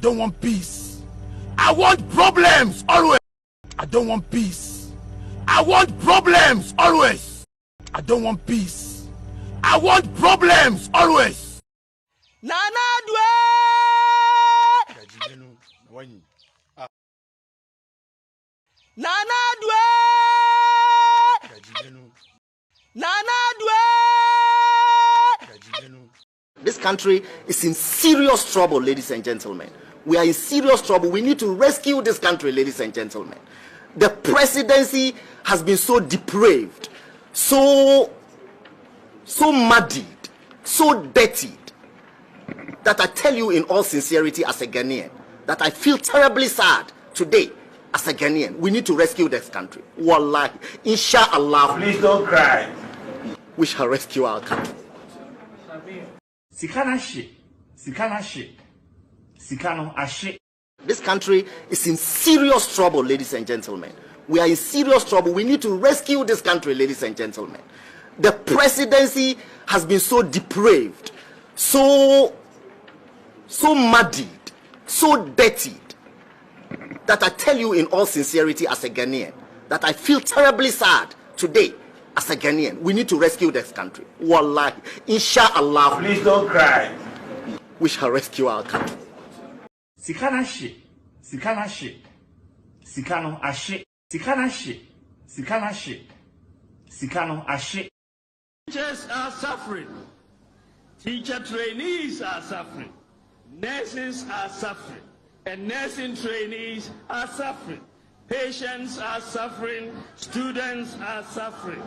don't want peace. I want problems always. I don't want peace. I want problems always. I don't want peace. I want problems always. Nana dwe. Nana dwe. Nana dwe. This country is in serious trouble, ladies and gentlemen. We are in serious trouble. We need to rescue this country, ladies and gentlemen. The presidency has been so depraved, so muddied, so dirtied, that I tell you in all sincerity as a Ghanaian, that I feel terribly sad today as a Ghanaian. We need to rescue this country. Wallahi, inshallah. Please don't cry. We shall rescue our country. This country is in serious trouble, ladies and gentlemen. We are in serious trouble. We need to rescue this country, ladies and gentlemen. The presidency has been so depraved, so muddied, so dirtied, that I tell you in all sincerity as a Ghanaian, that I feel terribly sad today as a Ghanaian. We need to rescue this country. Wallahi, inshallah. Please don't cry. We shall rescue our country. Sikano ashe. Teachers are suffering. Teacher trainees are suffering. Nurses are suffering. And nursing trainees are suffering. Patients are suffering. Students are suffering.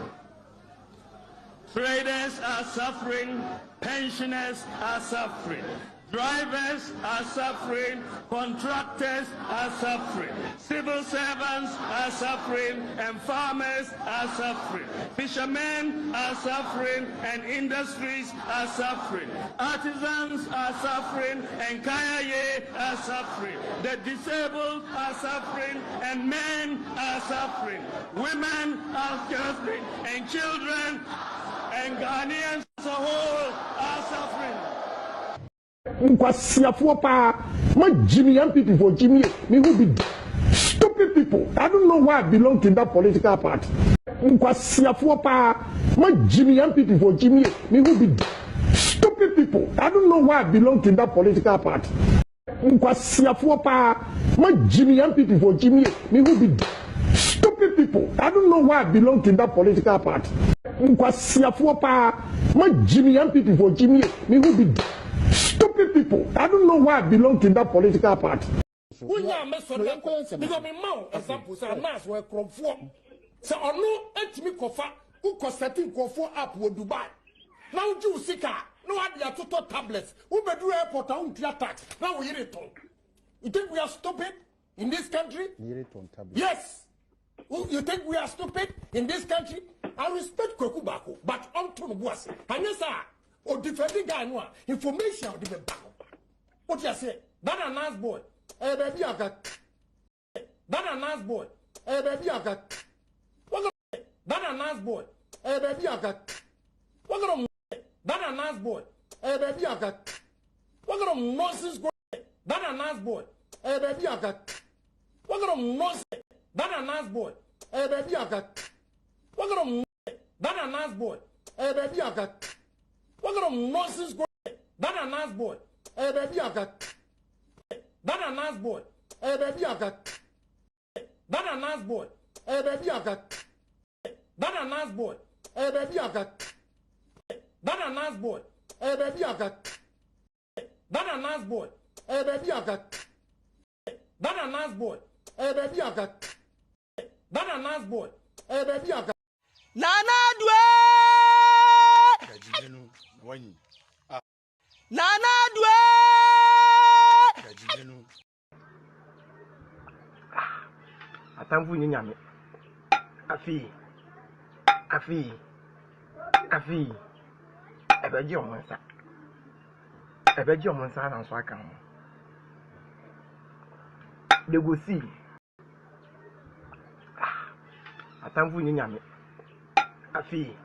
Traders are suffering. Pensioners are suffering. Drivers are suffering, contractors are suffering, civil servants are suffering, and farmers are suffering. Fishermen are suffering, and industries are suffering. Artisans are suffering, and kayaye are suffering. The disabled are suffering, and men are suffering. Women are suffering, and children and Ghanaians as a whole are suffering. My Jimmy MPP for Jimmy, me who be stupid people. I don't know why I belong to that political party. My Jimmy MPP for Jimmy, me who be stupid people. I don't know why I belong to that political party. My Jimmy MPP for Jimmy, me who be stupid people. I don't know why I belong to that political party. My Jimmy MPP for Jimmy, me who be stupid people. I don't know why I belong to that political party. Now you sika, no idea to tablets. Who be do airport on tax? Now we hear it on. You think we are stupid in this country? Yes. You think we are stupid in this country? I respect Kwekubako, but on to Buasi. And yes, sir. Or defending guy no information of the back. What you say? That a nice boy. Baby I got. That a nice boy. Baby I got. What that a nice boy. Baby I got. What that a nice boy. Baby I got. What nonsense go. That a nice boy. Baby I got. What nonsense. That a nice boy. Baby I got. What that a nice boy. Baby I got. What nonsense go. That a nice boy. Baby I got. That a nice boy. Baby I got. That a nice boy. Baby I got. That a nice boy. Baby I got. That a nice boy. Baby I got. That a nice boy. Baby I got. That a nice boy. Baby I got. That a nice boy. Baby I got. Nana dwe. Nana dwe. Atamfu nyame. Afi. Ebeji omonsa na so aka ho. They go see. Atamfu nyame. Afi.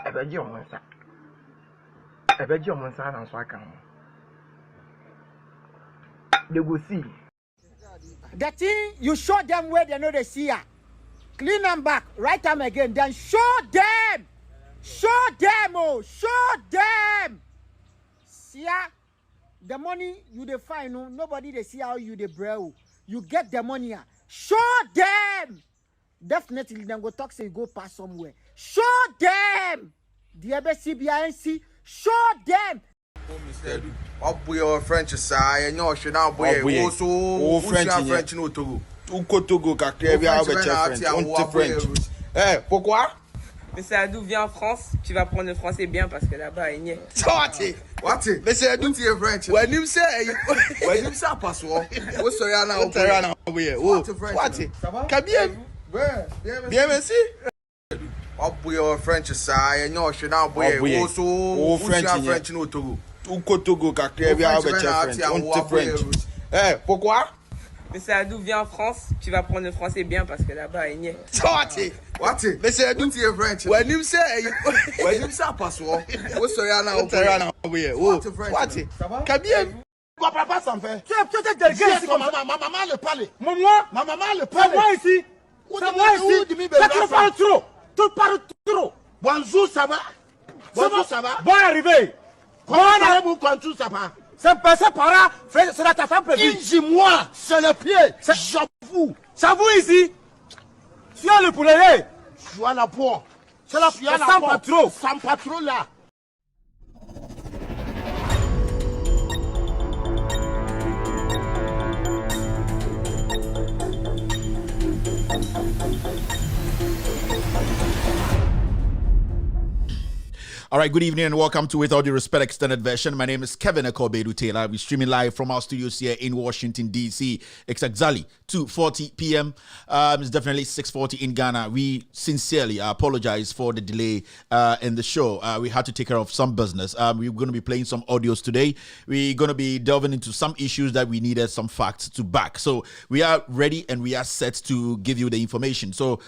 Ebeji omonsa. They will see. The thing you show them where they know they see ya. Clean them back, write them again, then show them. Show them, oh, show them. See ya? The money you dey find, no, nobody they see how you dey bro. You get the money. Show them. Definitely, them go talk say go pass somewhere. Show them. The CBINC, show them. Up with your French side, and you should now be also French no Togo. Togo, Eh, pourquoi? Mais c'est Adou, viens en France, tu vas apprendre le français bien parce que là-bas, il y est. What? Mais c'est Adou, tu es French. When you say password, what's your now? What? Bien, merci. Up with your French side, and you should now be also French no Togo. Togo, French. Eh, pourquoi? Mais c'est Adou, viens en France, tu vas apprendre le français bien parce que là-bas, il y est. What? Mais c'est Adou, tu es French. When you say password, what's your now? What? Bien. Quoi, papa, ça me fait. Tu es peut-être délégué ici comme ça. Ma maman le parle. Moi? Ma maman le C'est parle. moi ici. C'est moi ici. Tu parles trop. Tu parles trop. Bonjour, ça va? Bonjour, ça va? Bon arrivé. Comment allez-vous quand tout ça va? C'est passé par là. C'est la ta femme prévue. Dis-moi, c'est le pied. J'avoue. Ça vous ici? Tu as le poulet. Je suis à la peau. C'est la sans patron. Sans patron là. All right, good evening and welcome to With All Due Respect Extended Version. My name is Kevin Akobedu Taylor. We're streaming live from our studios here in Washington, D.C. It's exactly 2:40 p.m. It's definitely 6:40 in Ghana. We sincerely apologize for the delay in the show. We had to take care of some business. We're going to be playing some audios today. We're going to be delving into some issues that we needed some facts to back. So we are ready and we are set to give you the information. So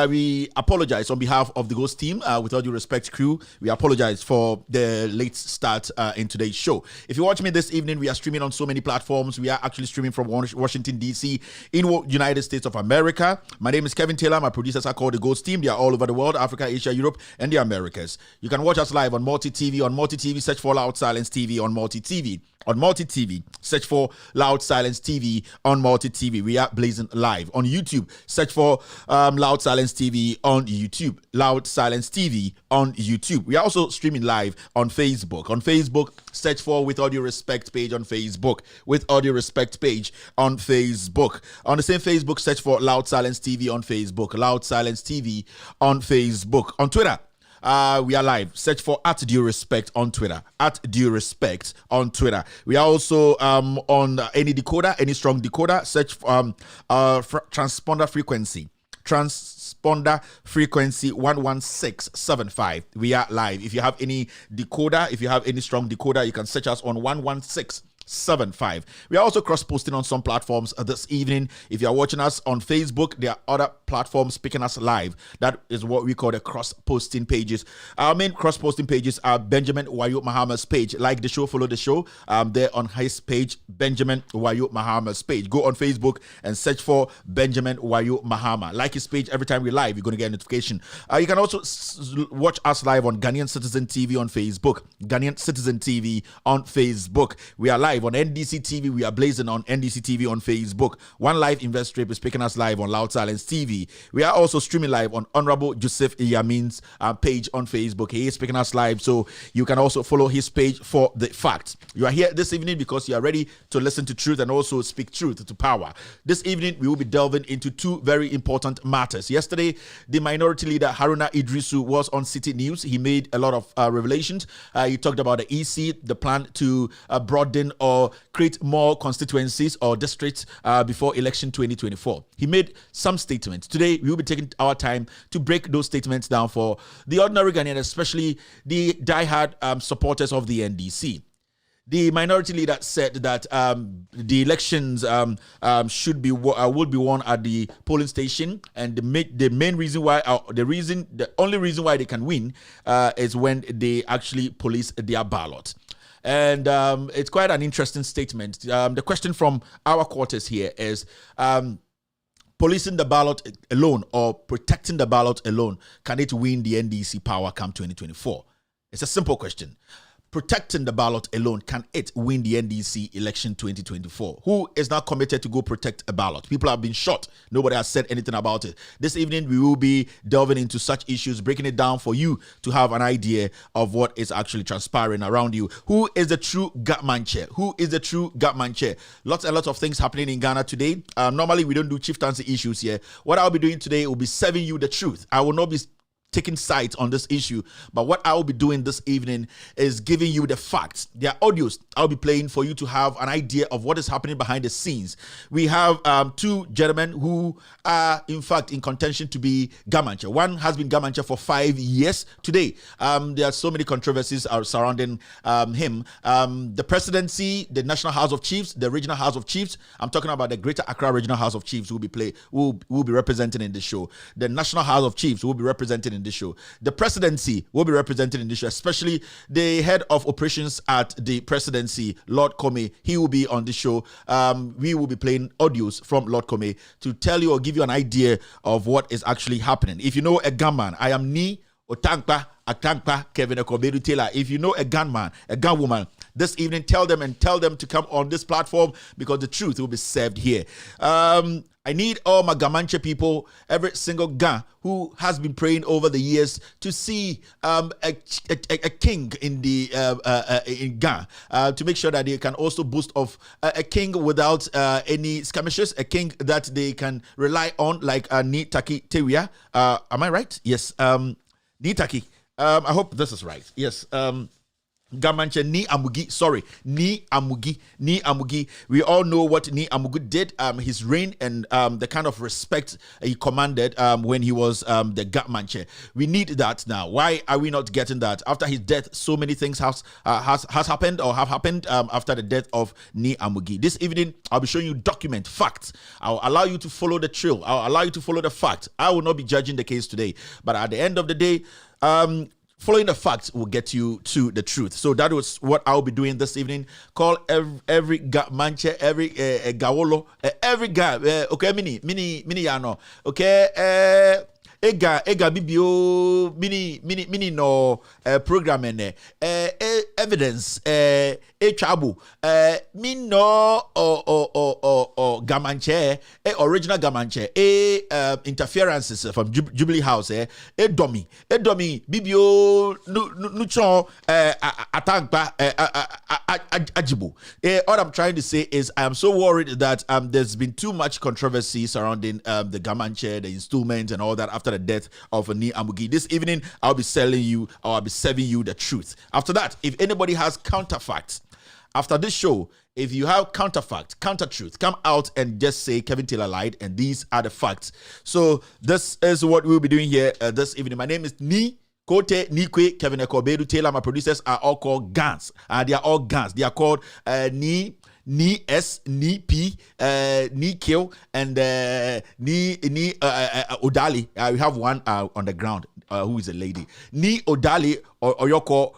we apologize on behalf of the Ghost team. With All Due Respect crew, we apologize for the late start in today's show. If you watch me this evening, we are streaming on so many platforms. We are actually streaming from Washington, D.C. in United States of America. My name is Kevin Taylor. My producers are called the Ghost Team. They are all over the world, Africa, Asia, Europe, and the Americas. You can watch us live on Multi TV. On Multi TV, search for Loud Silence TV on Multi TV. On Multi TV, search for Loud Silence TV on Multi TV. We are blazing live. On YouTube, search for Loud Silence TV on YouTube. Loud Silence TV on YouTube. We are also streaming live on Facebook. On Facebook, search for With All Due Respect page on Facebook. With All Due Respect page on Facebook. On the same Facebook, search for Loud Silence TV on Facebook. Loud Silence TV on Facebook. On Twitter, we are live. Search for @DueRespect on Twitter. @DueRespect on Twitter. We are also on any decoder, any strong decoder. Search for transponder frequency. Transponder frequency 11675. We are live. If you have any decoder, if you have any strong decoder, you can search us on 11675. We are also cross-posting on some platforms this evening. If you are watching us on Facebook, there are other platforms picking us live. That is what we call the cross-posting pages. Our main cross-posting pages are Benjamin Wayo Mahama's page. Like the show, follow the show. There on his page, Benjamin Wayo Mahama's page. Go on Facebook and search for Benjamin Wayo Mahama. Like his page, every time we live, you're going to get a notification. You can also watch us live on Ghanaian Citizen TV on Facebook. Ghanaian Citizen TV on Facebook. We are live on NDC TV. We are blazing on NDC TV on Facebook. One Live Invest Strip is picking us live on Loud Silence TV. We are also streaming live on Honorable Joseph Iyamin's page on Facebook. He is picking us live, so you can also follow his page for the facts. You are here this evening because you are ready to listen to truth and also speak truth to power. This evening, we will be delving into two very important matters. Yesterday, the minority leader Haruna Idrisu was on City News. He made a lot of revelations. He talked about the EC, the plan to broaden or create more constituencies or districts before election 2024. He made some statements. Today, we will be taking our time to break those statements down for the ordinary Ghanaian, especially the diehard supporters of the NDC. The minority leader said that the elections should be will be won at the polling station, and the main reason why the only reason why they can win is when they actually police their ballot. And it's quite an interesting statement. The question from our quarters here is, policing the ballot alone or protecting the ballot alone, can it win the NDC power come 2024? It's a simple question. Protecting the ballot alone, can it win the NDC election 2024? Who is not committed to go protect a ballot? People have been shot. Nobody has said anything about it. This evening, we will be delving into such issues, breaking it down for you to have an idea of what is actually transpiring around you. Who is the true Mantse? Who is the true Mantse? Lots and lots of things happening in Ghana today. Normally, we don't do chieftaincy issues here. What I'll be doing today will be serving you the truth. I will not be taking sides on this issue, but what I will be doing this evening is giving you the facts. There are audios I'll be playing for you to have an idea of what is happening behind the scenes. We have two gentlemen who are in fact in contention to be Mantse. One has been Mantse for 5 years. Today, there are so many controversies surrounding him. The presidency, the National House of Chiefs, the Regional House of Chiefs. I'm talking about the Greater Accra Regional House of Chiefs will be represented in the show. The National House of Chiefs will be represented in this show. The presidency will be represented in this show, especially the head of operations at the presidency, Lord Kome. He will be on the show. We will be playing audios from Lord Kome to tell you or give you an idea of what is actually happening. If you know a gunman, I am Ni Otankpa Akankpa Kevin Ekobedu Taylor. If you know a gunman, a gunwoman, this evening, tell them to come on this platform, because the truth will be served here. I need all my Mantse people, every single Ga who has been praying over the years to see a king in in Ga, to make sure that they can also boast of a king without any skirmishes, a king that they can rely on, like Ni Taki Tewia. Am I right? Yes. Ni Taki. I hope this is right. Yes. Mantse Ni Amugi. We all know what Ni Amugi did, his reign and the kind of respect he commanded when he was the Mantse. We need that now. Why are we not getting that? After his death, so many things has happened or have happened after the death of Ni Amugi. This evening, I'll be showing you document, facts. I'll allow you to follow the trail. I'll allow you to follow the facts. I will not be judging the case today, but at the end of the day, following the facts will get you to the truth. So that was what I'll be doing this evening. Call every Mantse, every Gawolo, every guy. Okay, mini yano. Okay, ega bibio mini no program ene evidence chabu mino o Mantse original Mantse interferences from Jubilee House domi bibio nucho atankpa ajibu. All I'm trying to say is I am so worried that there's been too much controversy surrounding the Mantse, the installment and all that after the death of Ni Amugi. This evening I'll be serving you the truth. After that, if anybody has counterfacts after this show, if you have counter truth, come out and just say Kevin Taylor lied and these are the facts. So this is what we'll be doing here this evening. My name is Ni Kote Nikwe Kevin Ekobedu Taylor. My producers are all called Gans. They are all Gans. They are called Ni S, Ni P, Ni Kill, and Ni Odali. We have one on the ground who is a lady. Ni Odali or Yoko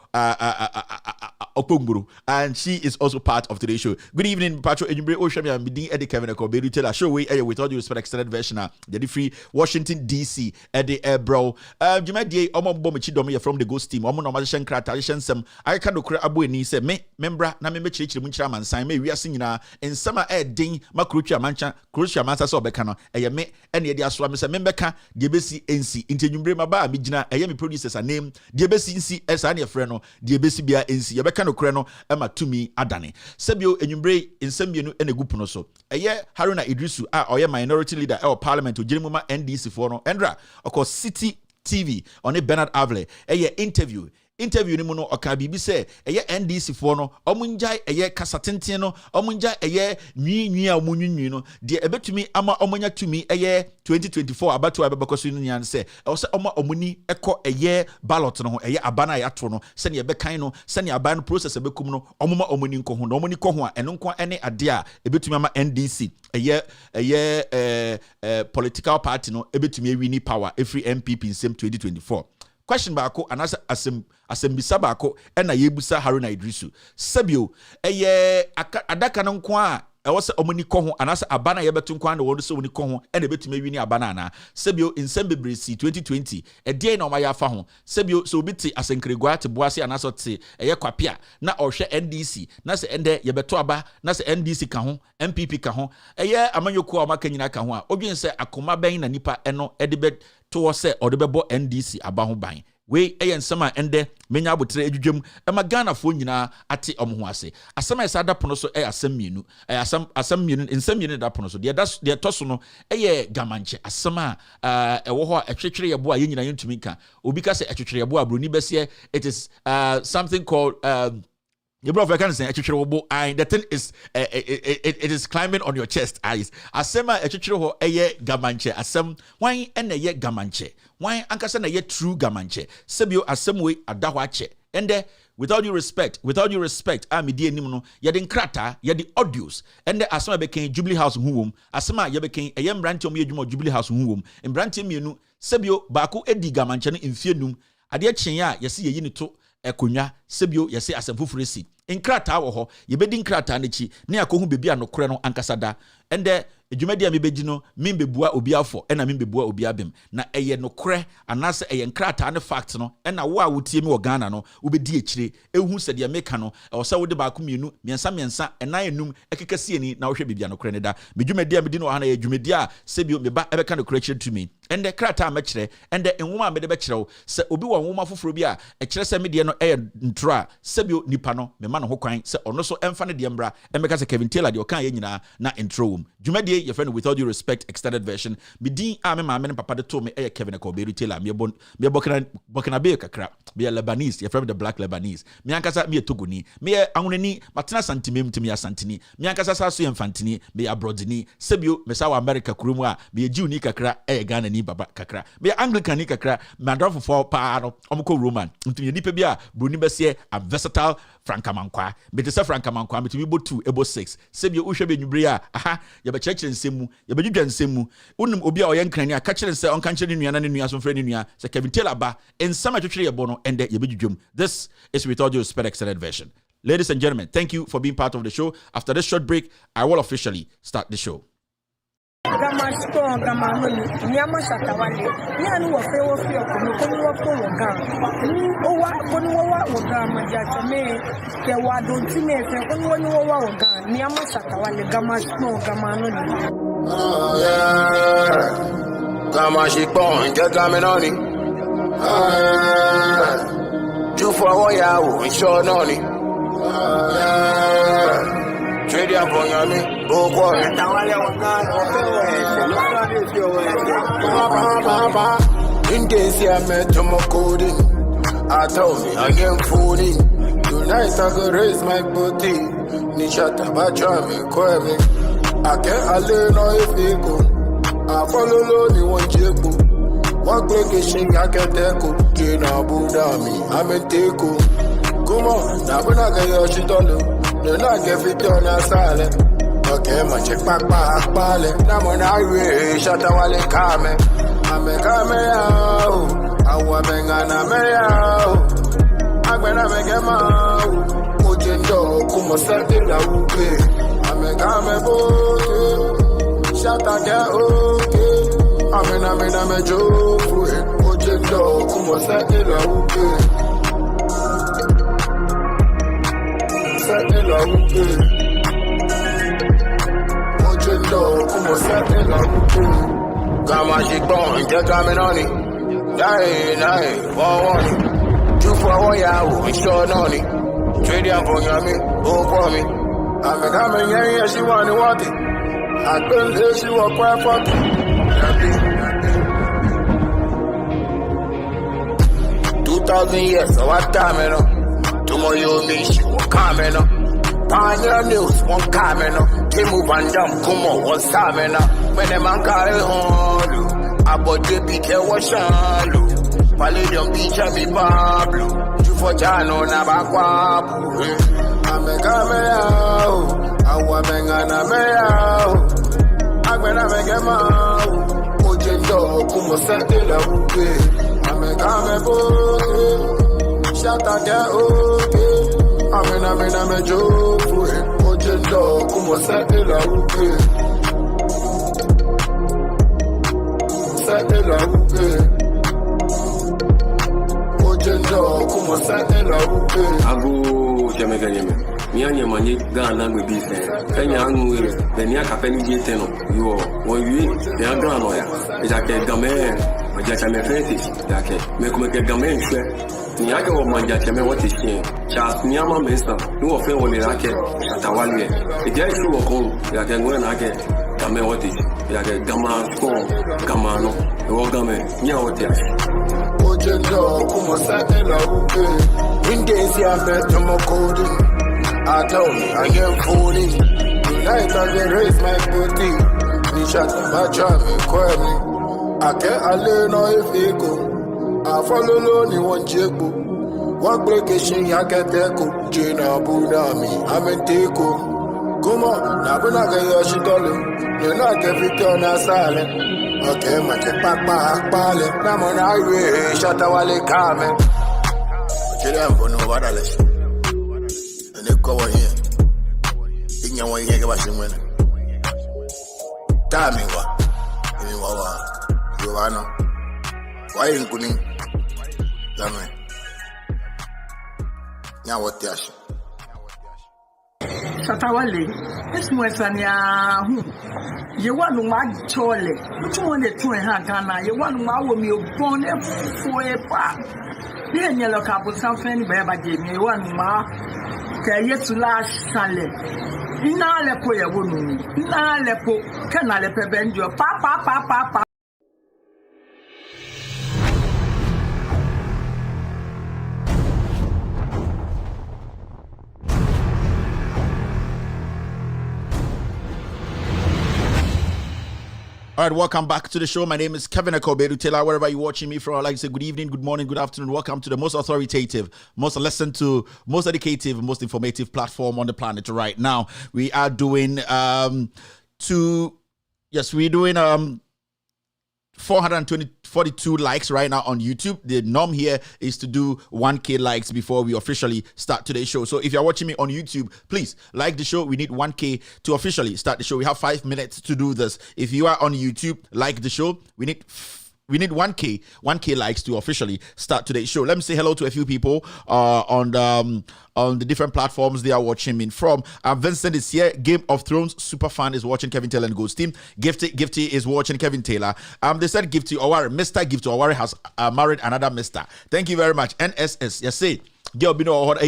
Okunguru, and she is also part of today's show. Good evening, Patrick. I'm Eddie Kevin Ekobedu Taylor. Show with all due respect, extended version. The free Washington DC Eddie bro. Juma die omo bomb chidomi from the ghost team. Omo no magician kratation some. I can do abu ni say me membra na me chirichiri munchira mansan me wiase nyina ensama ding makrucha mansa so beka no eye me ene de aso me say membeka de besi ensi ntenwumbre maba me gina eye me producers a name de besi ensi esa na efre no de besi bia ensi ye beka no kure no ema tumi adane sebio enwumbre ensamienu ene gupu no so eye Haruna Idrisu a oye minority leader e parliament ogirimuma NDC for no endra of course City TV on a Bernard Avle a interview interview ni mu no oka bibi say eye NDC fo no omunjai eye kasatenten no omunjai eye nwi a omunwi no de ebetumi ama omunya tumi eye 2024 abato abebakoso no nyan say o say omuni ekọ eye ballot no ho eye abana ya to no se ne ebekan no se ne aban process ebekum no omuma omuni nko ho no omuni ko ho a eno nko ene ade a ebetumi ama NDC eye political party no ebetumi ewini power every MPP in same 2024. Question baako anasa asembisa baako ena yebusa Haruna Idrisu sabio eye adaka no nko a ewo se omuni ko ho anasa abana yebeto nko a na wo se omuni ko ho ena betumi wini abana na sabio insem bebresi 2020 edie na omaya fa ho sabio so obiti asenkregwa te boase anasa te eye kwapia na ohwe NDC na se ende yebeto aba na se NDC ka ho MPP ka ho eye amanyoko a maka nyina ka ho a odwen se akoma ben na nipa eno edebe to se odebebo NDC aba ho ban we eyen sama ende menya abotre edwudwem ema Ghana fo nyina ate omho ase asama esa da pono so asam mienu asam mienu nsam mienu da pono so de toso no gamanche asama ewo ho etwetwere yebo a yenyina yentumi ka obi ka se etwetwere yebo a broni bese it is something called your brother can say the thing is it is climbing on your chest eyes asema etwetwere ho gamanche asem wan ene gamanche wan ankasa na true gamanche sebio asem we adaho ache ende without you respect amidi enim no ye de nkrata ye de audios ende asema beken Jubilee House huwom asema ye beken mbrante om ye dwuma Jubilee House huwom mbrante mienu sebio baako edi gamanche no mfienum ade akyen a ye se ye yini to ekonya sebio ye se asem fufuresi nkrata wo ho ye bedi nkrata na chi ne akohu bebi anokore no ankasada ende edwumadi a mebegi no mimbebua obi afo ena mimbebua obi abem na eye nokore anase eye nkrata ne fact no ena wo a wotie mi wo Ghana no wobedi ekire ehu sede ya meka no e wo sa wode ba ko mienu miensa ena enum ekekase ni na wo hwe bebi anokore ne da medwumadi a medi no ha na ye dwumadi a sebio meba ebeka nokore kire to me ende krata ma kire ende enwoma mede be kire wo se obi wo nwoma foforo bi a e kire se mede no eye ntro a sebio nipa no mema no ho kwan se ono so emfa ne de mbra emeka se Kevin Taylor de okan ye nyina na intro wom dwumadi your friend with all due respect extended version me din a me maame ne papa de to me Kevin Koberu Taylor me bokana be kakra me Lebanese your friend the black Lebanese me ankasa me Togoni me ahonani matena santimem timi asantini me ankasa sa so yemfantini me abroadini sebio me sa wa America kurumu a me Jew kakra Ghana ni baba kakra me Anglican ni kakra me androfo for pa no omko Roman ntumi nipa bi a broni bese a versatile frankamankwa me te se frankamankwa me tumi botu ebo 6 sebio uhwe be nwubre a aha ye be chekire nsemu ye be dwudwa nsemu unum obi a oye nkrani a ka kire se onka kire nua na ne nua so frɛ ne nua se Kevin Taylor ba ensama twetwere ye bo no ende ye be dwudwum. This is with all due respect extended version. Ladies and gentlemen, thank you for being part of the show. After this short break, I will officially start the show. Trade up on me, oh boy. In case I met Tomokodi, I told me I am fooding. Tonight I could raise my booty. Nishata Bachami, Kwemi. I can't alone if you go. I follow lonely one jibu. What vacation I can take? Gina Budami, I'm in Tiku. Come on, now when I get your shit on you. Do not get it on a silent. Okay, my check back, ballet. Now when I wish, shut a wall and come. I'm a cameo. I want me and I'm a I'm gonna make a mouth. Put your dog, come on, set it out. I'm a cameo. Shut a get okay. I'm a joke. Put your dog, come on, set it out. Kama shikon, je kaminoni. Nai, wawoni. Jufa wayawo, isho noni. Trade up on yami, oh for me. I'm a coming here, she want to want it. I couldn't say she was quite fucking. 1,000 years, so what time, you know? Tomorrow you'll be coming, you know? Pioneer news, one coming, you know? They move and jump, come on, one time, you know? When the man carry on, about the PK was shallow. Palladium beach, I be Pablo. You for Jano, Nabakwabu. I'm a camera, I want a mea. I'm gonna make a man. Ojendo, como sente la buque. I'm a camera, shut out there, okay. I'm a joke. Ojendo, como sente la buque. Sente la buque. Ago Jamaican, Mianya Mani, Ghana will be fair. Kenya, the near Capeni Gitano, you are 1 week, they are gone. It's a gamer, but just a fetish, that make a gamer. Niaka of Manjatame, what is she? Charles Niama Mister, no affair on the racket at Tawalia. It is true of home, that can win I get Game what is, like a Gama, Gamano, the Game, Yawatia. Ojendo, como sate la uke. Windays ya beto mokodi. I told me I am fully. Tonight I can raise my booty. We shot my job and query. I can't alone no if ego. I follow lonely one jiggle. One breakation ya get echo. Jina Budami, I'm in Teko. Come on, Nabunaga Yoshidole. You're not every turn silent. Okay, my papa, Pale, Namon Highway, Shatawale Carmen. Chilean for no Vadales. And they go here. In your way, you get a winner. Timing what? You know, why ain't good? Lamin. Now what Yash? Shatawale, it's more than you want my chole. Which one they two and Hagana? You want my woman, you born for a part. Then you look up with something, baby, gave me one ma. Can you to last Sunday? Nalepo, a woman. Nalepo, can I let bend your papa. All right, welcome back to the show. My name is Kevin Akobedu Taylor. Wherever you're watching me from, I'd like to say good evening, good morning, good afternoon. Welcome to the most authoritative, most listened to, most educative, most informative platform on the planet right now. We are doing 442 likes right now on YouTube. The norm here is to do 1K likes before we officially start today's show. So if you're watching me on YouTube, please like the show. We need 1K to officially start the show. We have 5 minutes to do this. If you are on YouTube, like the show. We need 1K likes to officially start today's show. Let me say hello to a few people on the different platforms they are watching me from. Vincent is here. Game of Thrones super fan is watching Kevin Taylor and Ghost Team. Gifty is watching Kevin Taylor. They said Gifty Oware, Mr. Gifty Oware has married another Mr. Thank you very much. NSS. Yes, say girl, you know what?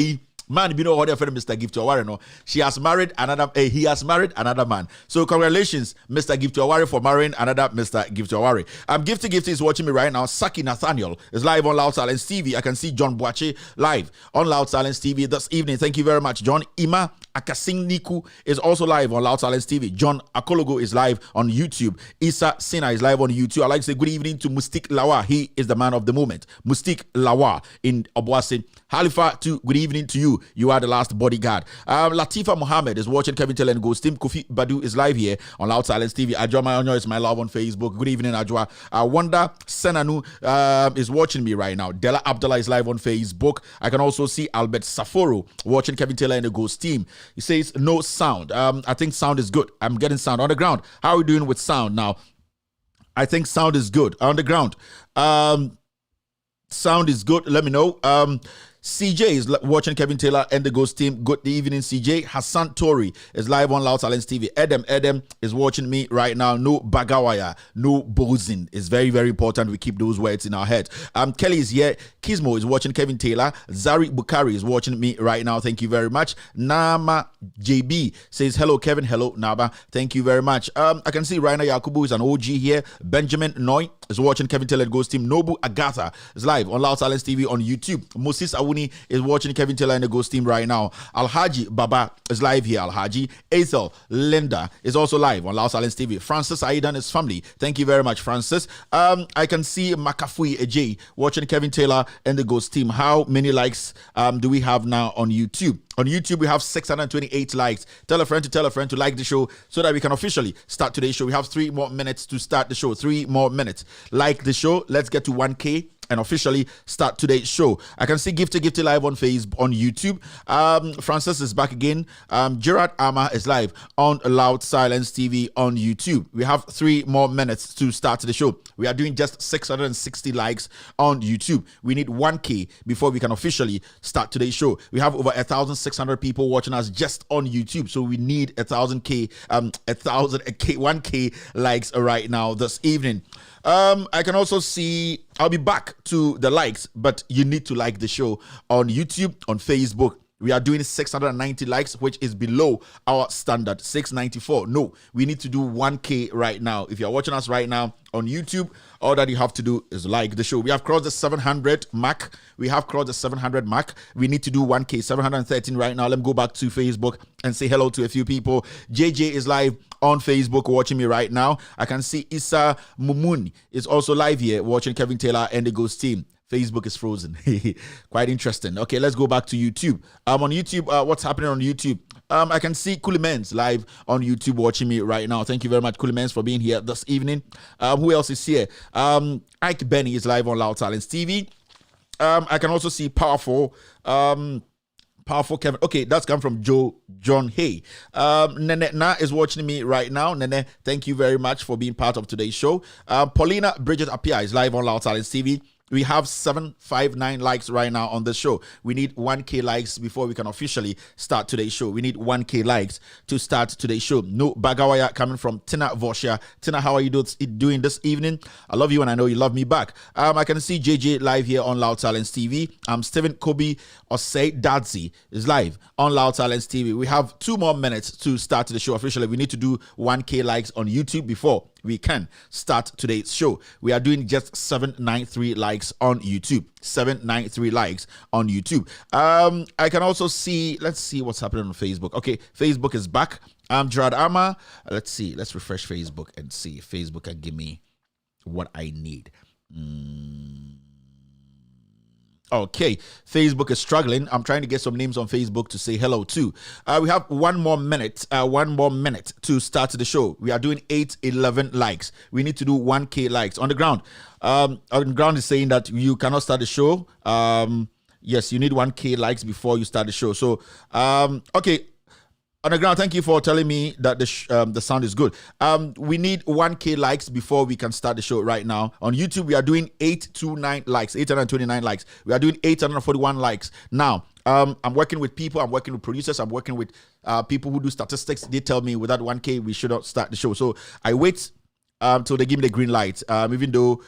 Man, you know what Mr. Gift Aware, no? He has married another man. So congratulations, Mr. Gift Aware, for marrying another Mr. Gift Aware. Gifty is watching me right now. Saki Nathaniel is live on Loud Silence TV. I can see John Boache live on Loud Silence TV this evening. Thank you very much, John. Ima Akasing Niku is also live on Loud Silence TV. John Akologo is live on YouTube. Isa Sina is live on YouTube. I'd like to say good evening to Mustik Lawa. He is the man of the moment. Mustik Lawa in Obuasi. Halifa, good evening to you. You are the last bodyguard. Latifa Mohammed is watching Kevin Taylor and Ghost Team. Kofi Badu is live here on Loud Silence TV. Ajwa Mayonyo is my love on Facebook. Good evening, Ajwa. Wanda Senanu is watching me right now. Della Abdullah is live on Facebook. I can also see Albert Saforo watching Kevin Taylor and the Ghost Team. He says no sound. I think sound is good. I'm getting sound on the ground. How are we doing with sound now? I think sound is good on the ground. Sound is good. Let me know. CJ is watching Kevin Taylor and the Ghost Team. Good evening, CJ. Hassan Tori is live on Loud Silence TV. Edem is watching me right now. No bagawaya, no bozin. It's very, very important we keep those words in our head. Kelly is here. Kismo is watching Kevin Taylor. Zari Bukari is watching me right now. Thank you very much. Nama JB says, hello, Kevin. Hello, Naba. Thank you very much. I can see Raina Yakubu is an OG here. Benjamin Noy is watching Kevin Taylor and Ghost Team. Nobu Agatha is live on Loud Silence TV on YouTube. Moses Awuni is watching Kevin Taylor and the Ghost Team right now. Alhaji Baba is live here. Alhaji Ethel Linda is also live on Loud Silence TV. Francis Aida and his family. Thank you very much, Francis. I can see Makafui Ej watching Kevin Taylor and the Ghost Team. How many likes do we have now on YouTube? On YouTube, we have 628 likes. Tell a friend to like the show so that we can officially start today's show. We have 3 more minutes to start the show. 3 more minutes. Like the show. Let's get to 1K and officially start today's show. I can see Gifty live on Facebook, on YouTube. Francis is back again. Gerard Ama is live on Loud Silence TV on YouTube. We have 3 more minutes to start the show. We are doing just 660 likes on YouTube. We need 1K before we can officially start today's show. We have over 1,600 people watching us just on YouTube, so we need 1K likes right now this evening. I can also see, I'll be back to the likes, but you need to like the show on YouTube, on Facebook. We are doing 690 likes, which is below our standard, 694. No, we need to do 1K right now. If you're watching us right now on YouTube, all that you have to do is like the show. We have crossed the 700 mark. We need to do 1K, 713 right now. Let me go back to Facebook and say hello to a few people. JJ is live on Facebook watching me right now. I can see Issa Mumun is also live here watching Kevin Taylor and the Ghost Team. Facebook is frozen. Quite interesting. Okay, let's go back to YouTube. On YouTube, what's happening on YouTube? I can see Kulimens live on YouTube watching me right now. Thank you very much, Kulimens, for being here this evening. Who else is here? Ike Benny is live on Loud Silence TV. I can also see Powerful Kevin. Okay, that's come from John Hay. Nene Na is watching me right now. Nene, thank you very much for being part of today's show. Paulina Bridget Apia is live on Loud Silence TV. We have 759 likes right now on the show. We need 1K likes before we can officially start today's show. We need 1K likes to start today's show. No Bagawaya coming from Tina Voshia. Tina, how are you doing this evening? I love you and I know you love me back. I can see JJ live here on Loud Silence TV. Stephen Kobe Osei Dadzi is live on Loud Silence TV. We have 2 more minutes to start the show officially. We need to do 1K likes on YouTube before we can start today's show. We are doing just 793 likes on YouTube. 793 likes on YouTube. I can also see, let's see what's happening on Facebook. Okay, Facebook is back. Gerard Ama. Let's see. Let's refresh Facebook and see if Facebook can give me what I need. Okay, Facebook is struggling. I'm trying to get some names on Facebook to say hello to. We have 1 more minute to start the show. We are doing 811 likes. We need to do 1K likes on the ground. On the ground is saying that you cannot start the show. Yes, you need 1K likes before you start the show. So, okay. On the ground, thank you for telling me that the sound is good. We need 1K likes before we can start the show right now. On YouTube, we are doing 829 likes, 829 likes. We are doing 841 likes. Now, I'm working with people. I'm working with producers. I'm working with people who do statistics. They tell me without 1K, we should not start the show. So I wait till they give me the green light. Even though,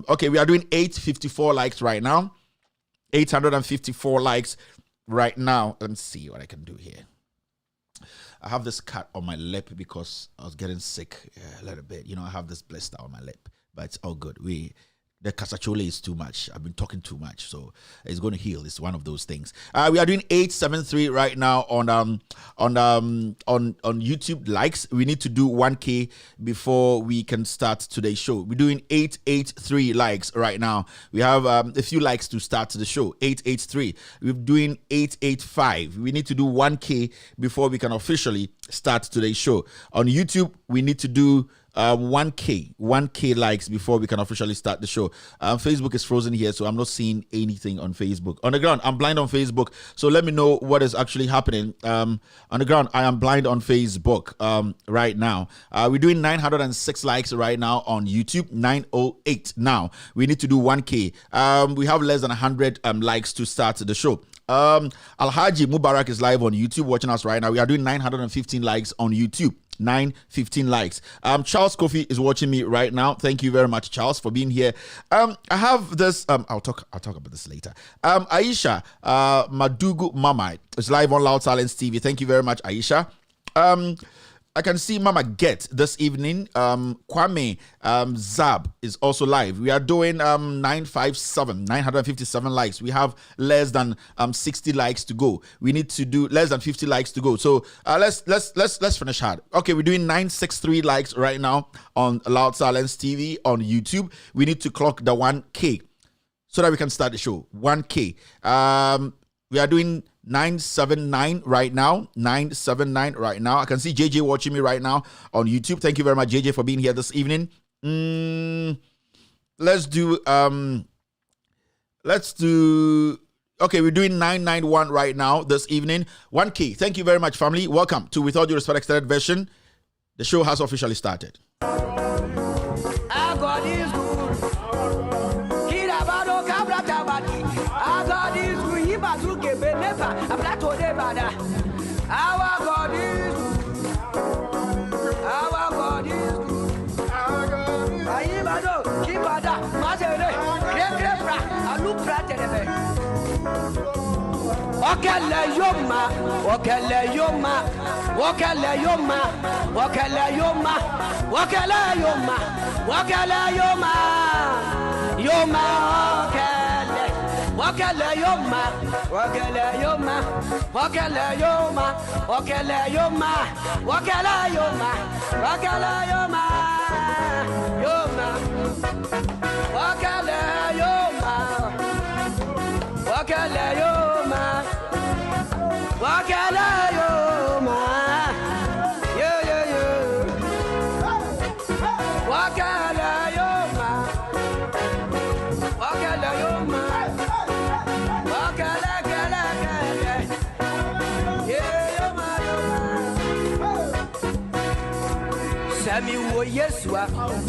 okay, we are doing 854 likes right now. 854 likes right now. Let me see what I can do here. I have this cut on my lip because I was getting sick a little bit. You know, I have this blister on my lip, but it's all good. The casachole is too much. I've been talking too much, so it's going to heal. It's one of those things. We are doing 873 right now on YouTube likes. We need to do 1K before we can start today's show. We're doing 883 likes right now. We have a few likes to start the show. 883. We're doing 885. We need to do 1K before we can officially start today's show. On YouTube, we need to do 1K likes before we can officially start the show. Facebook is frozen here, so I'm not seeing anything on Facebook. On the ground, I'm blind on Facebook, so let me know what is actually happening. On the ground, I am blind on Facebook right now. We're doing 906 likes right now on YouTube, 908 now. We need to do 1K. We have less than 100 likes to start the show. Alhaji Mubarak is live on YouTube watching us right now. We are doing 915 likes on YouTube. 915 likes. Charles Kofi is watching me right now. Thank you very much, Charles, for being here. I have this. I'll talk about this later. Aisha Madugu Mama is live on Loud Silence TV. Thank you very much, Aisha. I can see Mama Get this evening. Kwame Zab is also live. We are doing 957 likes. We have less than 60 likes to go. We need to do less than 50 likes to go. So let's finish hard. Okay, we're doing 963 likes right now on Loud Silence TV on YouTube. We need to clock the 1K so that we can start the show. 1K. We are doing 979 right now. 979 right now. I can see JJ watching me right now on YouTube. Thank you very much, JJ, for being here this evening. Let's do okay, we're doing 991 right now this evening. 1K. Thank you very much, family. Welcome to With All Due Respect Extended Version. The show has officially started. Our God is Wakala yoma, wakala yoma, wakala yoma, wakala yoma, wakala yoma, wakala yoma, yoma wakala yoma, wakala yoma, wakala yoma, wakala yoma, wakala yoma, wakala yoma, yoma, wakala yoma, wakala yoma, wakala yoma, yeah yeah yeah, wakala yoma, wakala yoma. Sami wo Yesua,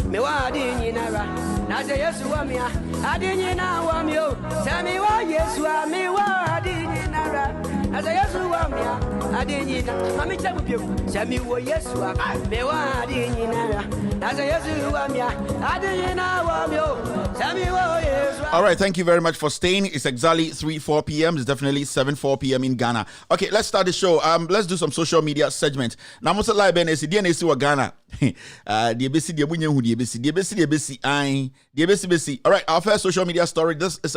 me wa adinyi nara. Na se Yesua mi a, adinyi na wa mi o. Sami wo Yesua, me wa adinyi nara. Na se Yesua mi a, adinyi na. Mami chabu pio. Sami wo Yesua, me wa adinyi nara. Na se Yesua mi a, adinyi na wa mi o. Sami wo Yesua. All right, thank you very much for staying. It's exactly 3-4 p.m. It's definitely 7-4 p.m. in Ghana. Okay, let's start the show. Let's do some social media segment. Now, most of the live DNC wa Ghana. All right, our first social media story. This is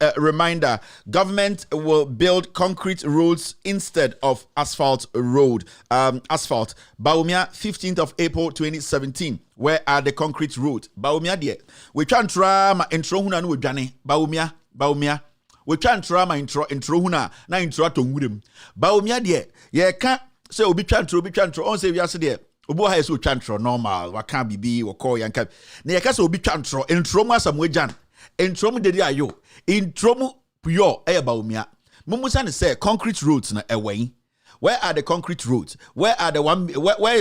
a reminder. Government will build concrete roads instead of asphalt road. Asphalt. Baumia, 15th of April 2017. Where are the concrete roads? Baumia dear. We try and try my intro huna no dwane. Baumia. We try and try my intro huna na intro to ngudem. Baumia dear. Yeah, can't say obi chantro on say we are there. Obo ha so chantro normal. Wa kan bibi wo call yanka. Na yeka say obi chantro intro mu asamwe jan. Intro mu dedi ayo. Intro mu pure e baumia. Mumusa ne say concrete roads na ewen. Where are the concrete roads? Where is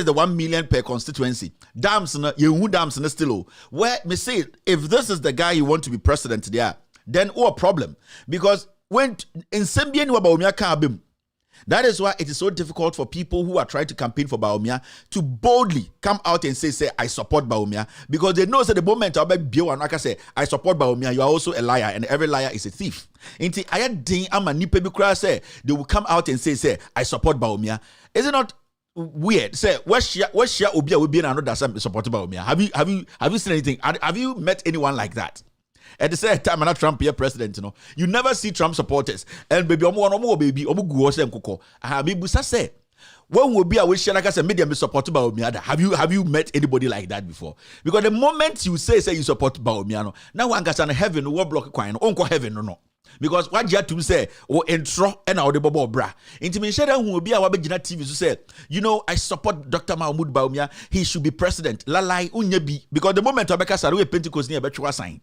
the 1 million per constituency? Dams na yehu dams na still. Where me say if this is the guy you want to be president there, then what problem? Because when in Sembia ni wa baumia ka abem. That is why it is so difficult for people who are trying to campaign for Baumia to boldly come out and say, I support Baumia. Because they know that the moment I say, I support Baumia, you are also a liar, and every liar is a thief. They will come out and say, I support Baumia. Is it not weird? Say, where's Obia will be another support Baumia? Have you seen anything? Have you met anyone like that? At the same time, I'm not Trump here president, you know. You never see Trump supporters. And baby, baby, say, when will be a wish like I said, media be supported by Omiada? Have you met anybody like that before? Because the moment you say you support Baomiano, now one gets on heaven, what block coin, uncle heaven or no. Because what you have to say, or intro and our bubble bra. Intimation who will be our big TV to say, you know, I support Dr. Mahmoud Baumia. He should be president. Lalai unyebi. Because the moment Abeka Saru Pentecost near Betua sign.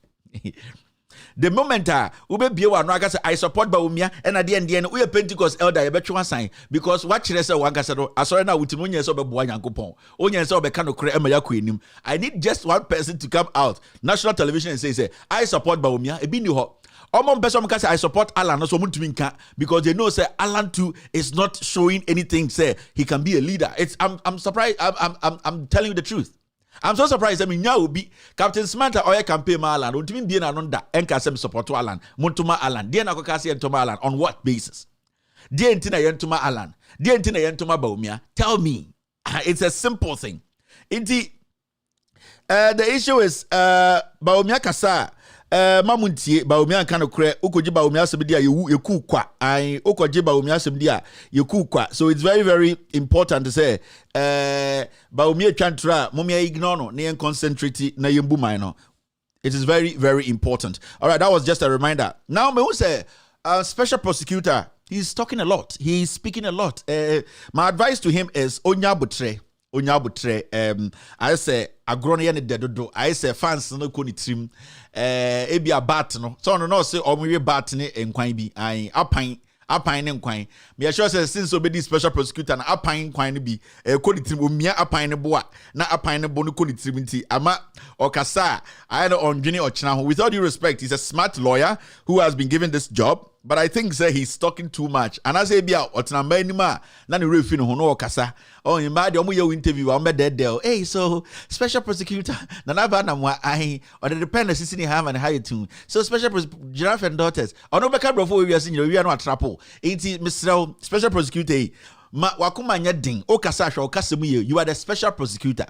The moment ube biwa no agasa I support Baumia and at the end we Pentecost elder Betua sign because what chiresa wagasado asore na utimunye so be boa Nyankopon. Onye so be kano kre emaya kwenim. I need just one person to come out national television and say I support Baumia. Ebi ni ho. I support Alan because they know say Alan too is not showing anything. Say he can be a leader. I'm surprised. I'm telling you the truth. I'm so surprised. I mean, now be Captain Samantha Oya campaign Alan. Don't mean being another enkasem support to Alan. Montuma Alan. Dear Nakokasi and Toma Alan. On what basis? Dear Ntina Yentuma Alan. Dear Ntina Yentuma Baumia. Tell me. It's a simple thing. The issue is Baumia Kasa. Mamuntie Baumia kind of cre ukoji Baumia semdia yeku kwa ai ukoji Baumia semdia yeku kwa. So it's very, very important to say Baumia chantra momia ignore no na concentrate na yembu minor. It is very, very important. All right, that was just a reminder. Now me who say special prosecutor, he's talking a lot. He's speaking a lot. My advice to him is Onyabutre. I say agrone ye ne dedodo. I say fans no ko ni trim. Ebi a bat no. So no say omuwe bat ne enkwan bi. Ai apan ne nkwan. Me assure say since obedi special prosecutor na apan nkwan ne bi ko ni trim omia apan ne boa. Na apan ne bo no ko ni trim nti ama okasa I know onjini ochina ho. With all due respect, he's a smart lawyer who has been given this job. But I think say he's talking too much. And I say bia otina manima na ni refi no no okasa. Oh, you mad you interview I'm dead. Hey, so special prosecutor na na ba na mo ai or the dependence sitting have and how you tune. So special giraffe and daughters. Ono beka brofo we are seeing we are no atrapo. Enti Mr. Special prosecutor ma wakuma nya din okasa hwa okasa mu you are the special prosecutor.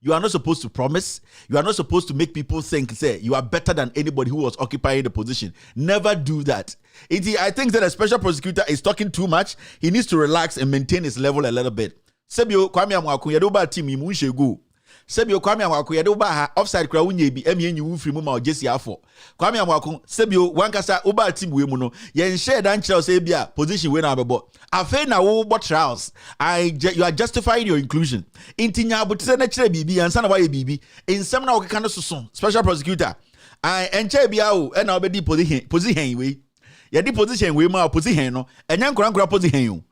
You are not supposed to promise. You are not supposed to make people think, say, you are better than anybody who was occupying the position. Never do that. I think that a special prosecutor is talking too much. He needs to relax and maintain his level a little bit. Sebio Kwame Amwaku yadoba team imunche go. Sebio Kwame Amwaku yadoba offside kra unye bi emye nyi wufri mu ma ojesi afo. Kwame Amwaku sebio wankasa oba team we mu no yen share dan kira say bia position we na bebo. Afa na wo bo trials. You are justifying your inclusion. Intinya abotire na kira bibi ansa na waye bibi. Ensem na wokeka no soso. Special prosecutor. Enche bia o e na obedi position we. Ye di position we ma position no. Enya nkora position yo.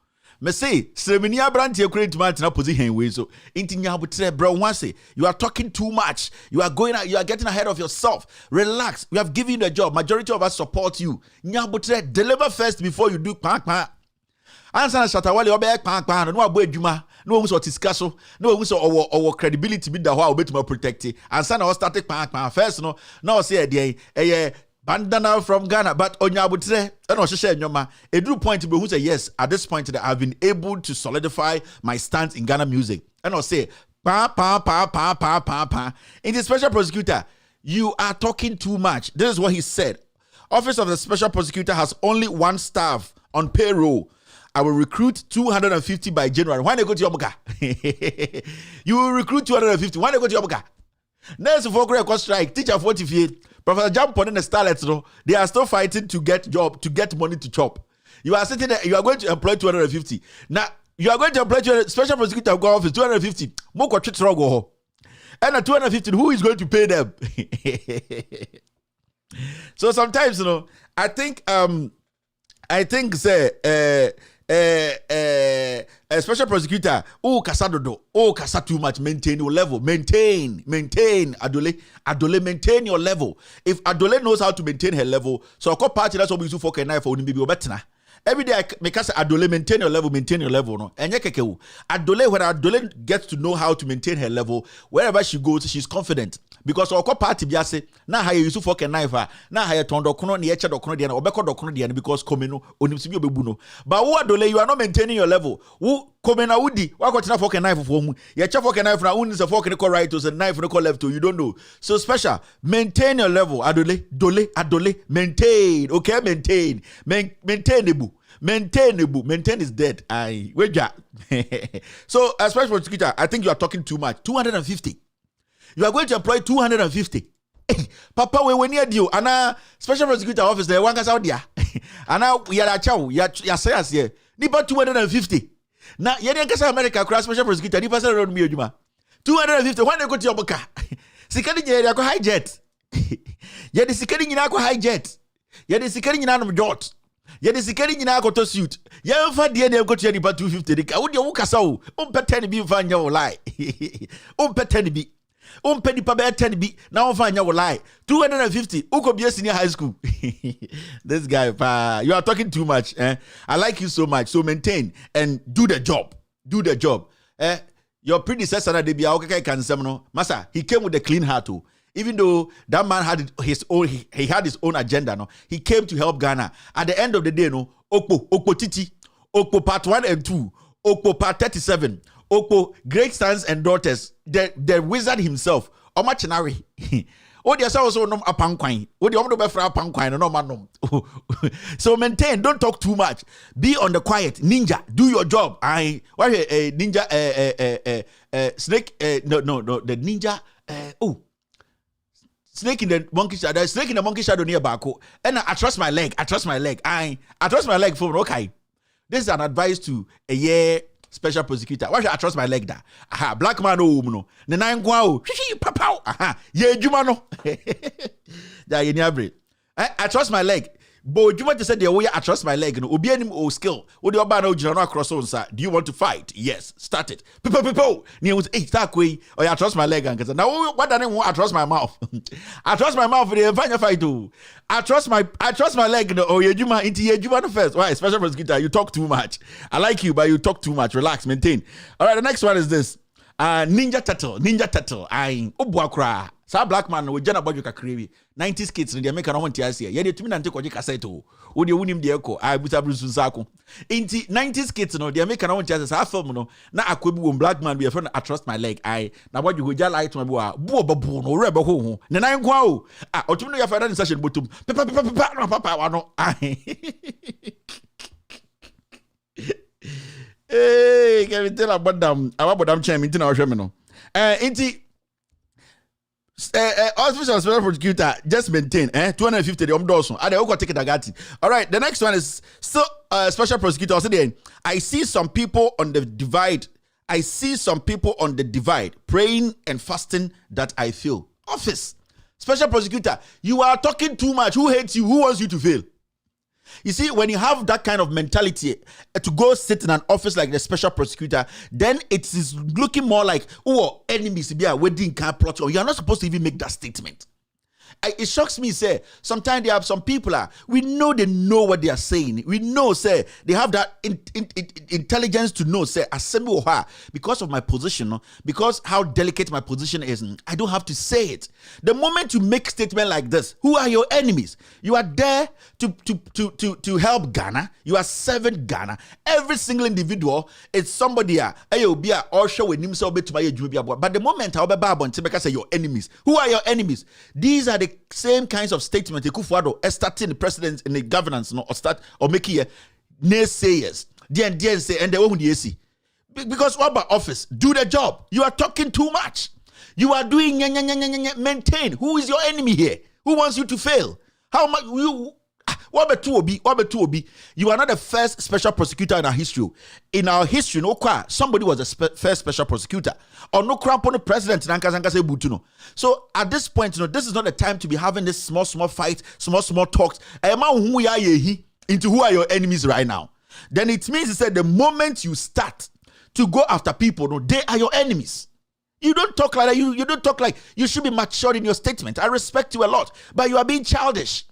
Me say, Sremini Abranti create na position way so. Intinya butre bro once you are talking too much. You are getting ahead of yourself. Relax. We have given you the job. Majority of us support you. Nyabutre deliver first before you do pa. Answer Shatawali obe pa no abo adwuma. No so tiskaso. No so our credibility be da ho obetuma protect. Answer na start pa first no. Now say dey bandana from Ghana, but Onyabutre and Oshisha Nyoma, a drew point to be who say yes, at this point that I've been able to solidify my stance in Ghana music. And I'll say, pa. In the special prosecutor, you are talking too much. This is what he said. Office of the Special Prosecutor has only one staff on payroll. I will recruit 250 by January. Why they go to Yomuka? You will recruit 250. Why they go to Yomuka? Next for great strike, teacher 48. Professor Jampon and the starlets, no, they are still fighting to get money to chop. You are sitting there, you are going to employ 250. Now, you are going to employ special prosecutor go office 250. Moko go. And at 250, who is going to pay them? So sometimes, I think say a special prosecutor, kasa too much, maintain your level, maintain, Adole, maintain your level. If Adole knows how to maintain her level, so a party that's what we do for knife for be better. Every day I make us Adole maintain your level, no. And Adole, when Adole gets to know how to maintain her level, wherever she goes, she's confident. Because our party biase, na hire you for knife, na hire tondo kono ni echa dokono diana, obeko dokono diana because komeno onimsibi obebuno. But who Adole, you are not maintaining your level. Who komena udi, wako tina for knife for mu. Ye cha for knife na uni se for knife right to, knife no left to, you don't know. So special, maintain your level. Adole, maintain. Okay, maintain. Maintainable. Maintain is dead. So, as special prosecutor, I think you are talking too much. 250. You are going to employ 250. Hey, Papa, we near you. And special prosecutor office there, one out there. And now we are a chow, ya say us here. Nipa 250. Now, Yadaka America cross special prosecutor, Nipa around me, 250. When they go to your book, Sikani Yako high jet. Yet the Sikani Yako high jet. Yet the Sikani Yanam dot. Yet the Sikani Yanako to suit. Yafa dear, they go to Nipa 250. I would your Wukasau, petty be find your lie. Petty be. Penny pa 10 be now find your lie 250 uko be senior high school. This guy you are talking too much. I like you so much, so maintain and do the job. Your predecessor na Debia okay can say no masa, he came with a clean heart too. Even though that man had his own, he had his own agenda, no, he came to help Ghana. At the end of the day, no, Okpo Titi, Okpo part 1 and 2, Okpo part 37, Okpo great sons and daughters, the wizard himself, Omachinari. Oh, there's also no apanquine. Oh, the omno for apanquine, no man. So maintain, don't talk too much. Be on the quiet. Ninja, do your job. Ninja, snake, no, the ninja, snake in the monkey shadow, snake in the monkey shadow near Bako. And I trust my leg. I trust my leg for okay. This is an advice to a year special prosecutor. Why should I trust my leg da? Aha, black man no. The nine guao. Papa. Aha. Ye jumano. Da ye niabre. I trust my leg. But you want to say the way I trust my leg. No, obi anim o skill. Odi oba na ojina no across on sir. Do you want to fight? Yes. Start it. People. Ni was start way. Oh, I trust my leg and now what do I trust my mouth? I trust my mouth for the final fight too. I trust my leg. No, oh, yejuma into yejuma first. Why? Special prosecutor, you talk too much. I like you, but you talk too much. Relax, maintain. All right, the next one is this. Ninja Turtle. I obuakra. Sa black man we jana bojo kakrewi 90s kids in the American want to here. Ye de tumi nante kwaje cassette o. Wo de wunim de eko. I buta brusu sako. Inti 90s kids no the American want to say film no na akwabi wo black man be a friend I trust my leg. I na bojo go ja light ma bo a bo babu no rebe ho. Ne nan kwa o. Otumi no ya fa that session botum. Papa wa no. Hey, can we tell about them chairman inti na hwe me no. Inti official special prosecutor just maintain 250 the omdoso. I dey take it agati. All right, the next one is still special prosecutor. Also then, I see some people on the divide. Praying and fasting that I feel. Office special prosecutor, you are talking too much. Who hates you? Who wants you to fail? You see, when you have that kind of mentality to go sit in an office like the special prosecutor, then it is looking more like, oh, enemies be a wedding car plot, or you're not supposed to even make that statement. It shocks me, say, sometimes there are some people, we know they know what they are saying. We know, say, they have that intelligence to know, say, assemble her, because of my position, because how delicate my position is, I don't have to say it. The moment you make statement like this, who are your enemies? You are there to help Ghana. You are serving Ghana. Every single individual is somebody, but the moment I say your enemies, who are your enemies? These are the same kinds of statements Kufuado starting the president in the governance or making naysayers. Say and they won't see. Because what about office? Do the job. You are talking too much. You are doing maintain. Who is your enemy here? Who wants you to fail? How much you what about 2OB? You are not the first special prosecutor in our history. In our history, somebody was the first special prosecutor. Or no crap on the president. So at this point, this is not the time to be having this small fight, small talks. Into who are your enemies right now? Then it means that the moment you start to go after people, they are your enemies. You don't talk like that. You don't talk like you should be mature in your statement. I respect you a lot, but you are being childish.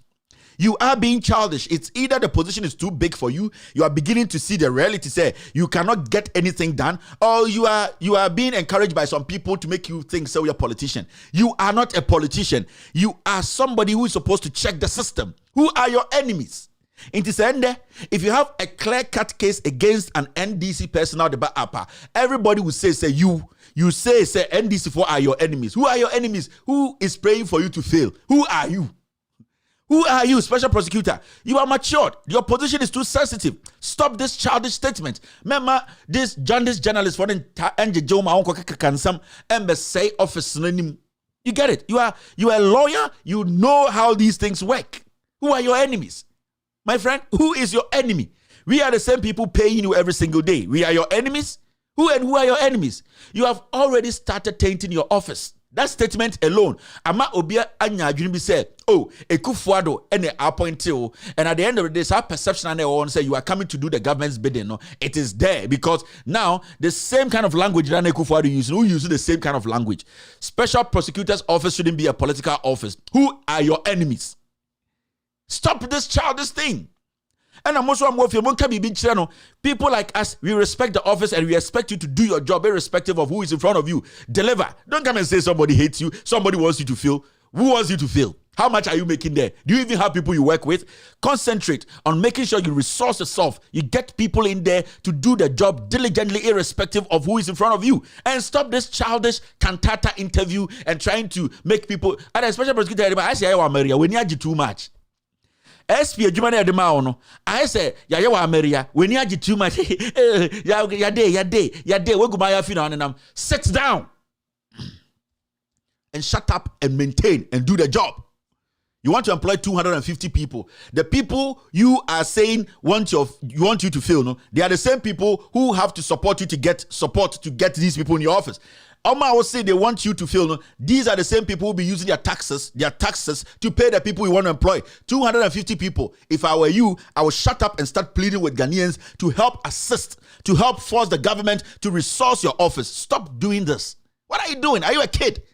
You are being childish. It's either the position is too big for you, you are beginning to see the reality, say you cannot get anything done, or you are being encouraged by some people to make you think so you're a politician. You are not a politician. You are somebody who is supposed to check the system. Who are your enemies? If you have a clear-cut case against an NDC personnel, everybody will say you say NDC4 are your enemies. Who are your enemies? Who is praying for you to fail? Who are you? Who are you, special prosecutor? You are matured. Your position is too sensitive. Stop this childish statement. Remember, this journalist for the say office. You get it? You are a lawyer. You know how these things work. Who are your enemies? My friend, who is your enemy? We are the same people paying you every single day. We are your enemies? Who are your enemies? You have already started tainting your office. That statement alone, ama obia anya adwene bi say, oh, Ekufuado ene appointed, and at the end of the day, our perception and everyone say you are coming to do the government's bidding. No, it is there because now the same kind of language that Ekufuado uses, who uses the same kind of language. Special prosecutor's office shouldn't be a political office. Who are your enemies? Stop this childish thing. And I'm also people like us, we respect the office and we expect you to do your job irrespective of who is in front of you. Deliver. Don't come and say somebody hates you, somebody wants you to fail. Who wants you to fail? How much are you making there? Do you even have people you work with? Concentrate on making sure you resource yourself. You get people in there to do the job diligently irrespective of who is in front of you. And stop this childish cantata interview and trying to make people, and especially prosecutor, I say, when you too much. SP adwuma na edema wo no I say ya ye wa America when you too much ya day we go buy fi na nam. Sit down and shut up and maintain and do the job. You want to employ 250 people. The people you are saying want you to fill, no? They are the same people who have to support you to get support to get these people in your office. Oma will say they want you to fill, no? These are the same people who will be using their taxes to pay the people you want to employ. 250 people. If I were you, I would shut up and start pleading with Ghanaians to help assist, to help force the government to resource your office. Stop doing this. What are you doing? Are you a kid?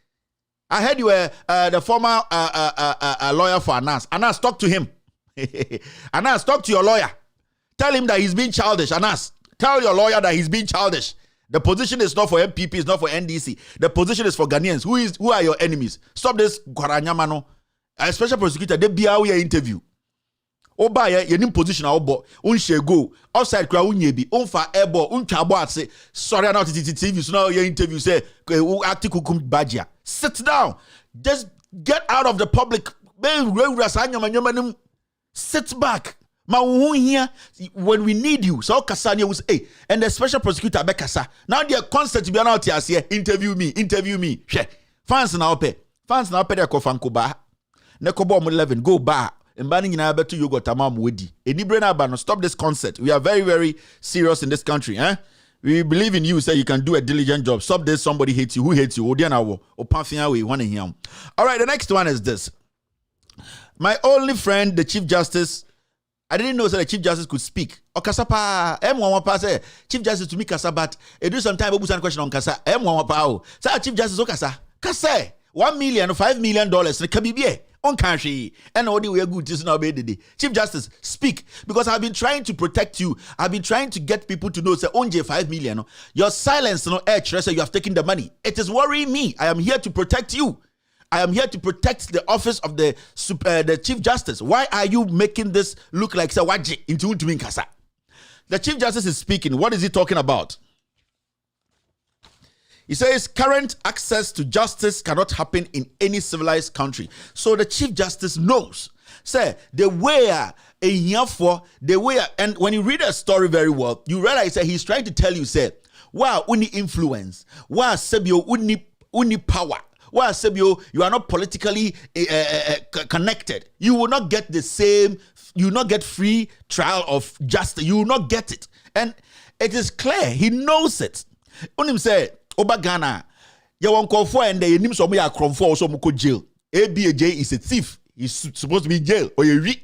I heard you were the former lawyer for Anas. Anas, talk to him. Anas, talk to your lawyer. Tell him that he's being childish. Anas, tell your lawyer that he's being childish. The position is not for MPP, it's not for NDC. The position is for Ghanaians. Who are your enemies? Stop this Kwaranyamano. A special prosecutor, they be our interview. Oba ye nim position obo unhye go offside kra unye bi unfa airball untwabo ase sorry now TV so now your interview say article kum badgia. Sit down, just get out of the public. Sit back. Here when we need you. So Kasania was and the special prosecutor Bekasa. Now they are constant to be out here. Interview me. Fans now pay their kofanko ba. Nekobo 11 go ba. And banning in Alberto Yogo Tamam Wedi. Enibrena Bano, stop this concert. We are very, very serious in this country. We believe in you, say you can do a diligent job. Stop this, somebody hates you. Who hates you? Odiana or Panfia, we want to hear. All right, the next one is this. My only friend, the Chief Justice, I didn't know that the Chief Justice could speak. Okasapa, M1 pass, Chief Justice to me, Kasa, but it do some time, a question on Kasa, M1 pao. Say, Chief Justice Okasa, Kasa, $1 million, $5 million, the Kabibie. On country and all the way good just now baby. Chief Justice, speak, because I've been trying to protect you. I've been trying to get people to know say only 5 million. Your silence, no say you have taken the money. It is worrying me. I am here to protect you. I am here to protect the office of the Chief Justice. Why are you making this look like Sawaji into Kasa? The Chief Justice is speaking. What is he talking about? He says current access to justice cannot happen in any civilized country. So the Chief Justice knows. Say the way and when you read a story very well, you realize that he's trying to tell you, say, wow, uni influence, wow, sebio uni power. Wow, sebio, you are not politically connected. You will not get the same, you will not get free trial of justice. You will not get it. And it is clear, he knows it. Unim say, Oba Ghana, you won't call for and they name some ya crom for so muko jail. ABAJ is a thief. He's supposed to be in jail. Or you read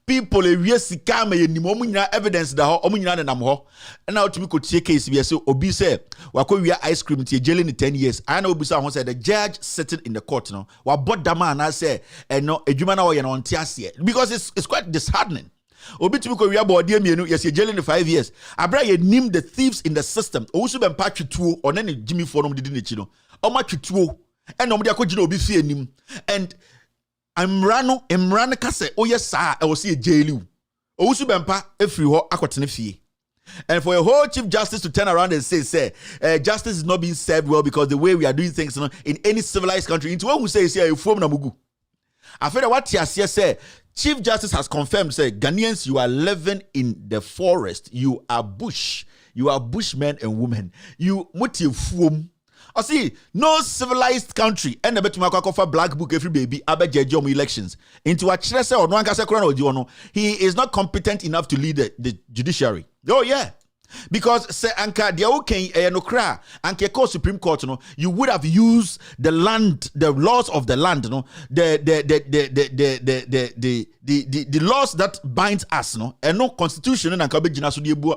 people a real sikama ye ni momunya evidence da ho omunya na nam ho. And now to me could take case we say obi say wako we ice cream to jail in 10 years. I know obi say won say the judge sitting in the court no. Wa bought that man I say and no edwuma na wo ye no ntiase because it's quite disheartening. Obi tumi ko wiya body mienu yes ye jail in 5 years. Abra ye nim the thieves in the system. Owusu be mpa twituo one ne Jimmy for no didi nechi no. Oma twituo and no de akogina obi fie nim. And Emrano kase oye sa e wo se jail. Owusu be mpa efri ho akotene fie. And for a whole Chief Justice to turn around and say justice is not being served well because the way we are doing things in any civilized country. Into one who says here from na mugu. I feel that what Tiasia say Chief Justice has confirmed, say, Ghanaians, you are living in the forest. You are bush. You are bushmen and women. You muti fum. I see no civilized country and the betumako for black book every baby abejejom elections into a chrese or no ankasa kura no he is not competent enough to lead the judiciary. Oh yeah. Because say anka dia okay no kra anke call Supreme Court no you would have used the laws of the land no the laws that binds us no and no constitution na nka begina so de ebu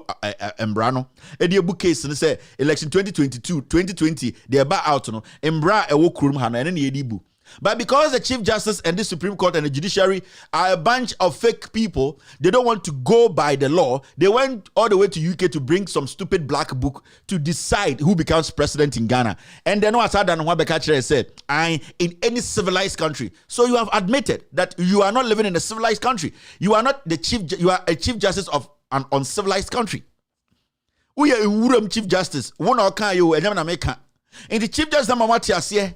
embra no e de ebu case no say election 2020 they ba out no embra e wo kurum ha no ene na ye bu. But because the Chief Justice and the Supreme Court and the judiciary are a bunch of fake people, they don't want to go by the law. They went all the way to UK to bring some stupid black book to decide who becomes president in Ghana. And then what Bekache said, in any civilized country. So you have admitted that you are not living in a civilized country. You are not you are a Chief Justice of an uncivilized country. We are a Chief Justice. One or can you and the Chief Justice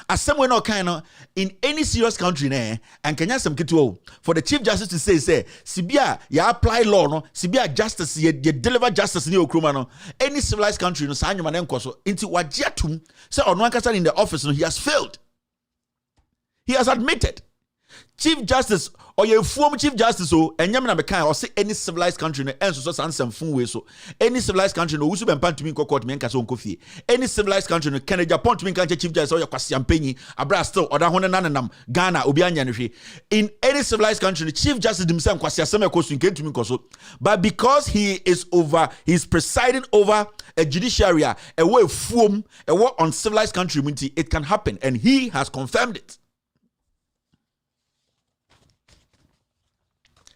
as no kind in any serious country and Kenya some kituo for the Chief Justice to say Sibia ya apply law no Sibia justice ye deliver justice ni okruma no any civilized country no sa anyuma ne nkoso into wagiatum say ono ankasa in the office no he has failed. He has admitted. Chief Justice or your former Chief Justice enyam na mekan or say any civilized country no enso so sansam fun we so any civilized country no wusu bempa ntumi court me nka so nkofie any civilized country no Canada Japan ntumi nka Chief Justice or your kwasiampanyi abra still oda ho nanam Ghana obi anya ne hwe in any civilized country no Chief Justice dimsam kwasiasem ekosu nke ntumi nkoso but because he's presiding over a judiciary a way fuom a war uncivilized country it can happen and he has confirmed it.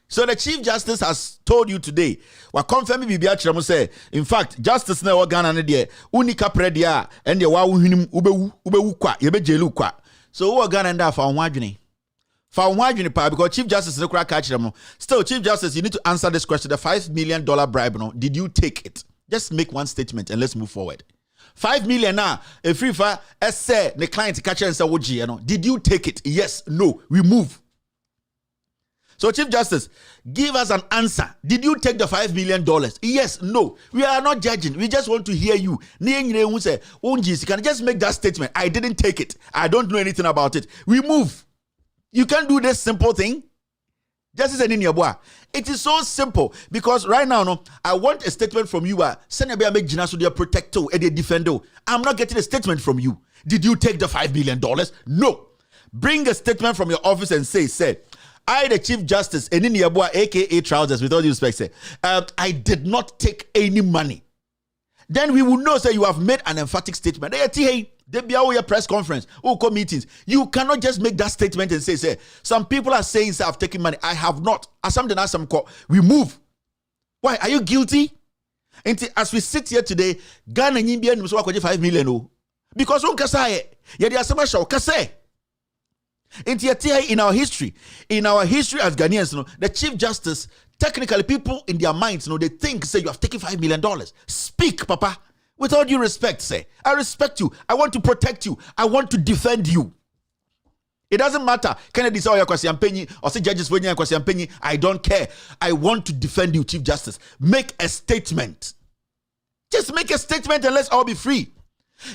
So the Chief Justice has told you today, wa confirm bibia kyerem say, in fact, justice na Ghana ne de unika predia and de wa wuhnim ubewu kwa ye bejelu kwa. So wo Ghana nda fa ho adwene. Fa ho adwene pa because Chief Justice ne kura ka kyerem. Still Chief Justice, you need to answer this question. The $5 million bribe no, did you take it? Just make one statement and let's move forward. 5 million now, a free fa say the client catch and say woji no. Did you take it? Yes, no, we move. So, Chief Justice, give us an answer. Did you take the $5 million? Yes, no. We are not judging. We just want to hear you. Can you just make that statement? I didn't take it. I don't know anything about it. We move. You can't do this simple thing. Justice and in your boy. It is so simple because right now, no, I want a statement from you. Send a big so they protector and they defender. I'm not getting a statement from you. Did you take the $5 million? No. Bring a statement from your office and say, I, the Chief Justice, and in Yabua, aka Trousers, with all due respect, say, I did not take any money. Then we will know, say, you have made an emphatic statement. Hey, there be our press conference, meetings. You cannot just make that statement and say, some people are saying, say, I've taken money. I have not. As something as some call, we move. Why? Are you guilty? And as we sit here today, Ghana Nimbian was $5 million. Because on Kasaye, yet there are some Kase. In our history as Ghanaians, the Chief Justice, technically people in their minds, they think, say, you have taken $5 million. Speak, Papa. With all due respect, say, I respect you. I want to protect you. I want to defend you. It doesn't matter. Kennedy say, or say judges, I don't care. I want to defend you, Chief Justice. Make a statement. Just make a statement and let's all be free.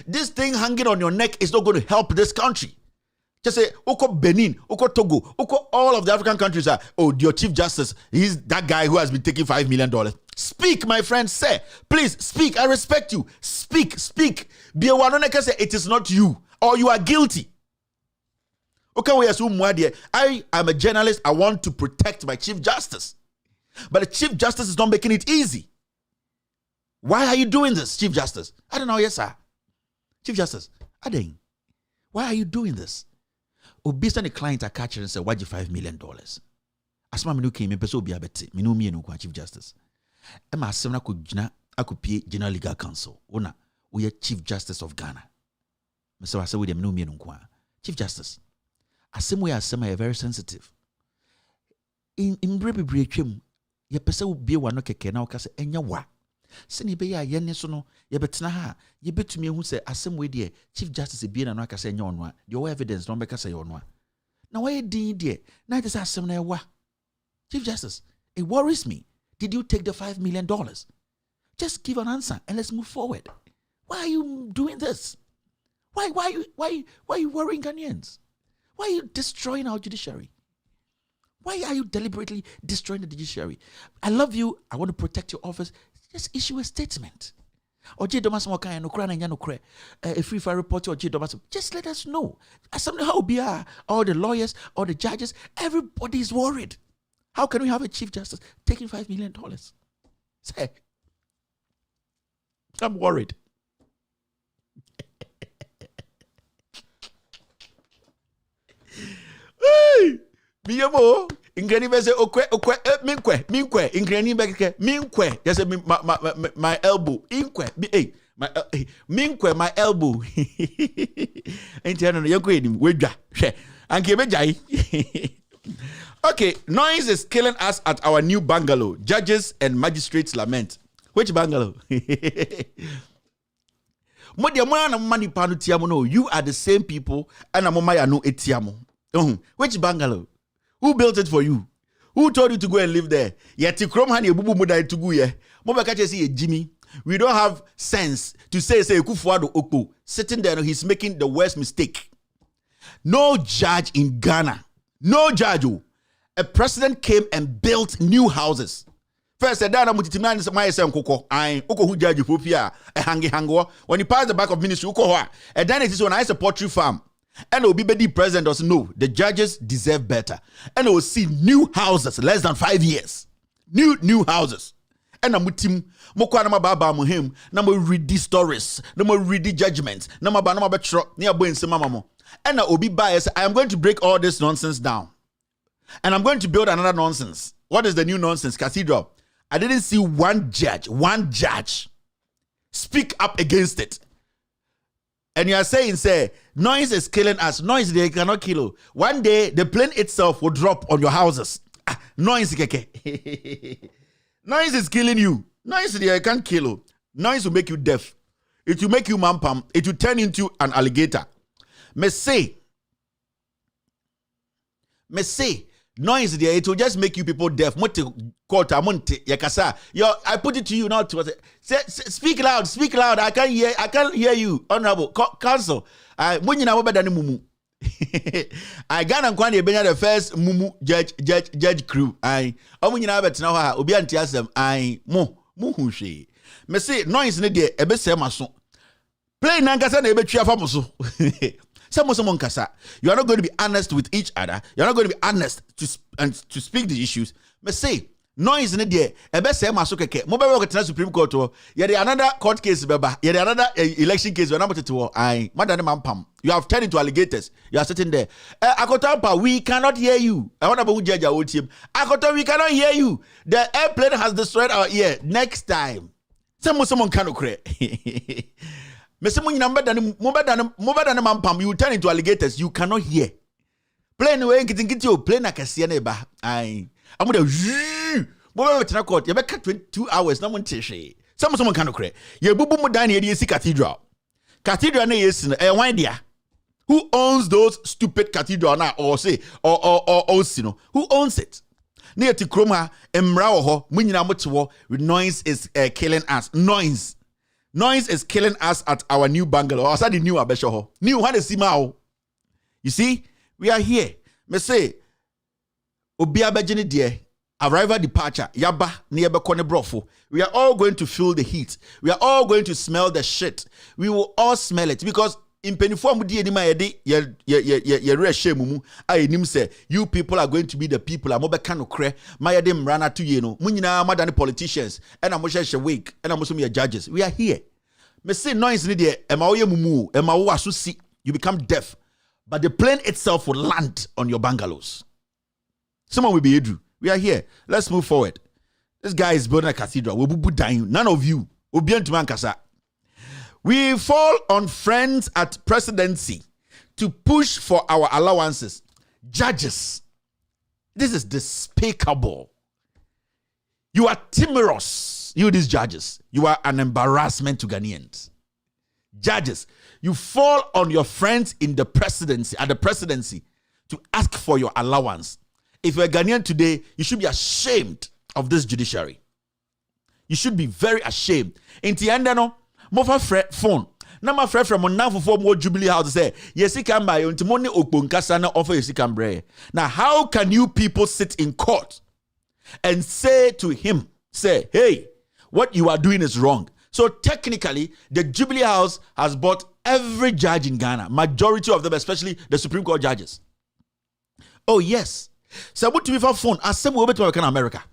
This thing hanging on your neck is not going to help this country. Just say, Oko Benin, Oko Togo, Oko all of the African countries are, your Chief Justice, he's that guy who has been taking $5 million. Speak, my friend, say, please speak. I respect you. Speak. Be a one say it is not you or you are guilty. Okay, we assume I am a journalist. I want to protect my Chief Justice. But the Chief Justice is not making it easy. Why are you doing this, Chief Justice? I don't know, yes, sir. Chief Justice, Adeng, why are you doing this? Based on the client I catch and say, why you $5 million? As my menu came, me person be a bete. Me no me no Chief Justice. Emma Semna could pay General Legal Counsel. Ona, we are Chief Justice of Ghana. So I say with them no me no Chief Justice. Asem we are very sensitive. In brebi ye person will be one keke na okase enya wa. Seni be ya yene so no ye betena ha ye betumi hu se asem we de Chief Justice be na no akase enya onwa the evidence no be kase onwa na why din de na just asem na ewa. Chief Justice, it worries me. Did you take the $5 million? Just give an answer and let's move forward. Why are you doing this? Why are you worrying Ghanaians? Why are you destroying our judiciary? Why are you deliberately destroying the judiciary? I love you. I want to protect your office. Just issue a statement. Or J. Domas Moka and Ukraine and Yanokre. If we report or J. Domas, just let us know. Somehow be all the lawyers, all the judges, everybody is worried. How can we have a Chief Justice taking $5 million? Say, I'm worried. Hey, Miyamo, Ingrani Bese Minkwe, Ingrani Beke, Minkwe, yes, my elbow, Inkwe, Minkwe, my elbow. Ain't you know, you're going, Wedja, and Kebejai. Okay, noise is killing us at our new bungalow. Judges and magistrates lament. Which bungalow? You are the same people, and I'm no etiamo. Which bungalow? Who built it for you? Who told you to go and live there? Yet you crom honey bubu mudai to go ye. Mobakache see Jimmy. We don't have sense to say Kufuado Oko sitting there. He's making the worst mistake. No judge in Ghana. No judge. A president came and built new houses. First, when you pass the back of ministry, and then it is when I support poultry farm. And it will be the president doesn't know. The judges deserve better. And it will see new houses less than 5 years. New houses. And I'm with him. Now read these stories. Now read the judgments. Now and I will be biased. I am going to break all this nonsense down. And I'm going to build another nonsense. What is the new nonsense? Cathedral. I didn't see one judge speak up against it. And you are saying, say, noise is killing us. Noise, they cannot kill you. One day, the plane itself will drop on your houses. Noise, keke. Noise is killing you. Noise, they can't kill you. Noise will make you deaf. It will make you mampam. It will turn into an alligator. Me say, noise there, it will just make you people deaf. I put it to you now to say, speak loud. I can't hear you. Honorable counsel. I Ghana kwani ebenya the first mumu judge crew. I omunyina bet na ha obi anti asem I mo hu hwe. Me say noise ne de ebe se maso. Play na nkasa na ebe twa fa mo so. You are not going to be honest with each other. You are not going to be honest to speak the issues. But say, noise in the ebe say maso keke. Mo be work at Supreme Court. You there another court case beba. You there another election case. We are not to madam mampam. You have turned into alligators. You are sitting there. Akotampa, we cannot hear you. I want to judge our team. Akota, we cannot hear you. The airplane has destroyed our ear. Next time, someone cannot create. You turn into alligators. You cannot hear. Plane away, getting you plane like a sieneba. I'm going to court. You better 2 hours. No one tishy. Someone cannot create. You bubu mudani see cathedral. Cathedral is a idea. Who owns those stupid cathedral now? Or say or who owns it? Near to Kroma, Emrao, Muninamoto, noise is killing us. Noise is killing us at our new bungalow. I said the new Abeshoho. New one is Simao. You see, we are here. Me say, Obia Bejini dear, arrival departure, Yaba, nearby Kone Brofo. We are all going to feel the heat. We are all going to smell the shit. We will all smell it because in Peniform you people are going to be the people. I'm over can cre my dem rana to munina madani politicians and I'm wake and I'm also judges. We are here. Me say noise in there, you become deaf. But the plane itself will land on your bungalows. Someone will be Andrew. We are here. Let's move forward. This guy is building a cathedral. We'll be dying. None of you will be into Mankasa. We fall on friends at presidency to push for our allowances. Judges, this is despicable. You are timorous. You, these judges, you are an embarrassment to Ghanaians. Judges, you fall on your friends in the presidency, at the presidency, to ask for your allowance. If you're a Ghanaian today, you should be ashamed of this judiciary. You should be very ashamed. In Tiandano, Mofa phone. Na my friend from Monafo for more Jubilee House say, yes, he can buy until money Okponkasana offer yes, he can bring. Now, how can you people sit in court and say to him, say, hey, what you are doing is wrong? So technically, the Jubilee House has bought every judge in Ghana, majority of them, especially the Supreme Court judges. Oh, yes. So what to be for phone? As some way to America.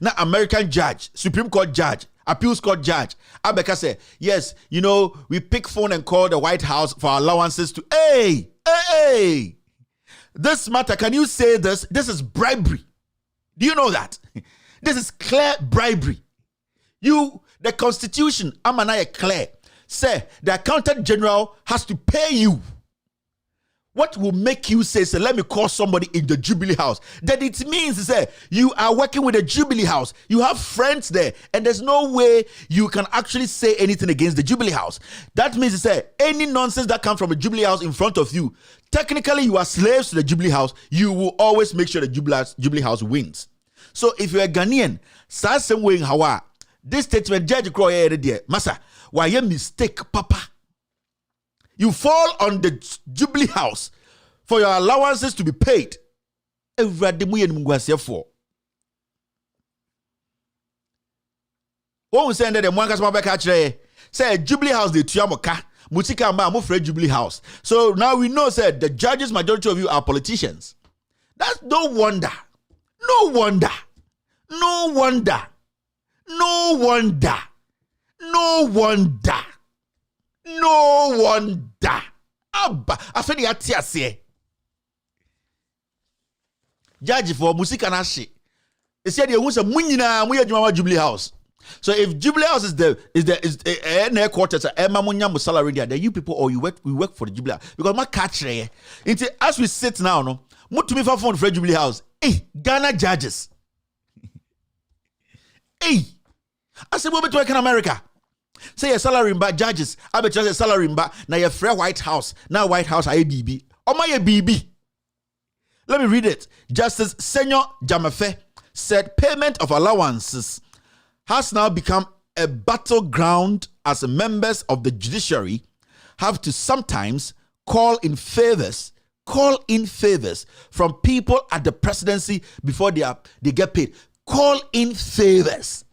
Now, American judge, Supreme Court judge, Appeals Court judge, Abeka say, yes, you know, we pick phone and call the White House for allowances to, hey, this matter, can you say this? This is bribery. Do you know that? This is clear bribery. The Constitution, Amanaya clear, say the Accountant General has to pay you. What will make you say, let me call somebody in the Jubilee House? That it means, say, you are working with the Jubilee House. You have friends there, and there's no way you can actually say anything against the Jubilee House. That means, say, any nonsense that comes from a Jubilee House in front of you, technically you are slaves to the Jubilee House. You will always make sure the Jubilee House wins. So if you're a Ghanaian, same way in Hawa, this statement, Judge Croy, Massa, why you mistake, Papa? You fall on the Jubilee House for your allowances to be paid. What we say that the one customer back actually say Jubilee House the Tuamoka, Mutika Ma Mufre Jubilee House. So now we know said the judges, majority of you are politicians. That's no wonder. No wonder. No wonder. No wonder. No wonder. No wonder. Abba, afeni ati ase. Judge for musika na she. They said they want some munyina muye juma Jubilee House. So if Jubilee House is the headquarters, Emma Munya salary there, then you people or we work for the Jubilee House. Because my catch there. As we sit now, no, mutumi for phone for Jubilee House. Hey, Ghana judges. Hey, I said we be working in America. Say your salary in back judges. I bet you say salary in back. Now your free White House. Now White House I BB. Oh my BB. Let me read it. Justice Senor Jamafe said payment of allowances has now become a battleground as members of the judiciary have to sometimes call in favors from people at the presidency before they get paid. Call in favors.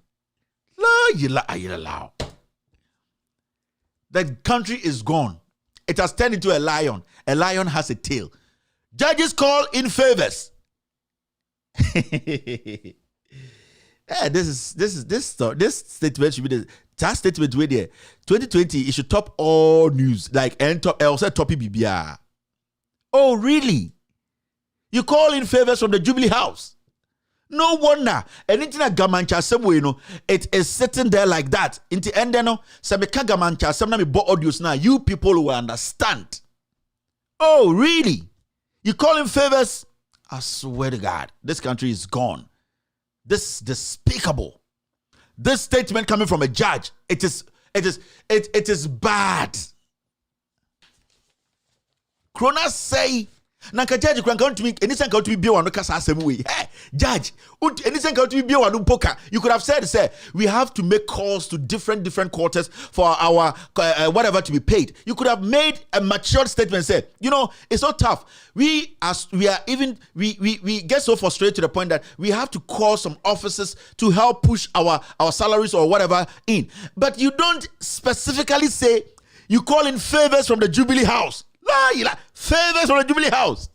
The country is gone. It has turned into a lion. A lion has a tail. Judges call in favors. This statement should be that statement where there 2020 it should top all news like and top also top BBR. Oh really? You call in favors from the Jubilee House? No wonder. Anything that gamancha somewhere, you know, it is sitting there like that. In the end, you know, Sameka gamancha, some me bought audios now. You people will understand. Oh, really? You call in favors? I swear to God, this country is gone. This is despicable. This statement coming from a judge, it is bad. Krona say. Nanka judge can come to me anything come to be one kasa asem way. Hey, judge, anything come to be one poker. You could have said, we have to make calls to different quarters for our whatever to be paid. You could have made a matured statement. Say, you know, it's so tough. We get so frustrated to the point that we have to call some officers to help push our salaries or whatever in. But you don't specifically say you call in favors from the Jubilee House. Favors from the Jubilee House.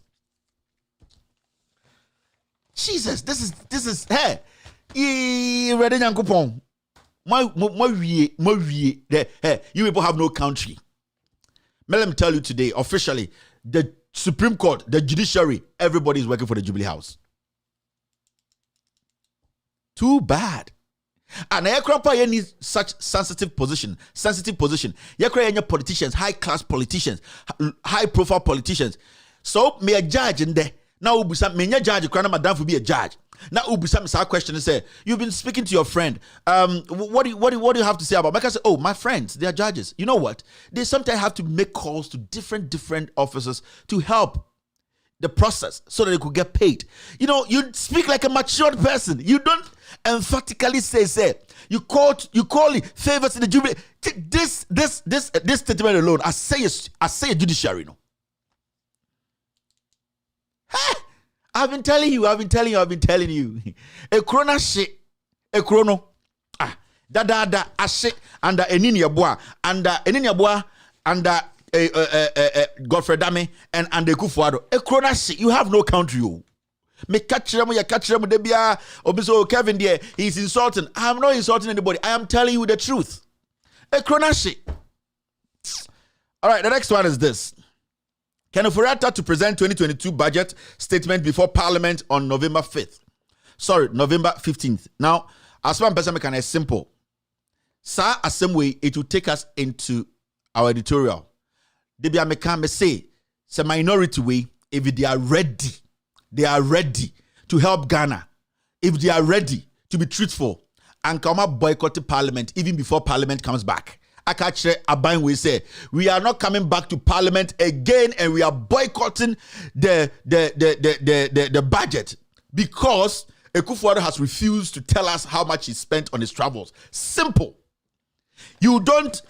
Jesus, this is hey. Ready Yankupon. Hey, you people have no country. Let me tell you today, officially, the Supreme Court, the judiciary, everybody is working for the Jubilee House. Too bad. And I need such sensitive position. You politicians, high class politicians, high profile politicians. So me a judge in there. Now me a judge. Madam be a judge. Now ubisa question and say you've been speaking to your friend. What do you have to say about? Like I say, oh my friends, they are judges. You know what? They sometimes have to make calls to different officers to help the process so that they could get paid. You know, you speak like a matured person. You don't emphatically say, you call it favors in the jubilee. This statement alone, I say a judiciary, no. Hey, I've been telling you. A krona shit, a chrono. Da ashe under eninia boa under Godfrey Dame and under Kufuado. A krona shit, you have no country. Me catch them, they be obiso Kevin there. He's insulting. I'm not insulting anybody. I am telling you the truth. A krona shit. All right, the next one is this. Ken Ofori-Atta to present 2022 budget statement before Parliament on November 15th. Now, as one person can is simple. Sa same way it will take us into our editorial. Debi ameka me say minority way if they are ready to help Ghana. If they are ready to be truthful and come up boycott the Parliament even before Parliament comes back. Akache Abain will say we are not coming back to Parliament again and we are boycotting the budget because Akufo-Addo has refused to tell us how much he spent on his travels. Simple. You don't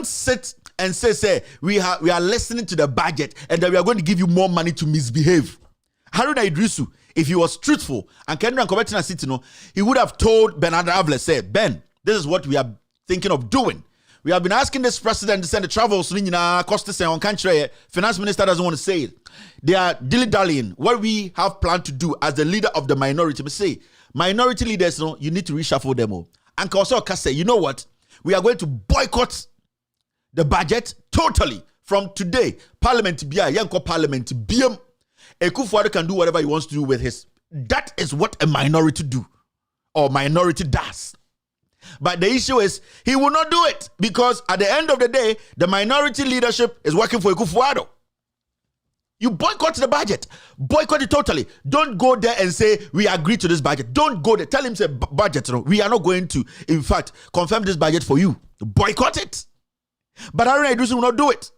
sit and say we are listening to the budget and that we are going to give you more money to misbehave. Haruna Idrisu, if he was truthful and Kendra Nkobetina City, he would have told Bernard Avle, say, Ben, this is what we are thinking of doing. We have been asking this president to send the travels on country. Finance minister doesn't want to say it. They are dilly-dallying. What we have planned to do as the leader of the minority, we say, minority leaders, you need to reshuffle them all. And also say, you know what? We are going to boycott the budget totally from today. Parliament, Parliament, BM. Akufo-Addo can do whatever he wants to do with his. That is what a minority do or minority does. But the issue is he will not do it because at the end of the day, the minority leadership is working for Akufo-Addo. You boycott the budget. Boycott it totally. Don't go there and say, we agree to this budget. Don't go there. Tell him, say, budget, we are not going to, in fact, confirm this budget for you. Boycott it. But Haruna Idrisu will not do it.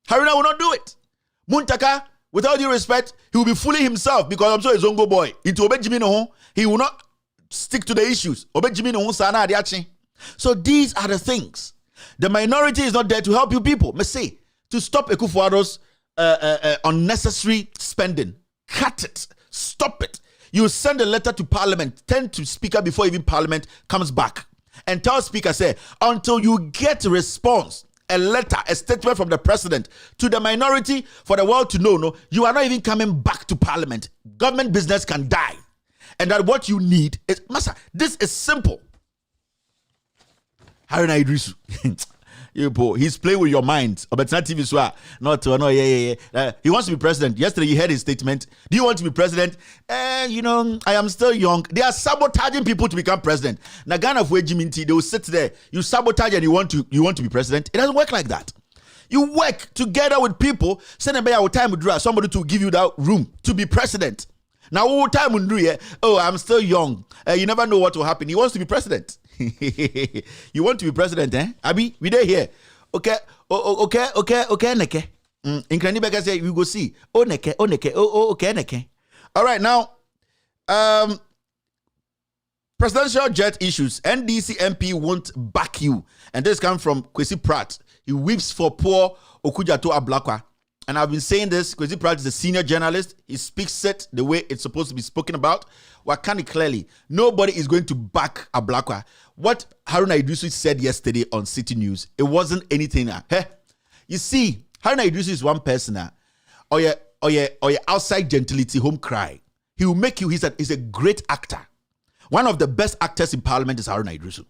Haruna will not do it. Muntaka, with all due respect, he will be fooling himself because I'm sure he's Zongo boy. Into Obejimino, he will not stick to the issues. So these are the things. The minority is not there to help you people. May say to stop Akufo-Addo's unnecessary spending. Cut it. Stop it. You send a letter to Parliament, tend to Speaker before even Parliament comes back. And tell Speaker, say, until you get a response, a letter, a statement from the president to the minority for the world to know, you are not even coming back to Parliament. Government business can die. And that what you need is, Master, this is simple. Haruna Idrisu. He's playing with your mind. But not TV he wants to be president. Yesterday you heard his statement. Do you want to be president? I am still young. They are sabotaging people to become president. Nagana of Jiminti, they will sit there. You sabotage and you want to be president. It doesn't work like that. You work together with people. Send a time with somebody to give you that room to be president. Now, what time will do? I'm still young. You never know what will happen. He wants to be president. You want to be president, eh? Abi, we there here. Okay, neke. In Kranibeka say we go see. Neke, okay, neke. All right, now, presidential jet issues. NDC MP won't back you, and this comes from Kwesi Pratt. He weeps for poor Okujato Ablakwa. And I've been saying this, Kwesi Pratt is a senior journalist. He speaks it the way it's supposed to be spoken about. Wakani clearly, nobody is going to back Ablakwa. What Haruna Idrisu said yesterday on City News, it wasn't anything. You see, Haruna Idrisu is one person. Or your outside gentility, home cry. He will make you, he's a great actor. One of the best actors in Parliament is Haruna Idrisu.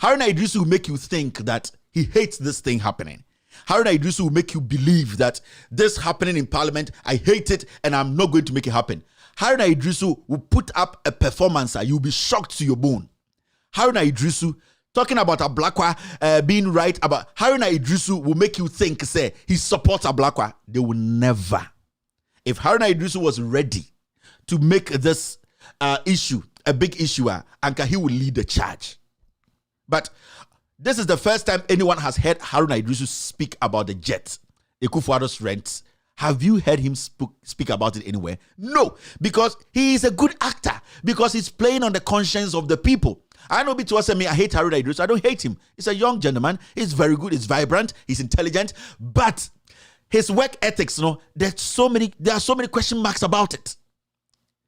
Haruna Idrisu will make you think that he hates this thing happening. Haruna Idrisu will make you believe that this happening in Parliament, I hate it and I'm not going to make it happen. Haruna Idrisu will put up a performance. You'll be shocked to your bone. Haruna Idrisu, talking about Ablakwa being right about, Haruna Idrisu will make you think, say, he supports Ablakwa. They will never. If Haruna Idrisu was ready to make this issue a big issue, and he will lead the charge. But this is the first time anyone has heard Haruna Idrisu speak about the jet, Akufo-Addo's rent, Have you heard him speak about it anywhere? No, because he is a good actor, because he's playing on the conscience of the people. I know to us, I hate Haruna Idris. I don't hate him. He's a young gentleman. He's very good. He's vibrant. He's intelligent. But his work ethics, there are so many question marks about it.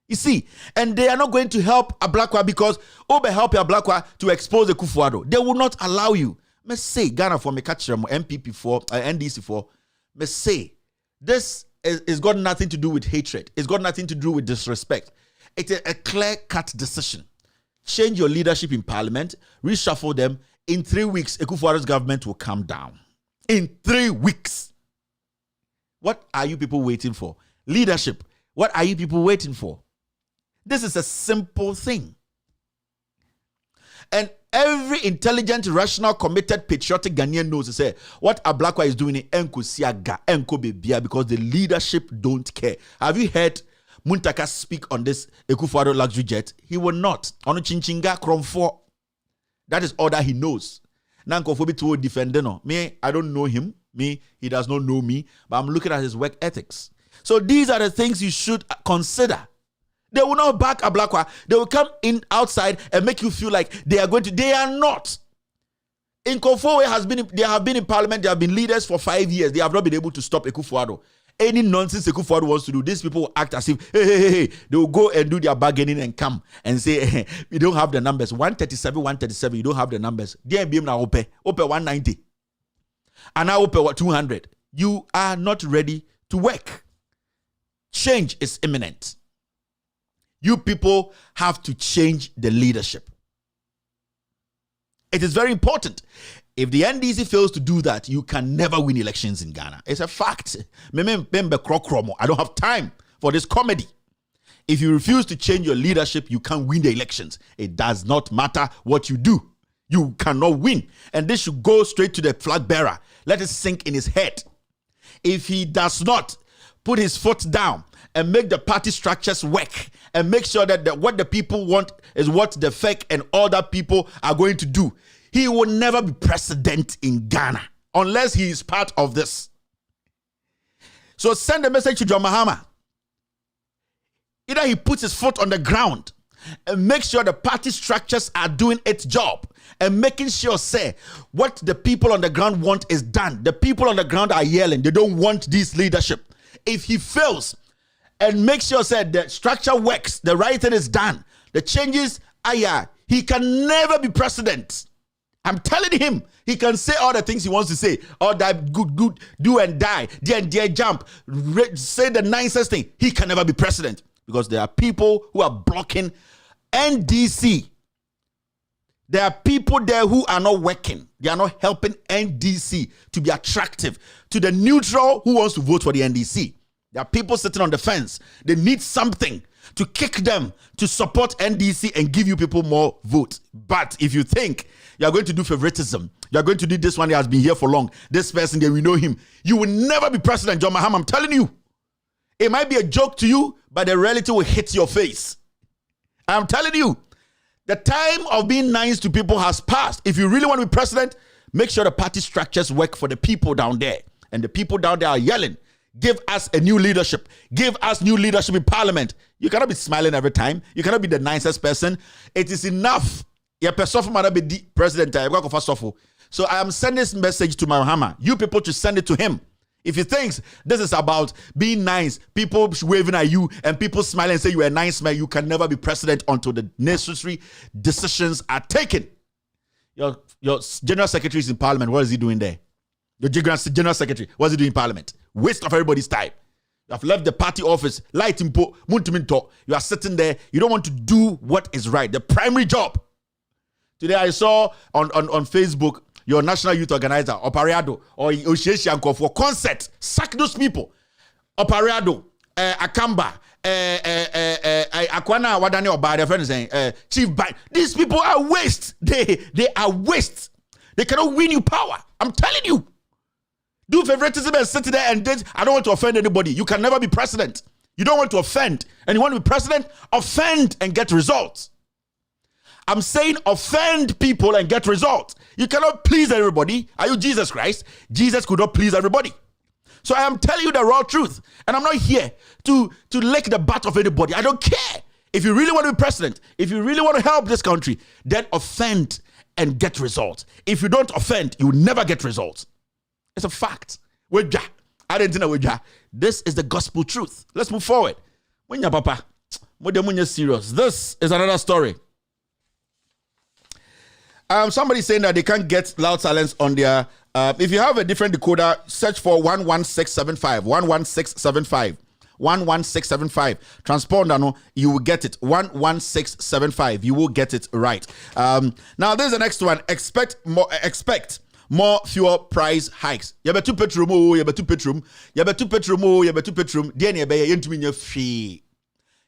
You see, and they are not going to help Ablakwa because help Ablakwa to expose the Kufuado. They will not allow you. Me say Ghana for me catch them MPP for NDC for me say this is got nothing to do with hatred. It's got nothing to do with disrespect. It's a clear-cut decision. Change your leadership in parliament, reshuffle them. In 3 weeks, Ekufuado's government will come down. In 3 weeks. What are you people waiting for? Leadership. What are you people waiting for? This is a simple thing. And every intelligent, rational, committed, patriotic Ghanaian knows to say what Ablakwa is doing in Enko Siaga, Enko Bebia, because the leadership don't care. Have you heard Muntaka speak on this Ekufuado luxury jet? He will not. On Chinchinga Kromfo. That is all that he knows. Nankofobi to defend no. Me, I don't know him. Me, he does not know me. But I'm looking at his work ethics. So these are the things you should consider. They will not back Ablakwa. They will come in outside and make you feel like they are going to. They are not. In Kofowe they have been in parliament. They have been leaders for 5 years. They have not been able to stop Ekufuado. Any nonsense Ekufuado wants to do, these people will act as if, hey. They will go and do their bargaining and come and say, we don't have the numbers. 137, you don't have the numbers. DMBM now ope 190. And now ope 200. You are not ready to work. Change is imminent. You people have to change the leadership. It is very important. If the NDC fails to do that, you can never win elections in Ghana. It's a fact. I don't have time for this comedy. If you refuse to change your leadership, you can't win the elections. It does not matter what you do. You cannot win. And this should go straight to the flag bearer. Let it sink in his head. If he does not put his foot down and make the party structures work and make sure that what the people want is what the fake and other people are going to do, he will never be president in Ghana unless he is part of this. So send a message to John Mahama. Either he puts his foot on the ground and make sure the party structures are doing its job and making sure, say, what the people on the ground want is done. The people on the ground are yelling. They don't want this leadership. If he fails and make sure, say, the structure works, the right thing is done, the changes are here, he can never be president. I'm telling him, he can say all the things he wants to say, all that good, do and die, dare jump, say the nicest thing. He can never be president because there are people who are blocking NDC. There are people there who are not working. They are not helping NDC to be attractive to the neutral who wants to vote for the NDC. There are people sitting on the fence. They need something to kick them to support NDC and give you people more votes. But if you think you are going to do favoritism, you are going to do this one, he has been here for long, this person, we know him, you will never be president, John Mahama. I'm telling you. It might be a joke to you, but the reality will hit your face. I'm telling you. The time of being nice to people has passed. If you really want to be president, make sure the party structures work for the people down there. And the people down there are yelling, give us a new leadership. Give us new leadership in parliament. You cannot be smiling every time. You cannot be the nicest person. It is enough. President. So I am sending this message to Mahama. You people should send it to him. If he thinks this is about being nice, people waving at you and people smiling and say you're a nice man, you can never be president until the necessary decisions are taken. Your general secretary is in parliament. What is he doing there? Your general secretary, what is he doing in parliament? Waste of everybody's time. You have left the party office. You are sitting there. You don't want to do what is right. The primary job. Today I saw on Facebook, your national youth organizer, Opariado, or Oshieshianko for concert. Sack those people. Opariado, Akamba, Akwana Wadani Oba, their friends saying, Chief Biden. These people are waste. They are waste. They cannot win you power. I'm telling you. Do favoritism and sit there and did. I don't want to offend anybody. You can never be president. You don't want to offend. And you want to be president? Offend and get results. I'm saying offend people and get results. You cannot please everybody. Are you Jesus Christ? Jesus could not please everybody. So I am telling you the raw truth. And I'm not here to lick the butt of anybody. I don't care. If you really want to be president, if you really want to help this country, then offend and get results. If you don't offend, you will never get results. It's a fact. I didn't know. This is the gospel truth. Let's move forward. When your papa, when serious. This is another story. Somebody saying that they can't get loud silence on their. If you have a different decoder, search for 11675. 11675. 11675. Transponder, no, you will get it. 11675. You will get it right. Now there's the next one. Expect more fuel price hikes. You better petrol, you better petrol, you better petrol, you better petrol. Then you better into me free.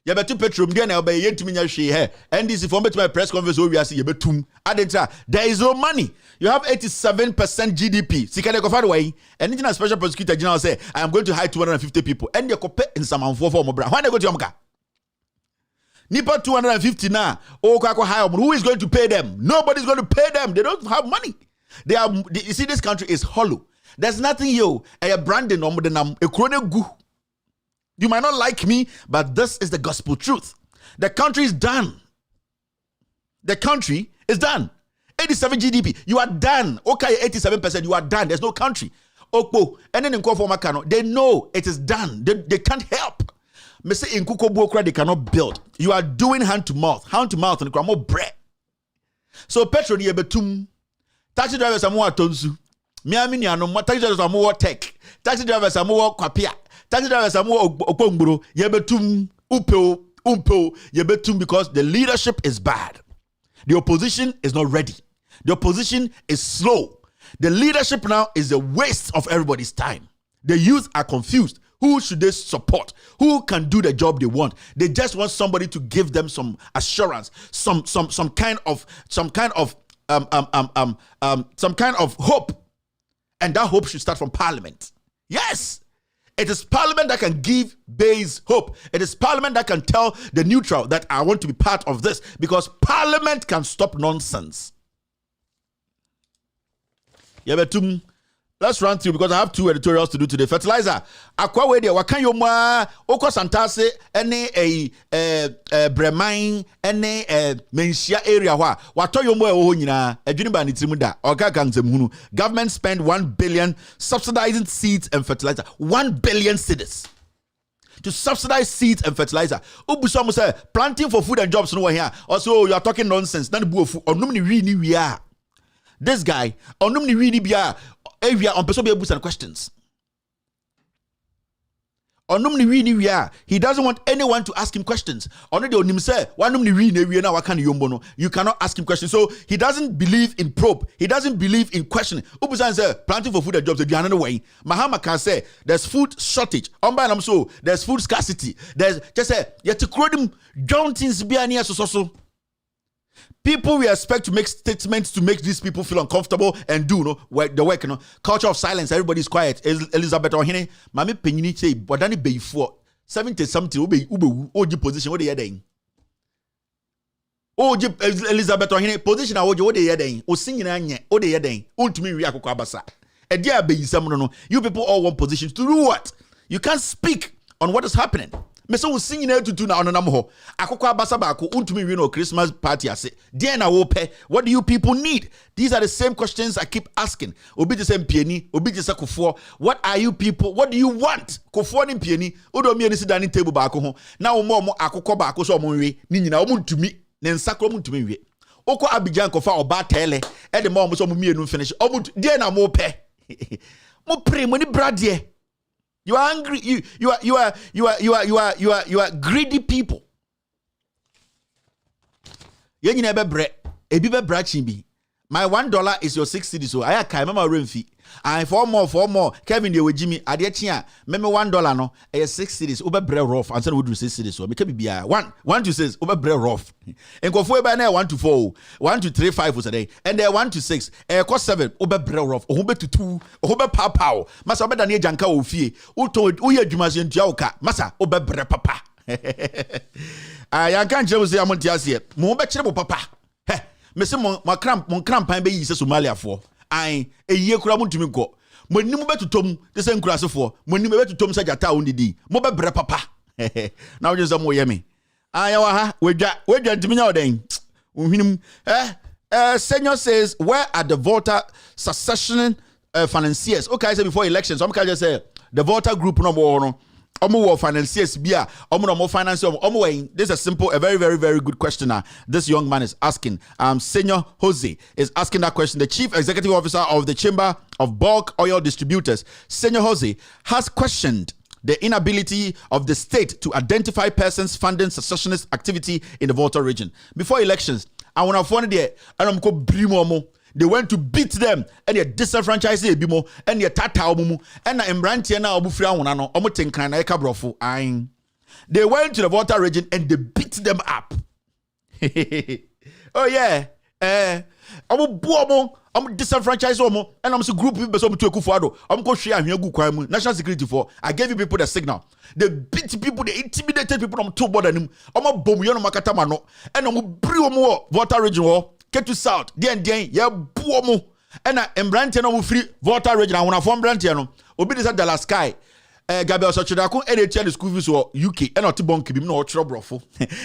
You better petrol. Then you better into me free. Hey, and this is for me to my press conference. We are saying you better. There is no money. You have 87% GDP. See, can you go far away? And then a special prosecutor general say, I am going to hire 250 people. And you compare in some for more. When they go to Yamaka, Nipa 250 now. Oh, who is going to pay them? Nobody's going to pay them. They don't have money. You see, this country is hollow. There's nothing here. A branding a gu. You might not like me, but this is the gospel truth. The country is done. The country is done. 87 GDP. You are done. Okay, 87%. You are done. There's no country. Okpo. And then in Makano, they know it is done. They can't help. Mese in Kuko they cannot build. You are doing hand to mouth and more bread. So petrol ye betum. Taxi drivers are more tonsu. Miami no more taxi drivers are more tech. Taxi drivers are more kwapia. Taxi drivers are more okongbro. Ye betum umpo ye betum because the leadership is bad. The opposition is not ready. The opposition is slow. The leadership now is a waste of everybody's time. The youth are confused. Who should they support? Who can do the job they want? They just want somebody to give them some assurance, some kind of hope. And that hope should start from Parliament. Yes. It is Parliament that can give base hope. It is Parliament that can tell the neutral that I want to be part of this, because Parliament can stop nonsense. Let's run through because I have two editorials to do today. Fertilizer. Aqua way there. Wakan yoma oko santase ene bremain ene mensia area wa. Wato yomo ewo nyina. Adwini ba nitimu da. Oga gangzemhunu. Government spend 1 billion subsidizing seeds and fertilizer. 1 billion cedis to subsidize seeds and fertilizer. Ubuso say planting for food and jobs no here. Also you are talking nonsense. Nan bu ofu onum ni wi ni wi a. This guy onum ni wi ni bia area on person be able to questions. He doesn't want anyone to ask him questions. You cannot ask him questions. So he doesn't believe in probe. He doesn't believe in questioning. Planting for food and jobs another way. Mahama can say there's food shortage. So there's food scarcity. There's just say you have to grow them things be near so. People we expect to make statements to make these people feel uncomfortable and do the work. Culture of silence. Everybody's quiet. Elizabeth Ohene, mami penyini say, but then be for 70 something. Ube oji position. What they doing? Oji Elizabeth Ohene position. What they doing? O singing anye. What they doing? Ultimately react to abasa. And there be some no. You people all want positions to do what? You can't speak on what is happening. Meso wo singing to do na ononam ho akokwa abasa ba ko untumi wi no Christmas party ase dey na wo pe. What do you people need? These are the same questions I keep asking. Obi the same pieni, obi the sakofo. What are you people? What do you want? Kofo ni pieni odo mi ani si dining table ba ko ho na wo mo akokwa ba ko so mo nwe ni nyina wo ntumi ne nsakro mo ntumi wi okọ Abidjan kofa oba tele e de mo so mo mienu finish omo dey na mo pe mo pray mo ni brade. You are angry. You are greedy people. My $1 is your 6 cedis. So I can't remember rent fee. And 4 more. Kevin, you with Jimmy. I did chia. Remember $1 no. I 6 cedis. Over bread rough. And so we do 6 cedis. So make it be 1 to 6. Over bread rough. And go for now 1 to 4. 1 to 3 5 was a day. And there 1 to 6. Cost 7. Over bread rough. Over to 2. Over pow. Masa over Daniel Janka ofie. Uto uye Jumasian Jauka. Masa over bread papa. I can't just say I'm on Tiasia. Mo betchable papa. Mese mon cramp pan be yise Somalia for. Ai e ye kura muntumi ko. When you move to Tom, the same class for when you move to Tom Sajata on the D. Moba bre papa. Now just some more yummy. Ayawa, we're to me now then. Senior says, where are the voter succession financiers? Okay, I said before elections, I'm just say the voter group number one. Financiers bia finance this is a simple, a very, very, very good question. This young man is asking. Senior Jose is asking that question. The chief executive officer of the Chamber of Bulk Oil Distributors, Senior Jose, has questioned the inability of the state to identify persons funding secessionist activity in the voter region. Before elections, I want to find there and I'm going to they went to beat them and they disenfranchised bimo and they tata omumu and na embrantie na obufria wona no omotenkan na ekabrofo ain. They went to the voter region and they beat them up. Oh yeah. Disenfranchise omo and I'm so group people so to Akufo-Addo. I'm go share ahwe kwan mu national security for. I gave you people the signal. They beat people, they intimidated people on two border nim. Omo bom yo no makata ma no and omo bri omo voter region wo. Get to South, den ya buomo. Ena embrante no free voter region and one brante no. Obi de Dallas Sky. Gabriel Sochodako edit the school fees or UK and not bonk him no trouble.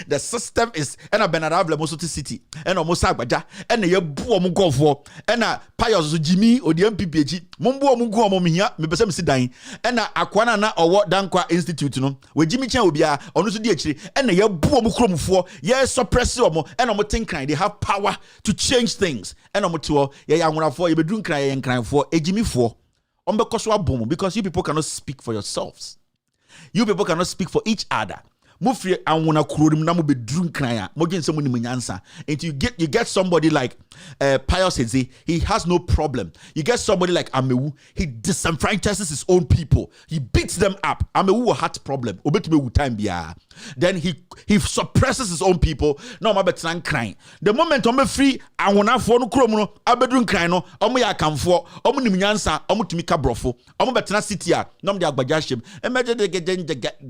The system is and a Benarable Mosoti City and almost Sagbaja and a buomo go for and a Pios Jimmy or the MPPG Mumbo Mungo Momia, me person sit dying and a Aquana or what Dankwa Institute no where Jimmy Chan will be on DH and a buomo chrome for yes suppressomo and I'm thinking they have power to change things and I'm to yeah I'm gonna for you be doing cry and crying for a Jimmy for because you people cannot speak for yourselves. You people cannot speak for each other. Mufri anwona kurodim na mo be drun kraya. Mo gen se mo ni manyansa. And you get somebody like Pius Eze, he has no problem. You get somebody like Amewu, he disenfranchises his own people. He beats them up. Amewu a heart problem. Obetime wu time bia. Then he suppresses his own people. No ma betran crying. The moment on be free anwona fo no krom no abedrun crying no, omo ya kamfo, omo ni manyansa, omo tumi ka brofo. Omo betran city a, no de agbaja hyem. Emeje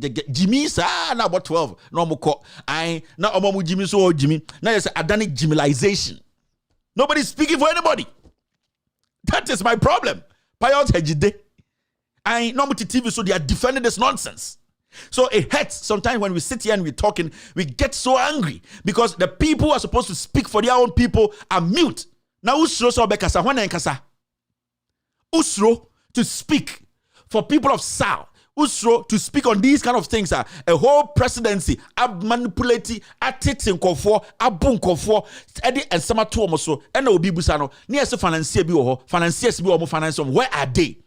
de Jimmy sa na 12 no more I now omo Jimmy so Jimmy now there's Adanic Jimmyization. Nobody's speaking for anybody. That is my problem. Piot Hejide I no more TV so they are defending this nonsense. So it hurts sometimes when we sit here and we're talking, we get so angry because the people who are supposed to speak for their own people are mute. Now usro so bekasa when enkasa usro to speak for people of South. Usro to speak on these kind of things a whole presidency manipulate atete nkofo abun nkofo edi ensema to omo so na obi busa no na yesi financier bi wo ho financiers bi wo mo finance where are they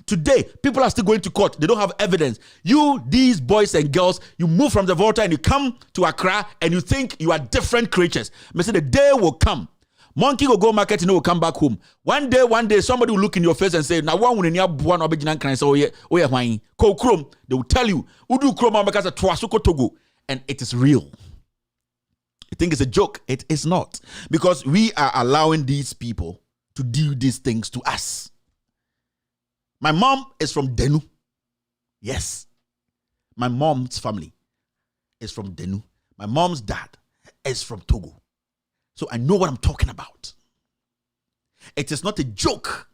today? People are still going to court. They don't have evidence. You, these boys and girls, you move from the voter and you come to Accra and you think you are different creatures. Me say the day will come. Monkey will go market and will come back home. One day, somebody will look in your face and say, "Now one will near one obijinan can say, oh yeah, why? Ko krom." They will tell you, "Udu krom because a twasuko Togo," and it is real. You think it's a joke? It is not, because we are allowing these people to do these things to us. My mom is from Denu. Yes, my mom's family is from Denu. My mom's dad is from Togo. So I know what I'm talking about. It is not a joke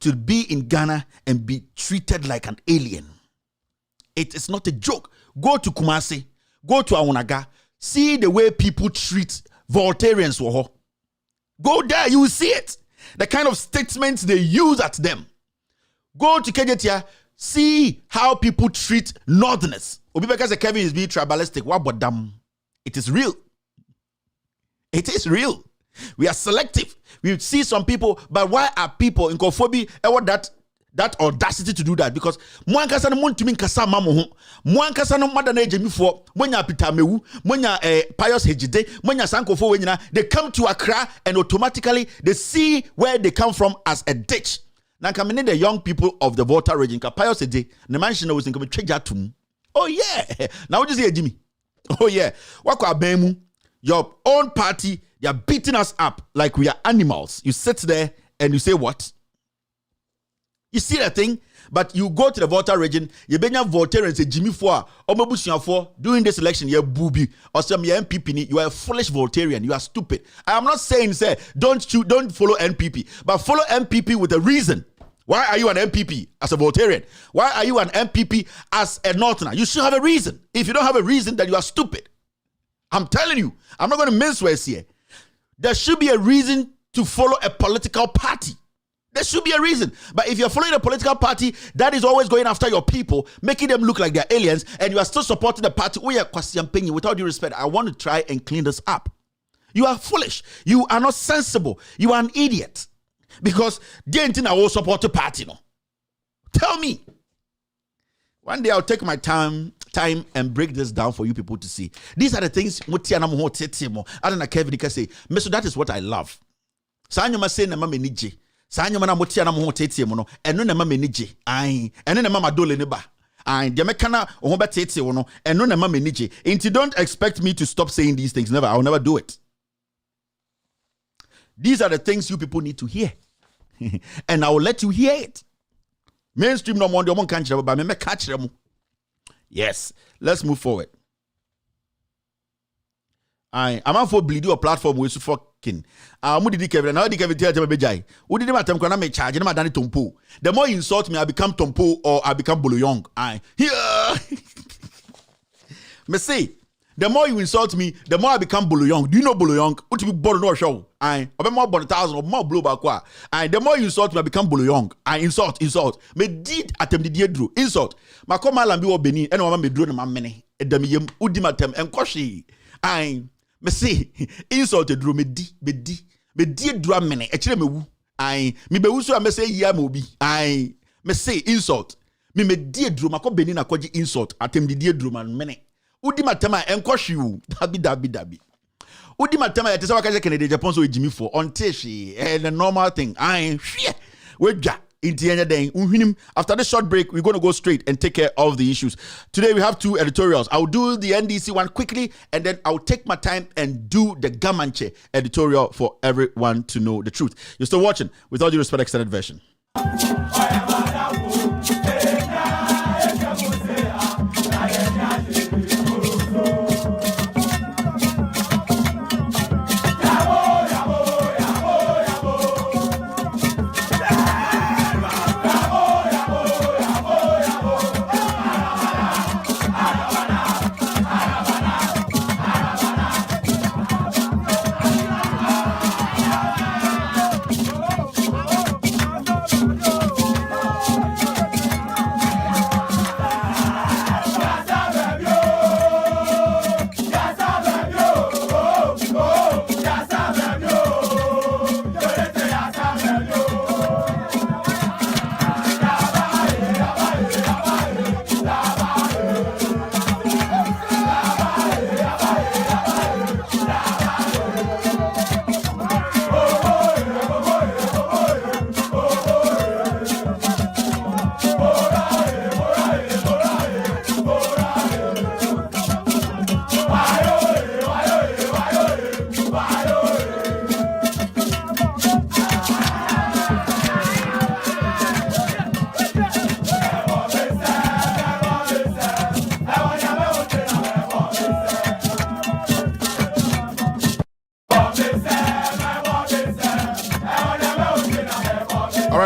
to be in Ghana and be treated like an alien. It is not a joke. Go to Kumasi, go to Awunaga, see the way people treat Voltarians. Go there, you will see it. The kind of statements they use at them. Go to Kejetia, see how people treat Northerners. Because Kevin is being tribalistic. What about them? It is real. It is real. We are selective. We see some people, but why are people in Kofobi that audacity to do that? Because Mwankasa no want to mean kasa mamu. Mwankasa no mother na jemi for mwenya Pitamewu, mwenya Pius Hejide, mwenya Sankofo wenyina. They come to Accra and automatically they see where they come from as a ditch. Now coming in the young people of the voter region, Pius Hejide, the mansion was in Trejatum. Oh yeah. Now what do you say, Jimmy? Oh yeah. Wako abemu. Your own party, they are beating us up like we are animals. You sit there and you say what? You see that thing? But you go to the voter region, you benya voter and say Jimmy Foa, for during this election, you're booby, or some MPP, you are a foolish Voltarian, you are stupid. I am not saying say don't follow NPP, but follow NPP with a reason. Why are you an MPP as a Voltarian? Why are you an MPP as a Northerner? You should have a reason. If you don't have a reason, then you are stupid. I'm telling you, I'm not going to mince words here. There should be a reason to follow a political party. There should be a reason. But if you're following a political party that is always going after your people, making them look like they're aliens, and you are still supporting the party, without due respect, I want to try and clean this up. You are foolish. You are not sensible. You are an idiot. Because they ain't I will support the party. No. Tell me. One day I'll take my time and break this down for you people to see. These are the things Kevin can say. So that is what I love. Sanyama say na mama nije. Sanyama na motia na mo tete mo no. Eno na mama nije. Ai. Eno na mama dole ne ba. Ai. De mekana o ba tete wo no. Eno na mama nije. And you don't expect me to stop saying these things. Never. I will never do it. These are the things you people need to hear. And I will let you hear it. Mainstream no more, but me catch them. Yes, let's move forward. I'm out for bleed your platform with fucking. Mudi Kevin, now the Kevin tell me bejai. Who did my time can I make charge? And my Danny Tompo. The more you insult me, I become Tompo or I become Boulogne. Here. Me say. The more you insult me, the more I become Boulogne. Do you know Boulogne? What to be born no show? I more born 1,000 or more blow back. The more you insult me, I become Boulogne. I insult. Me did attempt the drew. Insult. Ma come and be Beni, and one me drew my many. A demiyem udimatem and koshi. I me say insult drew me di drew many. Actually me woo. I me be wusu me say ya mobi. I me say insult. Me di drew ma come Beni na koji insult. Attempt the drew man many. Udi matema enkoshi u dabi udi matema ya tesa wakaje Kennedy Japan so ejimi for onteshi the normal thing weja inti enya den unhwinim. After this short break, we're going to go straight and take care of the issues. Today we have two editorials. I'll do the NDC one quickly, and then I'll take my time and do the Gamanche editorial for everyone to know the truth. You're still watching With All Due Respect extended version.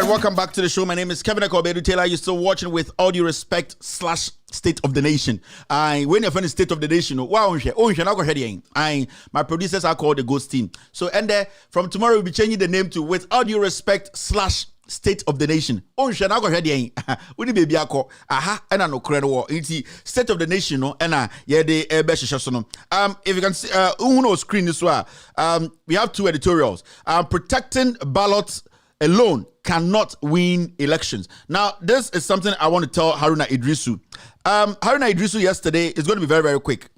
Welcome back to the show. My name is Kevin Akobedu Taylor. You're still watching With All Due Respect / State of the Nation. When you're from State of the Nation, my producers are called the Ghost Team. So, and from tomorrow we'll be changing the name to With All Due Respect / State of the Nation. State of the Nation, if you can see, screen this one. We have two editorials. Protecting ballots alone cannot win elections. Now, this is something I want to tell Haruna Idrisu. Haruna Idrisu yesterday is going to be very, very quick.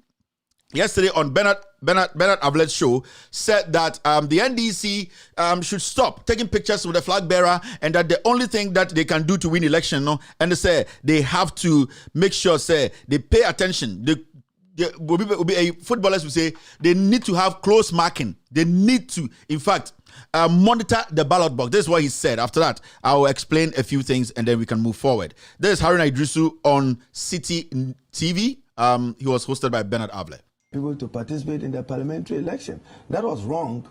Yesterday on Bernard Avlet's show said that the NDC should stop taking pictures with the flag bearer, and that the only thing that they can do to win election, and they say they have to make sure they pay attention. Footballers will say they need to have close marking. They need to, in fact, monitor the ballot box. This is what he said. After that, I will explain a few things and then we can move forward. This is Haruna Idrisu on City TV. He was hosted by Bernard Avlet. People to participate in the parliamentary election. That was wrong.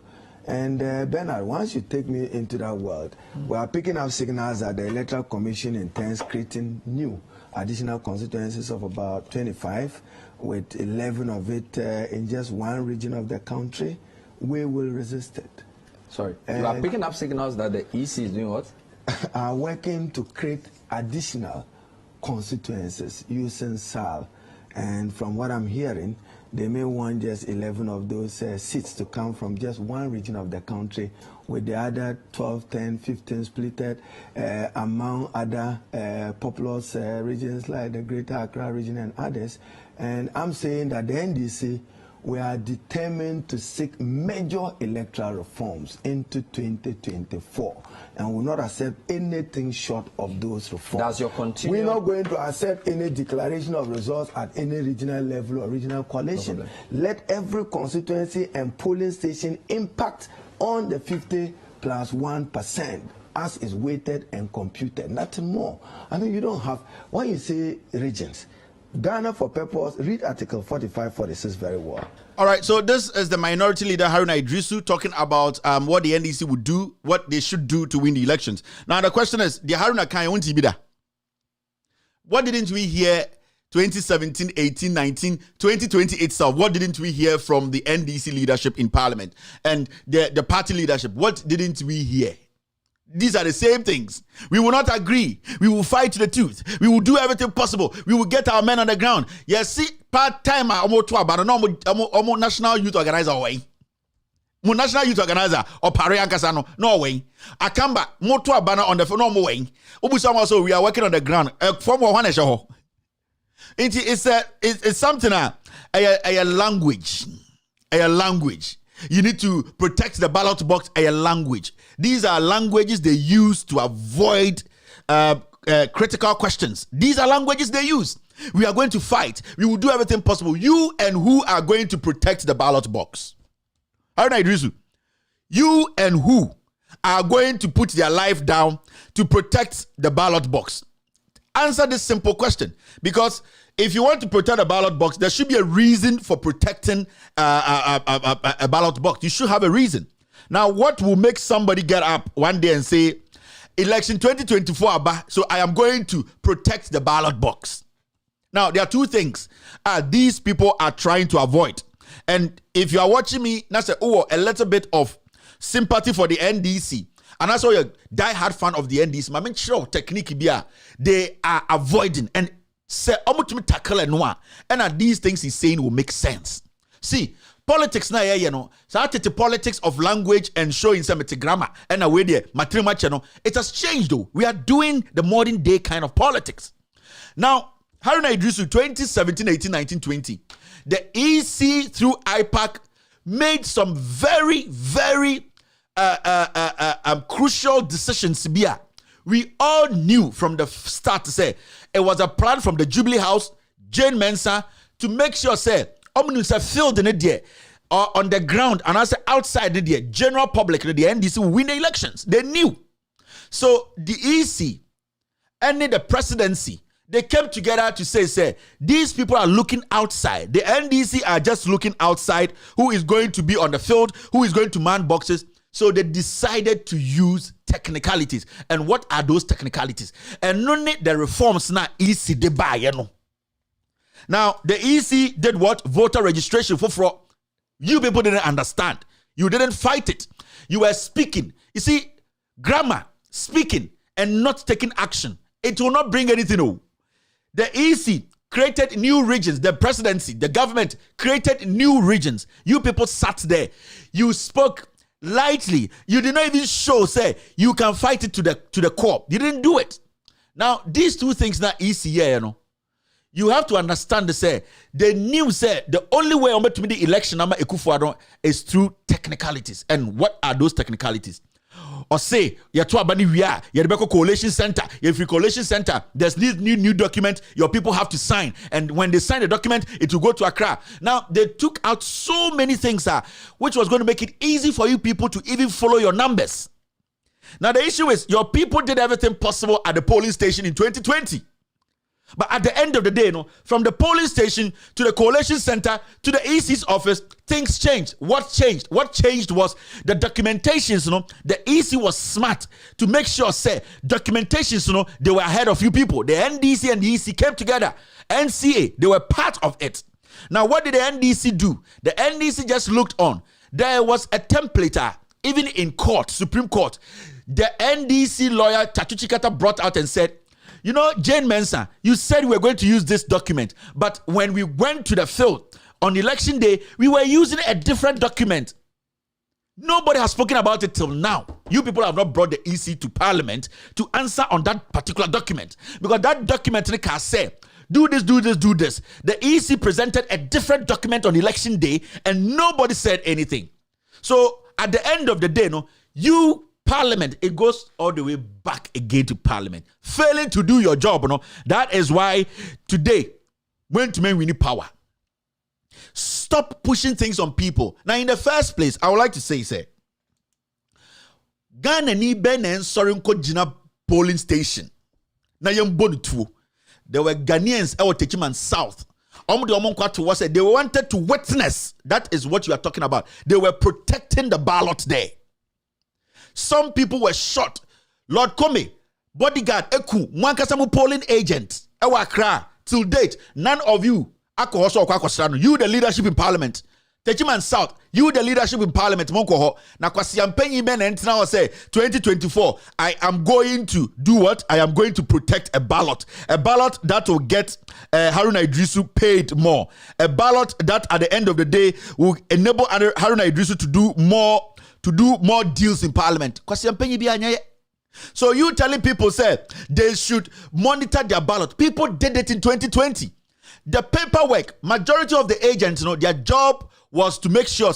And Bernard, once you take me into that world, we are picking up signals that the Electoral Commission intends creating new additional constituencies of about 25, with 11 of it in just one region of the country. We will resist it. Sorry, you are picking up signals that the EC is doing what? Are working to create additional constituencies using SAL. And from what I'm hearing, they may want just 11 of those seats to come from just one region of the country, with the other 12, 10, 15 splitted among other populous regions like the Greater Accra region and others. And I'm saying that the NDC, we are determined to seek major electoral reforms into 2024, and will not accept anything short of those reforms. That's your continued... We're not going to accept any declaration of results at any regional level or regional coalition. No, let every constituency and polling station impact on the 50+1% as is weighted and computed, nothing more. I mean, you don't have, when you say regions, Ghana for purpose, read Article 45, 46 very well. All right, so this is the minority leader, Haruna Idrisu, talking about what the NDC would do, what they should do to win the elections. Now, the question is, the Haruna Kanya won't be there. What didn't we hear 2017, 18, 19, 2020 itself? What didn't we hear from the NDC leadership in parliament and the party leadership? What didn't we hear? These are the same things. We will not agree. We will fight to the tooth. We will do everything possible. We will get our men on the ground. Yes, see, part-time, almost national youth organizer way. National youth organizer or Pariankasano, no way. Akamba, moto banner on the phone, no way. Also, we are working on the ground. From one show. It's something, a language. A language. You need to protect the ballot box, a language. These are languages they use to avoid critical questions. These are languages they use. We are going to fight. We will do everything possible. You and who are going to protect the ballot box? Haruna Idrisu, you and who are going to put their life down to protect the ballot box? Answer this simple question, because if you want to protect a ballot box, there should be a reason for protecting a ballot box. You should have a reason. Now, what will make somebody get up one day and say, election 2024, so I am going to protect the ballot box? Now, there are two things these people are trying to avoid. And if you are watching me, now say, oh, a little bit of sympathy for the NDC, and that's why you're a die-hard fan of the NDC, I mean, sure, technique, they are avoiding. And say, and these things he's saying will make sense. See, politics now, you know, so the politics of language and showing some grammar and a way there, material, it has changed though. We are doing the modern day kind of politics. Now, Haruna Idrisu, 2017, 18, 19, 20, the EC through IPAC made some very, very crucial decisions. We all knew from the start to say it was a plan from the Jubilee House, Jane Mensah, to make sure say field in it there or on the ground and also outside the there, general public, the NDC will win the elections. They knew. So the EC and the presidency, they came together to say these people are looking outside. The NDC are just looking outside who is going to be on the field, who is going to man boxes. So they decided to use technicalities. And what are those technicalities? And none of the reforms now EC de buy, you know. Now, the EC did what? Voter registration for fraud. You people didn't understand. You didn't fight it. You were speaking. You see, grammar, speaking, and not taking action. It will not bring anything. No. The EC created new regions. The presidency, the government created new regions. You people sat there. You spoke lightly. You did not even show, say, you can fight it to the core. You didn't do it. Now, these two things now EC, you know. You have to understand the new the only way I'm to the election number is through technicalities. And what are those technicalities? Or say you're to a coalition center. If you coalition center, there's this new document your people have to sign. And when they sign the document, it will go to Accra. Now they took out so many things which was going to make it easy for you people to even follow your numbers. Now the issue is your people did everything possible at the polling station in 2020. But at the end of the day, from the polling station to the coalition center to the EC's office, things changed. What changed? What changed was the documentations, the EC was smart to make sure, documentations, they were ahead of you people. The NDC and the EC came together. NCA, they were part of it. Now, what did the NDC do? The NDC just looked on. There was a template, even in court, Supreme Court. The NDC lawyer, Tatu Chikata, brought out and said, Jane Mensah, you said we were going to use this document, but when we went to the field on election day, we were using a different document. Nobody has spoken about it till now. You people have not brought the EC to Parliament to answer on that particular document, because that document can say, do this, do this, do this. The EC presented a different document on election day, and nobody said anything. So at the end of the day, you Parliament, it goes all the way back again to Parliament. Failing to do your job, that is why today, we need power. Stop pushing things on people. Now, in the first place, I would like to say, Ghana ni ben and Sorinko Jina polling station. Now, there were Ghanaians out Techiman South. They wanted to witness. That is what you are talking about. They were protecting the ballot there. Some people were shot. Lord Kome, bodyguard, Eku, Mwankasamu polling agent, Ewa Kra, till date, none of you, you the leadership in Parliament, Techiman South, you the leadership in Parliament, Monkoho, na kwa siampenyi men and now say 2024, I am going to do what? I am going to protect a ballot that will get Haruna Idrisu paid more, a ballot that at the end of the day will enable Haruna Idrisu to do more deals in Parliament. So you telling people they should monitor their ballot. People did it in 2020. The paperwork, majority of the agents, their job was to make sure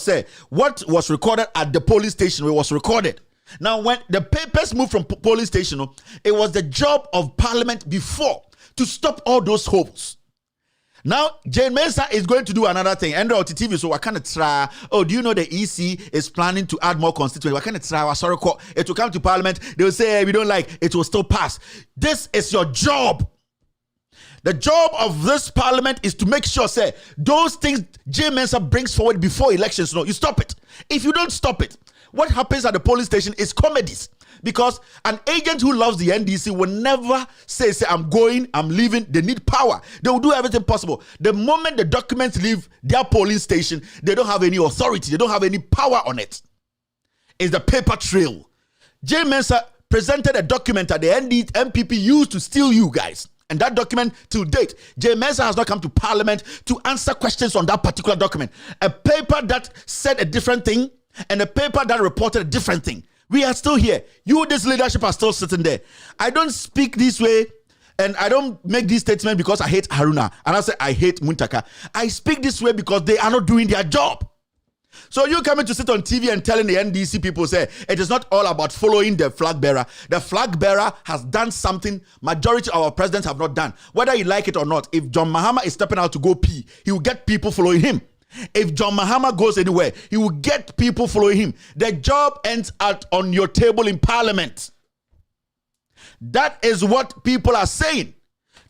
what was recorded at the polling station was recorded. Now, when the papers moved from polling station, it was the job of Parliament before to stop all those holes. Now, Jane Mensah is going to do another thing. Andrew TV, so I can't try. Oh, do you know the EC is planning to add more constituents? I can't try. Sorry, it will come to Parliament. They will say, we don't like it, will still pass. This is your job. The job of this Parliament is to make sure, those things Jane Mensah brings forward before elections, you stop it. If you don't stop it, what happens at the polling station is comedies. Because an agent who loves the NDC will never say, I'm going, I'm leaving. They need power. They will do everything possible. The moment the documents leave their polling station, they don't have any authority. They don't have any power on it. It's the paper trail. Jane Mensah presented a document that the MPP used to steal you guys. And that document, till date, Jane Mensah has not come to Parliament to answer questions on that particular document. A paper that said a different thing and a paper that reported a different thing. We are still here. You, this leadership, are still sitting there. I don't speak this way and I don't make this statement because I hate Haruna and I say I hate Muntaka. I speak this way because they are not doing their job. So you coming to sit on TV and telling the NDC people it is not all about following the flag bearer. The flag bearer has done something majority of our presidents have not done. Whether you like it or not, if John Mahama is stepping out to go pee, he will get people following him. If John Mahama goes anywhere, he will get people following him. The job ends out on your table in Parliament. That is what people are saying.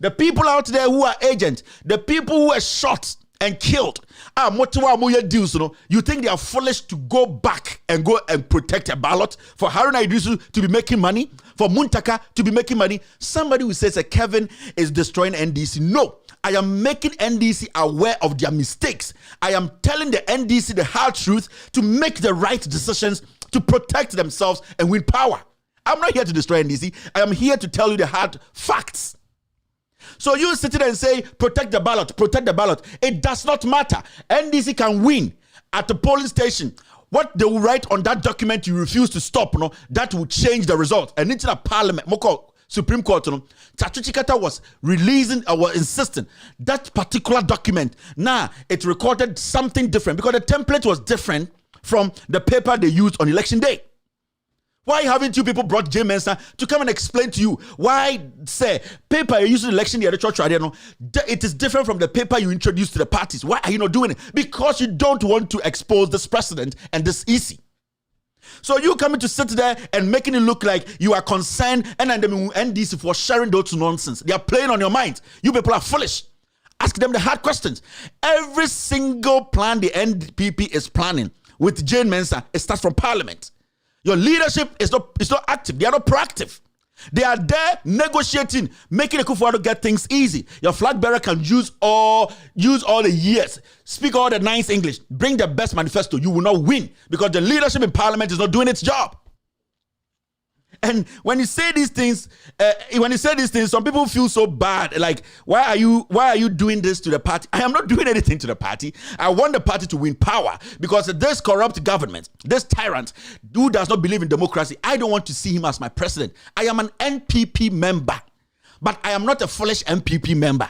The people out there who are agents, the people who are shot and killed, you think they are foolish to go back and go and protect a ballot for Haruna Idrisu to be making money, for Muntaka to be making money? Somebody who says that Kevin is destroying NDC. No, I am making NDC aware of their mistakes. I am telling the NDC the hard truth to make the right decisions to protect themselves and win power. I'm not here to destroy NDC. I am here to tell you the hard facts. So you sit there and say, protect the ballot, protect the ballot. It does not matter. NDC can win at the polling station. What they will write on that document you refuse to stop, that will change the result. And into the Parliament, Supreme Court, Tatu Chikata was insisting that particular document. Now, it recorded something different because the template was different from the paper they used on election day. Why haven't you people brought Jane Mensah to come and explain to you why, paper you used in election year, it is different from the paper you introduced to the parties? Why are you not doing it? Because you don't want to expose this president and this EC. So you coming to sit there and making it look like you are concerned, and then the NDC for sharing those nonsense. They are playing on your mind. You people are foolish. Ask them the hard questions. Every single plan the NPP is planning with Jane Mensah, it starts from Parliament. Your leadership is not active. They are not proactive. They are there negotiating, making a Kufuor get things easy. Your flag bearer can use all the years, speak all the nice English, bring the best manifesto. You will not win because the leadership in Parliament is not doing its job. And when you say these things, some people feel so bad. Like, why are you doing this to the party? I am not doing anything to the party. I want the party to win power because this corrupt government, this tyrant who does not believe in democracy, I don't want to see him as my president. I am an NPP member, but I am not a foolish NPP member.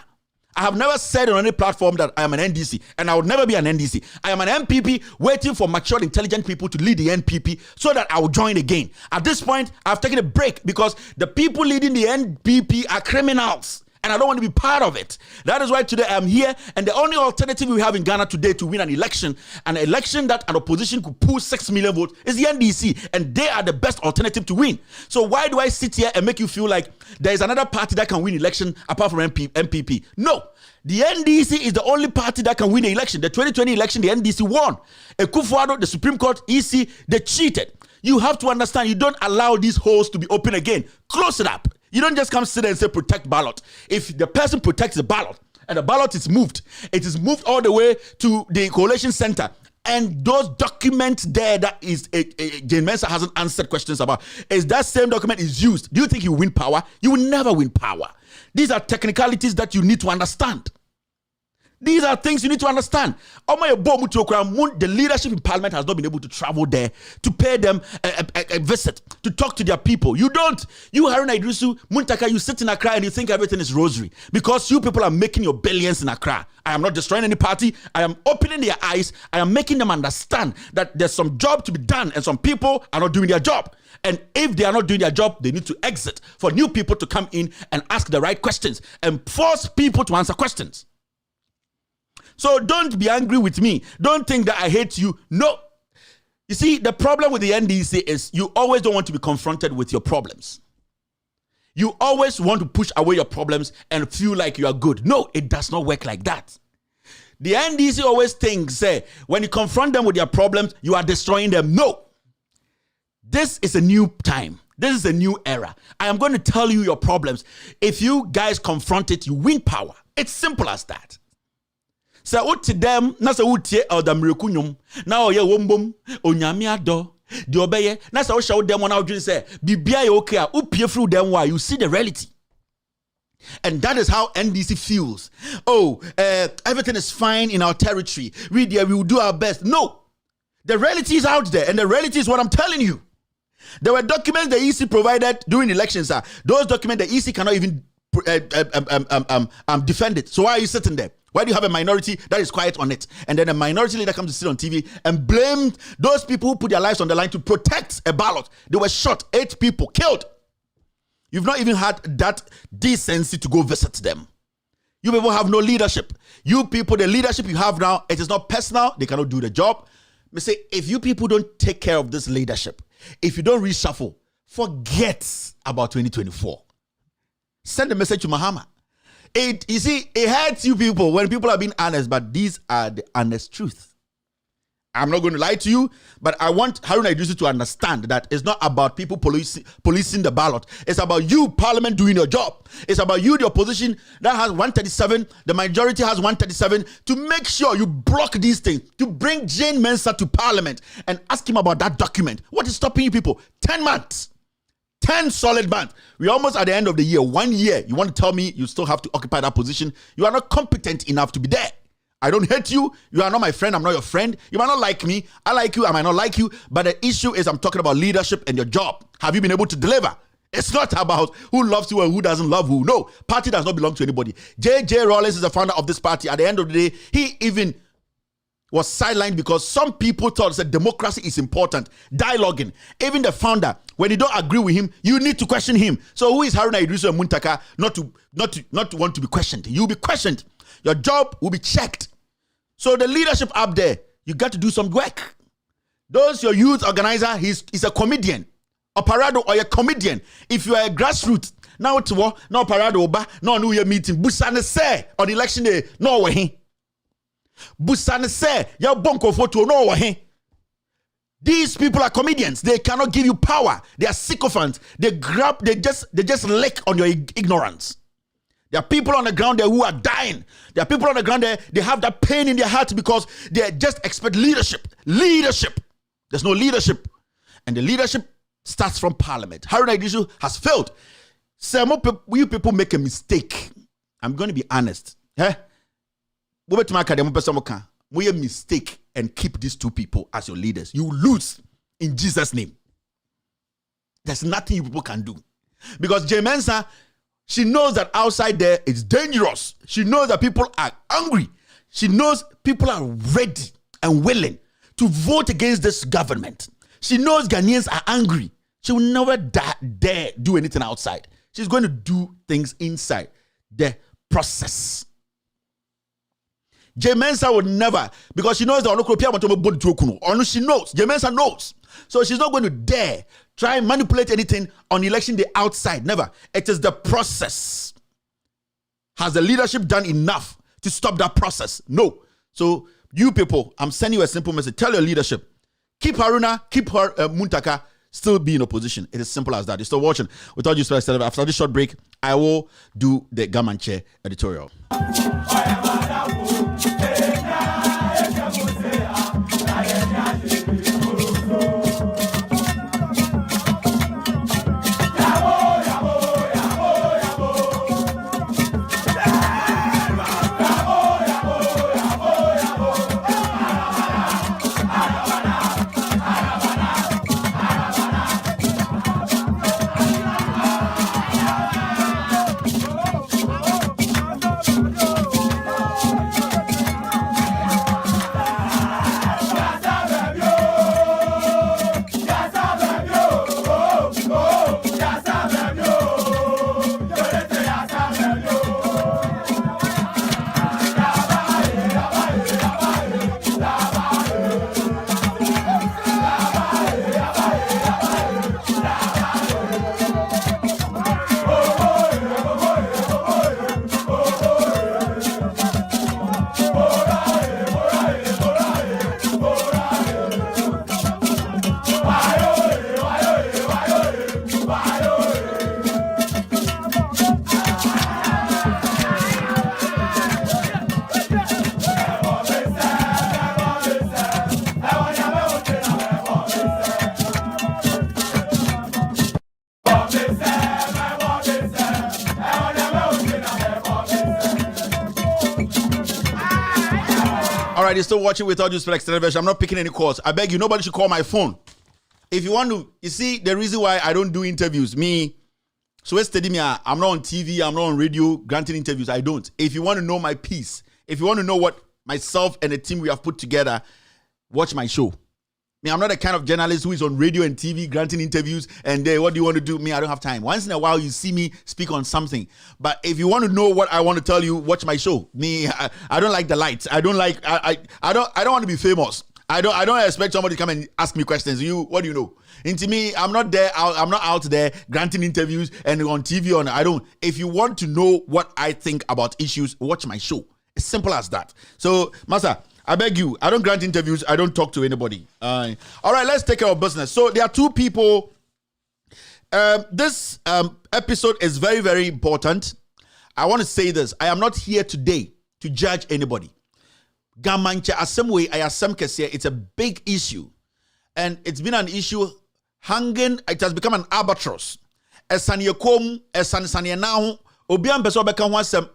I have never said on any platform that I am an NDC, and I would never be an NDC. I am an NPP waiting for mature, intelligent people to lead the NPP so that I will join again. At this point, I've taken a break because the people leading the NPP are criminals, and I don't want to be part of it. That is why today I'm here, and the only alternative we have in Ghana today to win an election that an opposition could pull 6 million votes, is the NDC, and they are the best alternative to win. So why do I sit here and make you feel like there is another party that can win election apart from NPP? No. The NDC is the only party that can win the election. The 2020 election, the NDC won. Kufuor, the Supreme Court, EC, they cheated. You have to understand, you don't allow these holes to be open again. Close it up. You don't just come sit there and say protect ballot. If the person protects the ballot and the ballot is moved, it is moved all the way to the coalition center. And those documents there that is Jane Mensah hasn't answered questions about, is that same document is used. Do you think you win power? You will never win power. These are technicalities that you need to understand. These are things you need to understand. The leadership in Parliament has not been able to travel there to pay them a visit, to talk to their people. You don't. You, Haruna Idrisu, Muntaka, you sit in Accra and you think everything is rosary because you people are making your billions in Accra. I am not destroying any party. I am opening their eyes. I am making them understand that there's some job to be done and some people are not doing their job. And if they are not doing their job, they need to exit for new people to come in and ask the right questions and force people to answer questions. So don't be angry with me. Don't think that I hate you. No. You see, the problem with the NDC is you always don't want to be confronted with your problems. You always want to push away your problems and feel like you are good. No, it does not work like that. The NDC always thinks, when you confront them with their problems, you are destroying them. No. This is a new time. This is a new era. I am going to tell you your problems. If you guys confront it, you win power. It's simple as that. So what to them, na se utie the miracunyum. Now ye wombom, onyame ado. The obeye, na se show them one out say, bibia okay, upie through them why you see the reality. And that is how NDC feels. Oh, everything is fine in our territory. We will do our best. No. The reality is out there, and the reality is what I'm telling you. There were documents the EC provided during elections. Those documents the EC cannot even defend it. So why are you sitting there? Why do you have a minority that is quiet on it? And then a minority leader comes to sit on TV and blame those people who put their lives on the line to protect a ballot. They were shot, 8 people killed. You've not even had that decency to go visit them. You people have no leadership. You people, the leadership you have now, it is not personal. They cannot do the job. Me say, if you people don't take care of this leadership, if you don't reshuffle, forget about 2024. Send a message to Mahama. You see, it hurts you people when people are being honest, but these are the honest truth. I'm not going to lie to you, but I want Haruna Idrisu to understand that it's not about people policing the ballot. It's about you, Parliament, doing your job. It's about you, the opposition that has 137, the majority has 137, to make sure you block these things, to bring Jane Mensah to Parliament and ask him about that document. What is stopping you people? 10 months. 10 solid months. We're almost at the end of the year. 1 year. You want to tell me you still have to occupy that position? You are not competent enough to be there. I don't hate you. You are not my friend. I'm not your friend. You might not like me. I like you. I might not like you. But the issue is I'm talking about leadership and your job. Have you been able to deliver? It's not about who loves you and who doesn't love who. No. Party does not belong to anybody. J.J. Rawlings is the founder of this party. At the end of the day, he even was sidelined because some people thought that democracy is important. Dialoguing. Even the founder, when you don't agree with him, you need to question him. So who is Haruna Idrisu and Muntaka not to want to be questioned? You'll be questioned. Your job will be checked. So the leadership up there, you got to do some work. Those your youth organizer, he's a comedian. Operado or a comedian. If you are a grassroots, now to war, no Operado ba, no New Year meeting. Busane say on election day, no way. Busane say, ya bonko photo, no way. These people are comedians. They cannot give you power. They are sycophants. They just lick on your ignorance. There are people on the ground there who are dying. There are people on the ground there, they have that pain in their heart because they just expect leadership. Leadership. There's no leadership. And the leadership starts from Parliament. Haruna Idrisu has failed. Some you people make a mistake. I'm going to be honest. We a mistake and keep these two people as your leaders. You lose in Jesus' name. There's nothing you people can do. Because J Mensah, she knows that outside there it's dangerous. She knows that people are angry. She knows people are ready and willing to vote against this government. She knows Ghanaians are angry. She will never dare do anything outside. She's going to do things inside the process. J Mensah would never, because she knows that she knows. J Mensah knows. So she's not going to dare try and manipulate anything on election day outside. Never. It is the process. Has the leadership done enough to stop that process? No. So you people, I'm sending you a simple message. Tell your leadership. Keep Haruna, keep her Muntaka, still be in opposition. It is simple as that. You're still watching. Without you, after this short break, I will do the Gamanche editorial. You're still watching Without Just Flex Television. I'm not picking any calls. I beg you, nobody should call my phone. If you want to, you see, the reason why I don't do interviews, so I'm not on TV, I'm not on radio, granting interviews. I don't. If you want to know my piece, if you want to know what myself and the team we have put together, watch my show. I'm not the kind of journalist who is on radio and TV granting interviews and what do you want to do? I don't have time. Once in a while, you see me speak on something. But if you want to know what I want to tell you, watch my show. I don't like the lights. I don't want to be famous. I don't expect somebody to come and ask me questions. What do you know? Into me, I'm not there. I'm not out there granting interviews and on TV. If you want to know what I think about issues, watch my show. It's simple as that. So, Master, I beg you, I don't grant interviews. I don't talk to anybody. All right, let's take care of business. So there are two people. This episode is very, very important. I want to say this. I am not here today to judge anybody. Gamanche Asemwe Ayasem Kese, it's a big issue. And it's been an issue hanging. It has become an albatross. Esaniyekom, Esaniyenahu, Obian Beso Beka Wasem.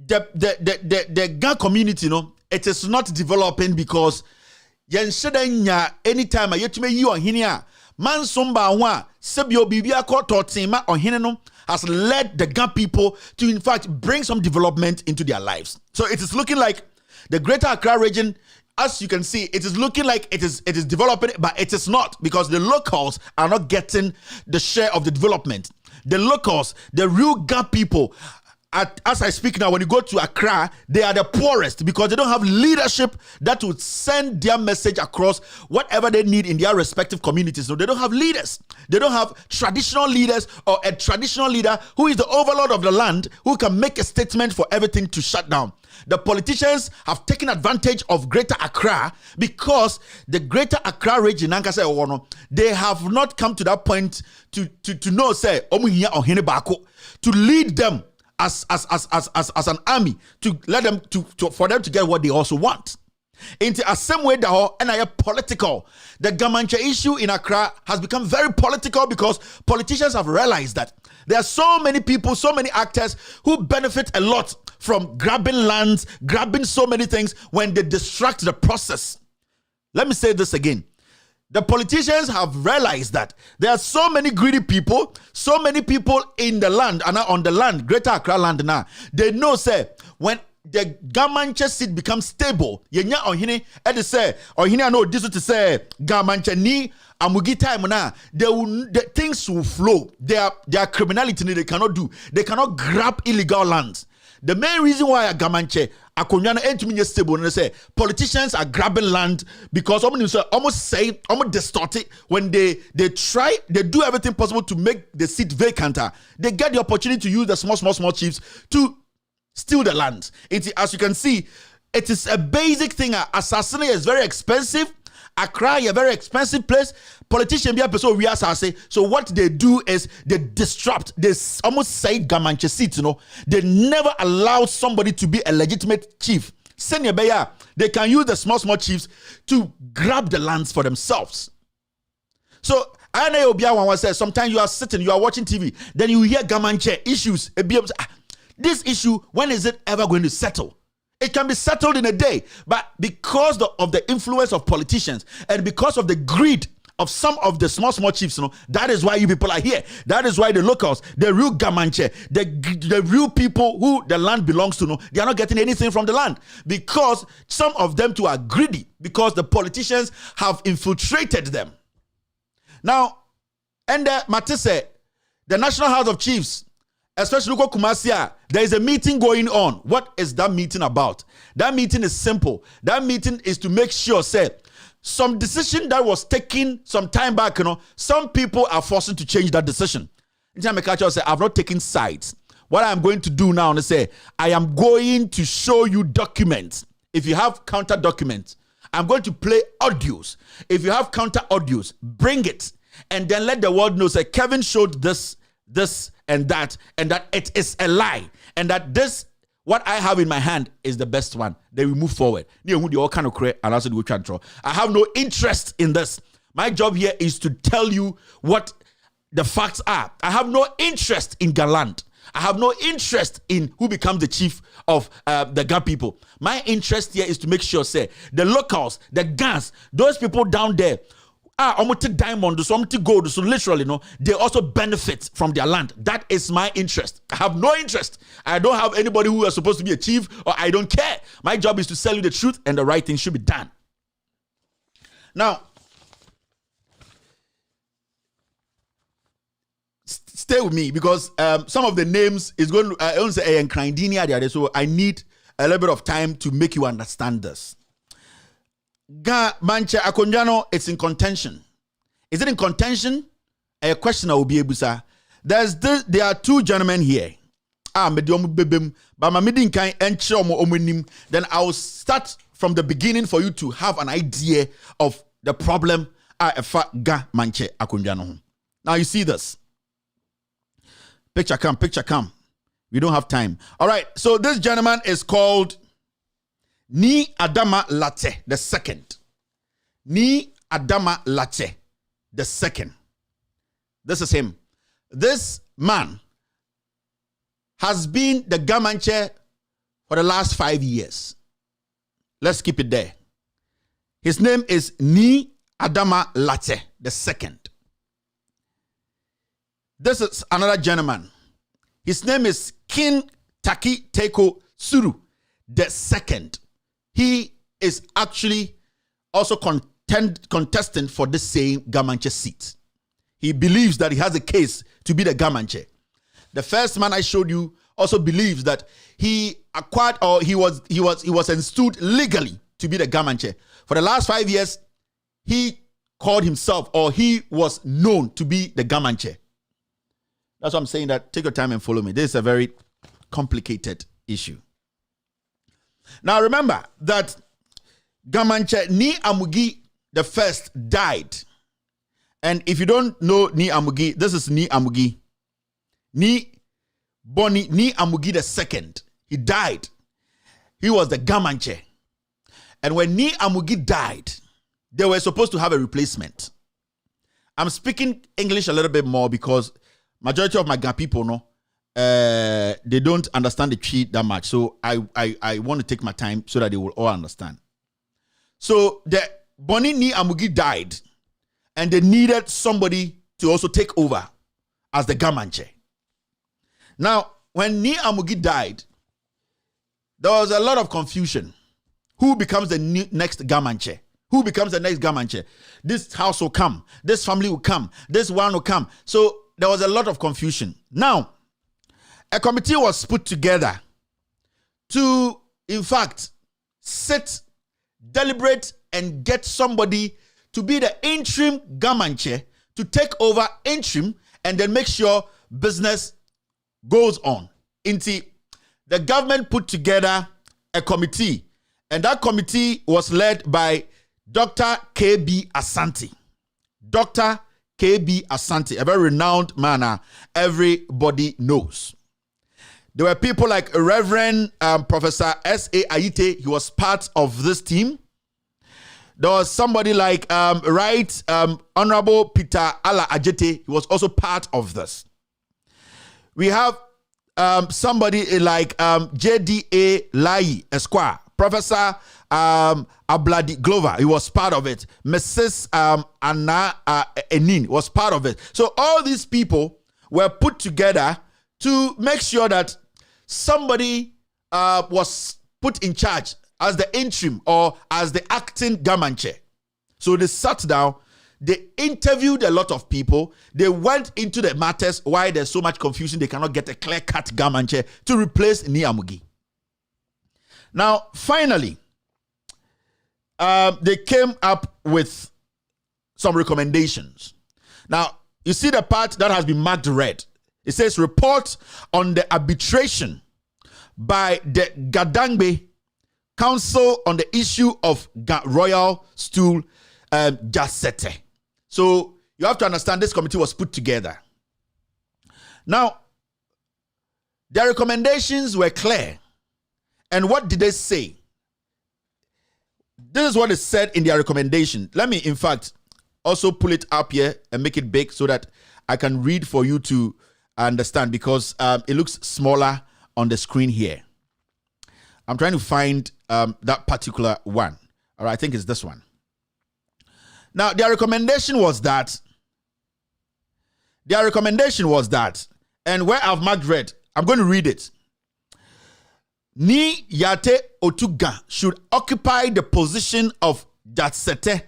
The Ga community, it is not developing because anytime you are here, man somba wa sebio bibia ko totima on hineno has led the Ga people to in fact bring some development into their lives. So it is looking like the Greater Accra region, as you can see, it is looking like it is developing, but it is not because the locals are not getting the share of the development. The locals, the real Ga people, as I speak now, when you go to Accra, they are the poorest because they don't have leadership that would send their message across whatever they need in their respective communities. So they don't have leaders. They don't have traditional leaders or a traditional leader who is the overlord of the land who can make a statement for everything to shut down. The politicians have taken advantage of Greater Accra because the Greater Accra region, they have not come to that point to know, say, to lead them as an army, to let them for them to get what they also want. In the same way that political, the Gamanche issue in Accra has become very political because politicians have realized that there are so many people, so many actors who benefit a lot from grabbing lands, grabbing so many things when they distract the process. Let me say this again. The politicians have realized that there are so many greedy people, so many people in the land, and on the land, Greater Accra land now. They know, say, when the Gamanche seat becomes stable, yenya ohine, edi say, ohine ano this to say, Gamanche ni, amugi time na, the things will flow. Their criminality they cannot do. They cannot grab illegal lands. The main reason why Gamanche Akonyana ain't stable and they say politicians are grabbing land because almost distort it when they do everything possible to make the seat vacant. They get the opportunity to use the small chiefs to steal the land. As you can see, it is a basic thing. Assassinate is very expensive. Accra is a very expensive place. Politicians be a person we say. So what they do is they disrupt. They almost say Gamanche seat. They never allow somebody to be a legitimate chief. Senior Beya, they can use the small chiefs to grab the lands for themselves. So I know Obiawan says sometimes you are sitting, you are watching TV, then you hear Gamanche issues. This issue, when is it ever going to settle? It can be settled in a day, but because of the influence of politicians and because of the greed of some of the small chiefs, that is why you people are here. That is why the locals, the real Gamanche, the real people who the land belongs to, they are not getting anything from the land because some of them too are greedy because the politicians have infiltrated them. Now, and Mantse, the National House of Chiefs, especially Luko Kumasia, there is a meeting going on. What is that meeting about? That meeting is simple. That meeting is to make sure, say, some decision that was taken some time back, some people are forced to change that decision. I've not taken sides. What I'm going to do now is say, I am going to show you documents. If you have counter documents, I'm going to play audios. If you have counter audios, bring it. And then let the world know, say, Kevin showed this, and that it is a lie, and that this, what I have in my hand, is the best one. Then we move forward. I have no interest in this. My job here is to tell you what the facts are. I have no interest in Galand. I have no interest in who becomes the chief of the Ga people. My interest here is to make sure, say, the locals, the Gans, those people down there, diamond, so gold, so literally, they also benefit from their land. That is my interest. I have no interest. I don't have anybody who is supposed to be a chief, or I don't care. My job is to tell you the truth, and the right thing should be done. Now, stay with me because some of the names is going to, I don't say, so I need a little bit of time to make you understand this. Manche Akonyano, it's in contention. Is it in contention? A question I will be able to say. There are two gentlemen here. Then I will start from the beginning for you to have an idea of the problem. Manche Akonyano. Now you see this. Picture come. We don't have time. All right. So this gentleman is called Ni Adama Latte the second. Ni Adama Latte the second. This is him. This man has been the Gamanche for the last 5 years. Let's keep it there. His name is Ni Adama Latte the second. This is another gentleman. His name is King Taki Teko Suru the second. He is actually also contesting for the same Gamanche seat. He believes that he has a case to be the Gamanche. The first man I showed you also believes that he acquired or he was installed legally to be the Gamanche. For the last 5 years, he called himself or he was known to be the Gamanche. That's why I'm saying that take your time and follow me. This is a very complicated issue. Now remember that Gamanche Ni Amugi the first died. And if you don't know Ni Amugi, this is Ni Amugi. Ni Amugi the second. He died. He was the Gamanche. And when Ni Amugi died, they were supposed to have a replacement. I'm speaking English a little bit more because majority of my Ga people know they don't understand the Twi that much. So I want to take my time so that they will all understand. So the Boni Ni Amugi died, and they needed somebody to also take over as the Gamanche. Now, when Ni Amugi died, there was a lot of confusion. Who becomes the next Gamanche? Who becomes the next Gamanche? This house will come. This family will come. This one will come. So there was a lot of confusion. Now, a committee was put together to, in fact, sit, deliberate, and get somebody to be the interim Gamanche to take over interim and then make sure business goes on. Inti, the government put together a committee, and that committee was led by Dr. K.B. Asante. Dr. K.B. Asante, a very renowned man, everybody knows. There were people like Reverend Professor S.A. Ayite. He was part of this team. There was somebody like Honorable Peter Ala Ajete. He was also part of this. We have somebody like J.D.A. Lai Esquire. Professor Abladi Glover, he was part of it. Mrs. Anna Enin was part of it. So all these people were put together to make sure that somebody was put in charge as the interim or as the acting Gamanche. So they sat down, they interviewed a lot of people, they went into the matters why there's so much confusion, they cannot get a clear-cut Gamanche to replace Ni Amugi. Now, finally, they came up with some recommendations. Now, you see the part that has been marked red. It says, report on the arbitration by the Gadangbe Council on the issue of Royal Stool Jasete. So, you have to understand this committee was put together. Now, their recommendations were clear. And what did they say? This is what is said in their recommendation. Let me, in fact, also pull it up here and make it big so that I can read for you to understand, because it looks smaller on the screen here. I'm trying to find that particular one. All right, I think it's this one. Now, their recommendation was that, and where I've marked red, I'm going to read it. Ni Yate Otuga should occupy the position of Jatsete,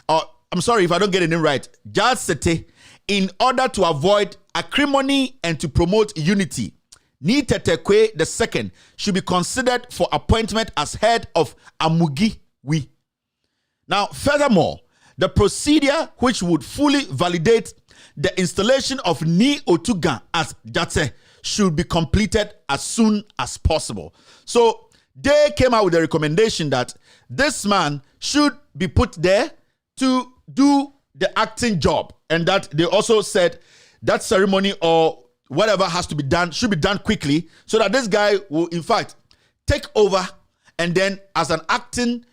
or I'm sorry if I don't get the name right, Jatsete, in order to avoid acrimony and to promote unity. Ni Tetekwe II should be considered for appointment as head of Amugi Wi. Now, furthermore, the procedure which would fully validate the installation of Ni Otuga as Jatse should be completed as soon as possible. So they came out with a recommendation that this man should be put there to do the acting job, and that they also said that ceremony or whatever has to be done should be done quickly, so that this guy will in fact take over, and then as an acting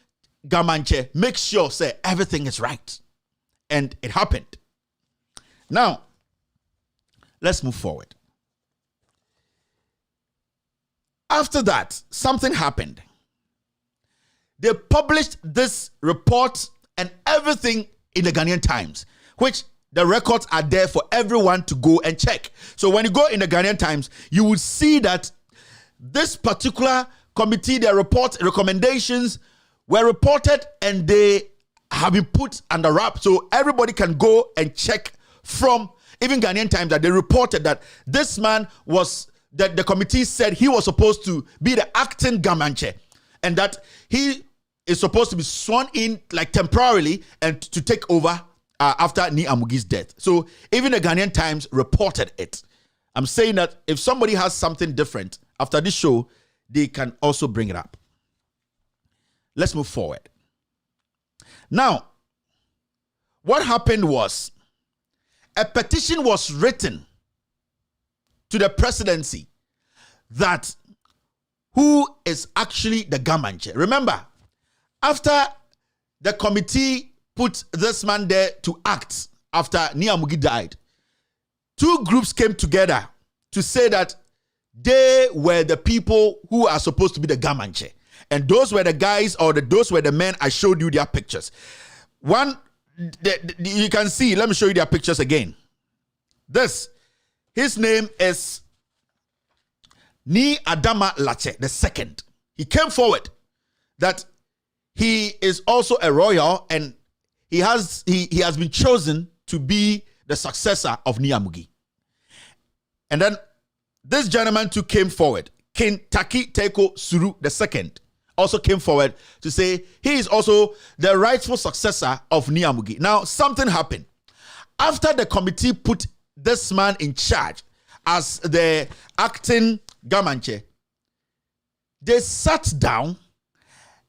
Gamanche make sure say everything is right. And it happened. Now let's move forward. After that, something happened. They published this report and everything in the Ghanaian Times, which the records are there for everyone to go and check. So when you go in the Ghanaian Times, you will see that this particular committee, their report, recommendations were reported and they have been put under wrap. So everybody can go and check from even Ghanaian Times that they reported that this man was the committee said he was supposed to be the acting Gamanche, and that he is supposed to be sworn in like temporarily and to take over after Ni Amugi's death. So even the Ghanaian Times reported it. I'm saying that if somebody has something different after this show, they can also bring it up. Let's move forward. Now, what happened was a petition was written to the presidency that who is actually the Gamanche. Remember, after the committee put this man there to act after Ni Amugi died, two groups came together to say that they were the people who are supposed to be the Gamanche. And those were the guys, or those were the men. I showed you their pictures. One, you can see, let me show you their pictures again. His name is Ni Adama Lache the second. He came forward that he is also a royal, and he has been chosen to be the successor of Ni Amugi. And then this gentleman too came forward. King Taki Teko Suru II also came forward to say he is also the rightful successor of Ni Amugi. Now, something happened. After the committee put this man in charge as the acting Gamanche, they sat down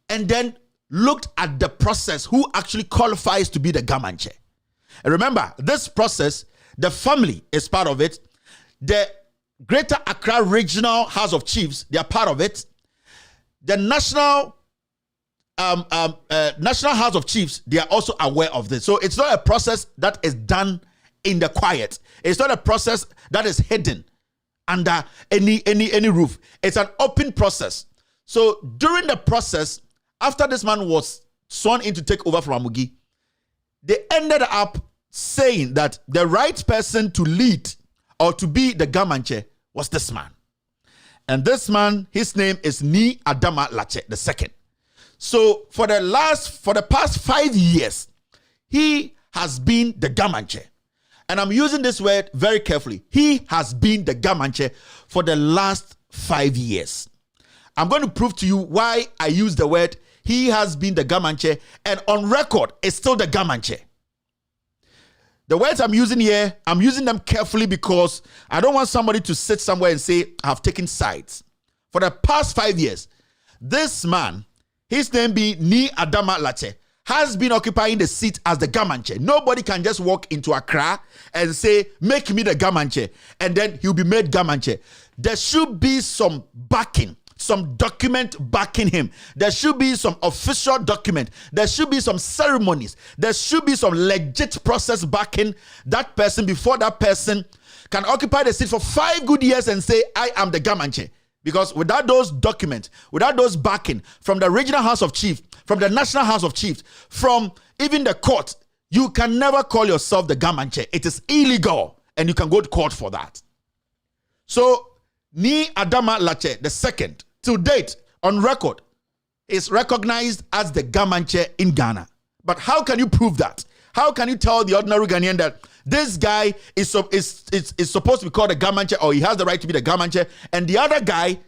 and then looked at the process, who actually qualifies to be the Gamanche. And remember, this process, the family is part of it. The Greater Accra Regional House of Chiefs, they are part of it. The National House of Chiefs, they are also aware of this. So it's not a process that is done in the quiet. It's not a process that is hidden under any roof. It's an open process. So during the process, after this man was sworn in to take over from Amugi, they ended up saying that the right person to lead or to be the Gamanche was this man. And this man, his name is Ni Adama Lache II. So for the past 5 years, he has been the Gamanche. And I'm using this word very carefully. He has been the Gamanche for the last 5 years. I'm going to prove to you why I use the word he has been the Gamanche, and on record is still the Gamanche. The words I'm using here, I'm using them carefully because I don't want somebody to sit somewhere and say, I've taken sides. For the past 5 years, this man, his name be Ni Adama Lache, has been occupying the seat as the Gamanche. Nobody can just walk into Accra and say, make me the Gamanche, and then he'll be made Gamanche. There should be some backing, some document backing him. There should be some official document. There should be some ceremonies. There should be some legit process backing that person before that person can occupy the seat for 5 good years and say, I am the Gamanche. Because without those documents, without those backing from the Regional House of Chiefs, from the National House of Chiefs, from even the court, you can never call yourself the Gamanche. It is illegal, and you can go to court for that. So, Ni Adama Lache II, to date, on record, is recognized as the Gamanche in Ghana. But how can you prove that? How can you tell the ordinary Ghanaian that this guy is supposed to be called a Gamanche, or he has the right to be the Gamanche, and the other guy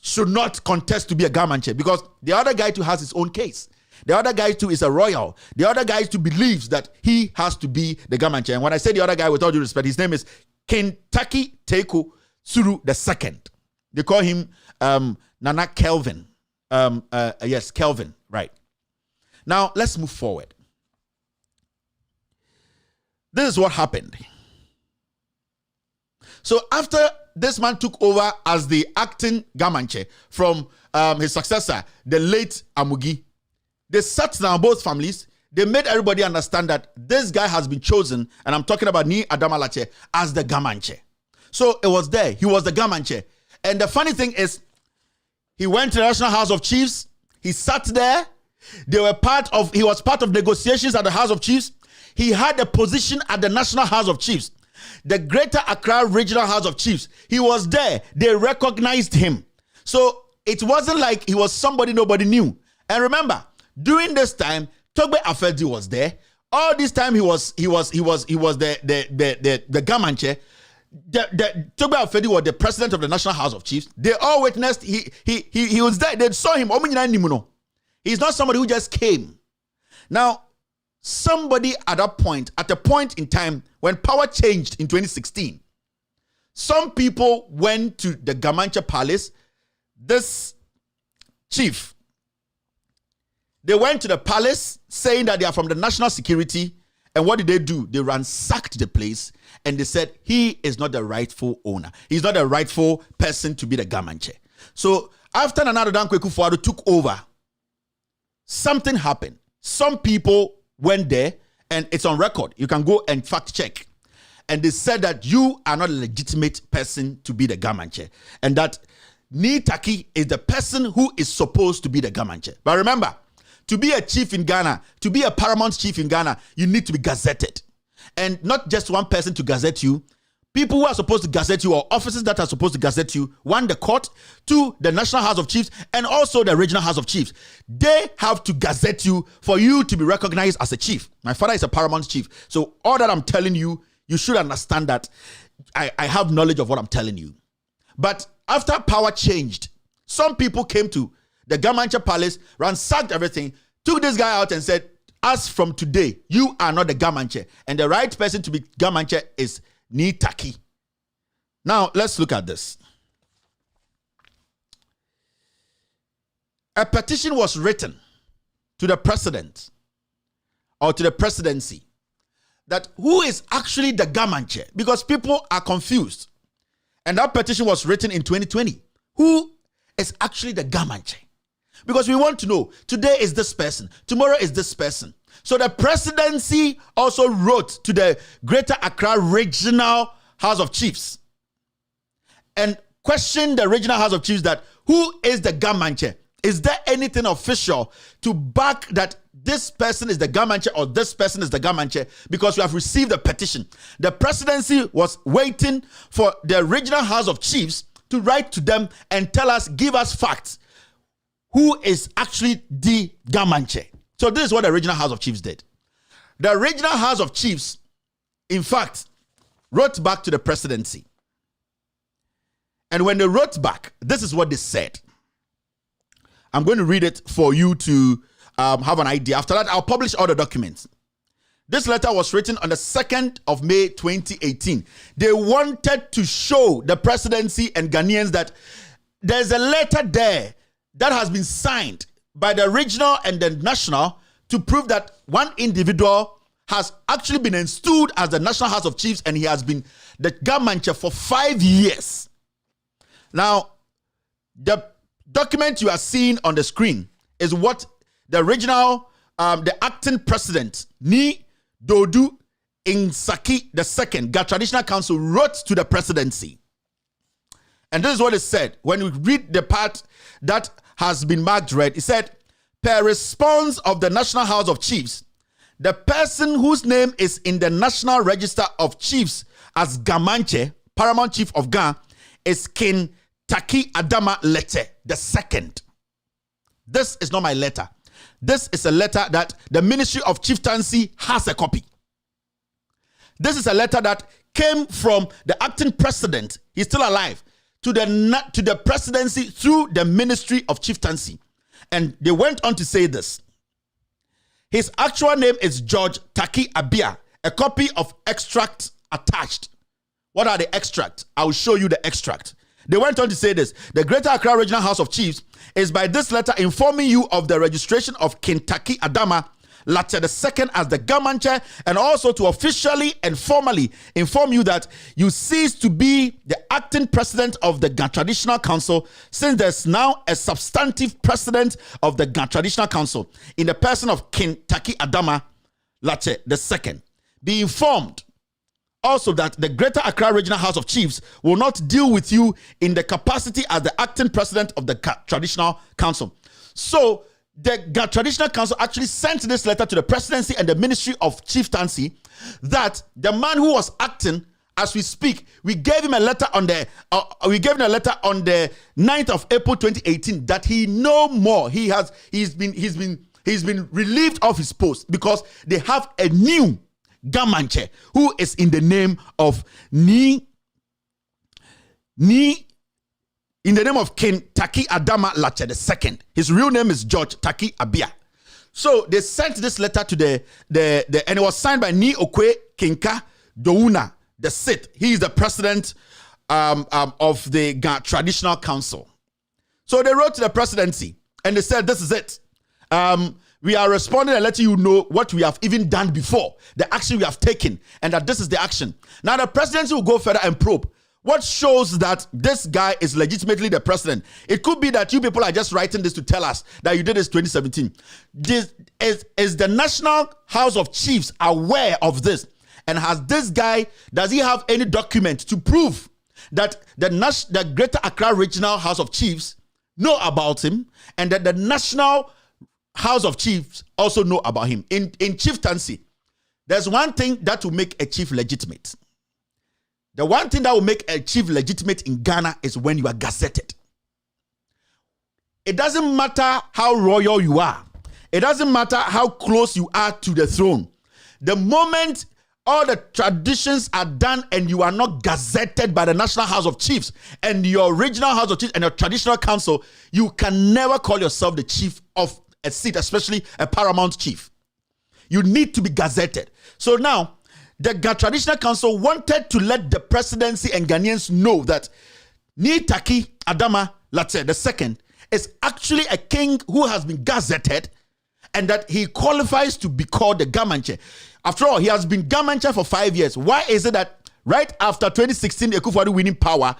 should not contest to be a Gamanche? Because the other guy too has his own case. The other guy too is a royal. The other guy too believes that he has to be the Gamanche. And when I say the other guy, with all due respect, his name is Kentucky Teko Suru II. They call him Nana Kelvin. Yes, Kelvin, right. Now, let's move forward. This is what happened. So after this man took over as the acting Gamanche from his successor, the late Amugi, they sat down, both families. They made everybody understand that this guy has been chosen, and I'm talking about Ni Adama Lache, as the Gamanche. So it was there. He was the Gamanche. And the funny thing is, he went to the National House of Chiefs. He sat there. He was part of negotiations at the House of Chiefs. He had a position at the National House of Chiefs. The Greater Accra Regional House of Chiefs. He was there. They recognized him. So it wasn't like he was somebody nobody knew. And remember, during this time, Togbe Afedi was there. All this time he was the Gamanche. Toby Afedi was the president of the National House of Chiefs. They all witnessed. He was there. They saw him. He's not somebody who just came. Now, somebody at a point in time when power changed in 2016, some people went to the Gamanche Palace. This chief, they went to the palace saying that they are from the national security. And what did they do? They ransacked the place and they said he is not the rightful owner. He's not the rightful person to be the Gamanche. So after Nana Addo Dankwa Akufo-Addo took over, something happened. Some people went there, and it's on record. You can go and fact check. And they said that you are not a legitimate person to be the Gamanche. And that Ni Taki is the person who is supposed to be the Gamanche. But remember, to be a chief in Ghana, to be a paramount chief in Ghana, you need to be gazetted. And not just one person to gazette you. People who are supposed to gazette you, or officers that are supposed to gazette you, one, the court, two, the National House of Chiefs, and also the Regional House of Chiefs. They have to gazette you for you to be recognized as a chief. My father is a paramount chief. So all that I'm telling you, you should understand that I have knowledge of what I'm telling you. But after power changed, some people came to the Gamanche Palace, ransacked everything, took this guy out and said, as from today, you are not the Gamanche. And the right person to be Gamanche is Ni Taki. Now, let's look at this. A petition was written to the president or to the presidency that who is actually the Gamanche, because people are confused. And that petition was written in 2020. Who is actually the Gamanche? Because we want to know, today is this person, tomorrow is this person. So the presidency also wrote to the Greater Accra Regional House of Chiefs and questioned the Regional House of Chiefs that who is the Gamanche? Is there anything official to back that this person is the Gamanche or this person is the Gamanche? Because we have received a petition. The presidency was waiting for the Regional House of Chiefs to write to them and tell us, give us facts. Who is actually the Gamanche? So this is what the Regional House of Chiefs did. The Regional House of Chiefs, in fact, wrote back to the presidency. And when they wrote back, this is what they said. I'm going to read it for you to have an idea. After that, I'll publish all the documents. This letter was written on the 2nd of May, 2018. They wanted to show the presidency and Ghanaians that there's a letter there that has been signed by the regional and the national to prove that one individual has actually been installed as the National House of Chiefs and he has been the Gamanche for 5 years. Now, the document you are seeing on the screen is what the regional, the acting president, Ni Dodu Insaki II, Ga Traditional Council, wrote to the presidency. And this is what it said. When we read the part that has been marked red, it said, per response of the National House of Chiefs, the person whose name is in the National Register of Chiefs as Gamanche, Paramount Chief of Ghana, is King Taki Adama Lete II. This is not my letter. This is a letter that the Ministry of Chieftaincy has a copy. This is a letter that came from the acting president, he's still alive, to the presidency through the Ministry of Chieftaincy. And they went on to say this. His actual name is George Taki Abia. A copy of extract attached. What are the extracts? I will show you the extract. They went on to say this. The Greater Accra Regional House of Chiefs is by this letter informing you of the registration of King Taki Adama Late II as the Gamanche, and also to officially and formally inform you that you cease to be the acting president of the Ghana Traditional Council, since there's now a substantive president of the Ghana Traditional Council in the person of King Taki Adama Late II. Be informed also that the Greater Accra Regional House of Chiefs will not deal with you in the capacity as the acting president of the Traditional Council. So the Ghana Traditional Council actually sent this letter to the presidency and the Ministry of Chieftaincy that the man who was acting as we speak, we gave him a letter on the 9th of April 2018 that he no more. He's been relieved of his post because they have a new Gamanche who is in the name of Ni Ni, in the name of King Taki Adama Lache II. His real name is George Taki Abia. So they sent this letter to the and it was signed by Ni Okwe Kinka Douna the Sixth. He is the president of the Ga Traditional Council. So they wrote to the presidency and they said, this is it. We are responding and letting you know what we have even done before, the action we have taken, and that this is the action. Now the presidency will go further and probe. What shows that this guy is legitimately the president? It could be that you people are just writing this to tell us that you did this 2017. This is the National House of Chiefs aware of this? And does he have any document to prove that the Greater Accra Regional House of Chiefs know about him and that the National House of Chiefs also know about him? In chieftaincy, there's one thing that will make a chief legitimate. The one thing that will make a chief legitimate in Ghana is when you are gazetted. It doesn't matter how royal you are. It doesn't matter how close you are to the throne. The moment all the traditions are done and you are not gazetted by the National House of Chiefs and your regional House of Chiefs and your traditional council, you can never call yourself the chief of a seat, especially a paramount chief. You need to be gazetted. So now, the Traditional Council wanted to let the presidency and Ghanaians know that Ni Taki Adama Lache II is actually a king who has been gazetted and that he qualifies to be called the Gamanche. After all, he has been Gamanche for 5 years. Why is it that right after 2016, Akufo-Addo winning power,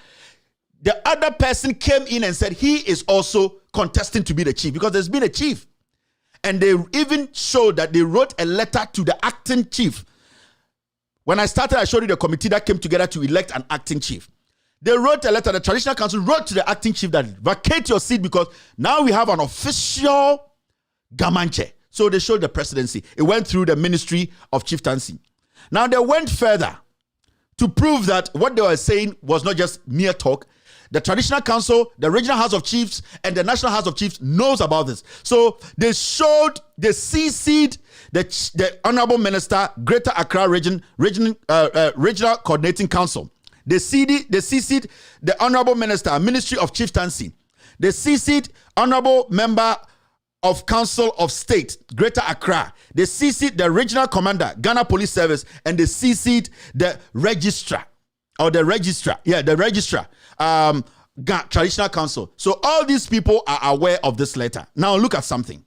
the other person came in and said he is also contesting to be the chief? Because there's been a chief. And they even showed that they wrote a letter to the acting chief. When I started, I showed you the committee that came together to elect an acting chief. They wrote a letter, the Traditional Council wrote to the acting chief that vacate your seat because now we have an official Gamanche. So they showed the presidency. It went through the Ministry of Chieftaincy. Now they went further to prove that what they were saying was not just mere talk. The Traditional Council, the Regional House of Chiefs, and the National House of Chiefs knows about this. So they CC'd the Honorable Minister, Greater Accra Regional Coordinating Council. They CC'd the Honorable Minister, Ministry of Chieftaincy. They CC'd Honorable Member of Council of State, Greater Accra. They CC'd the Regional Commander, Ghana Police Service, and they CC'd the Registrar. Traditional Council. So all these people are aware of this letter. Now look at something.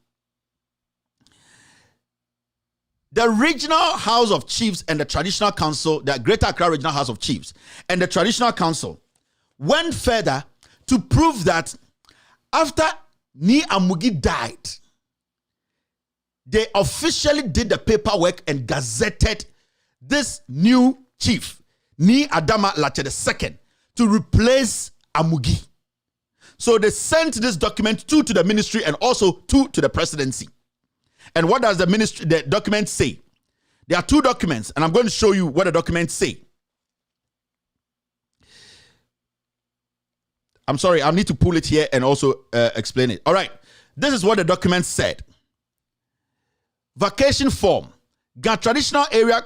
The Regional House of Chiefs and the Traditional Council, the Greater Accra Regional House of Chiefs and the Traditional Council went further to prove that after Ni Amugi died, they officially did the paperwork and gazetted this new chief, Ni Adama Lache II, to replace Amugi. So they sent this document to the ministry and also to the presidency. And what does the document say? There are two documents, and I'm going to show you what the documents say. I'm sorry, I need to pull it here and also explain it. All right, this is what the document said. Vacation form, Ga traditional area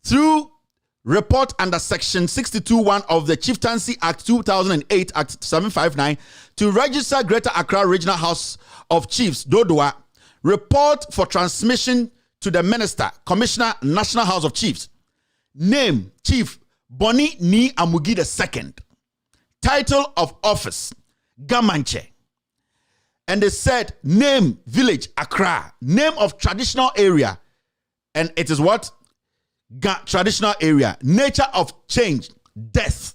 through report under section 62(1) of the Chieftaincy Act 2008, Act 759, to register Greater Accra Regional House of Chiefs, Dodua, report for transmission to the Minister, Commissioner, National House of Chiefs. Name, Chief Boni Ni Amugi II. Title of office, Gamanche. And they said, name, village, Accra. Name of traditional area. And it is what? Traditional area. Nature of change, death.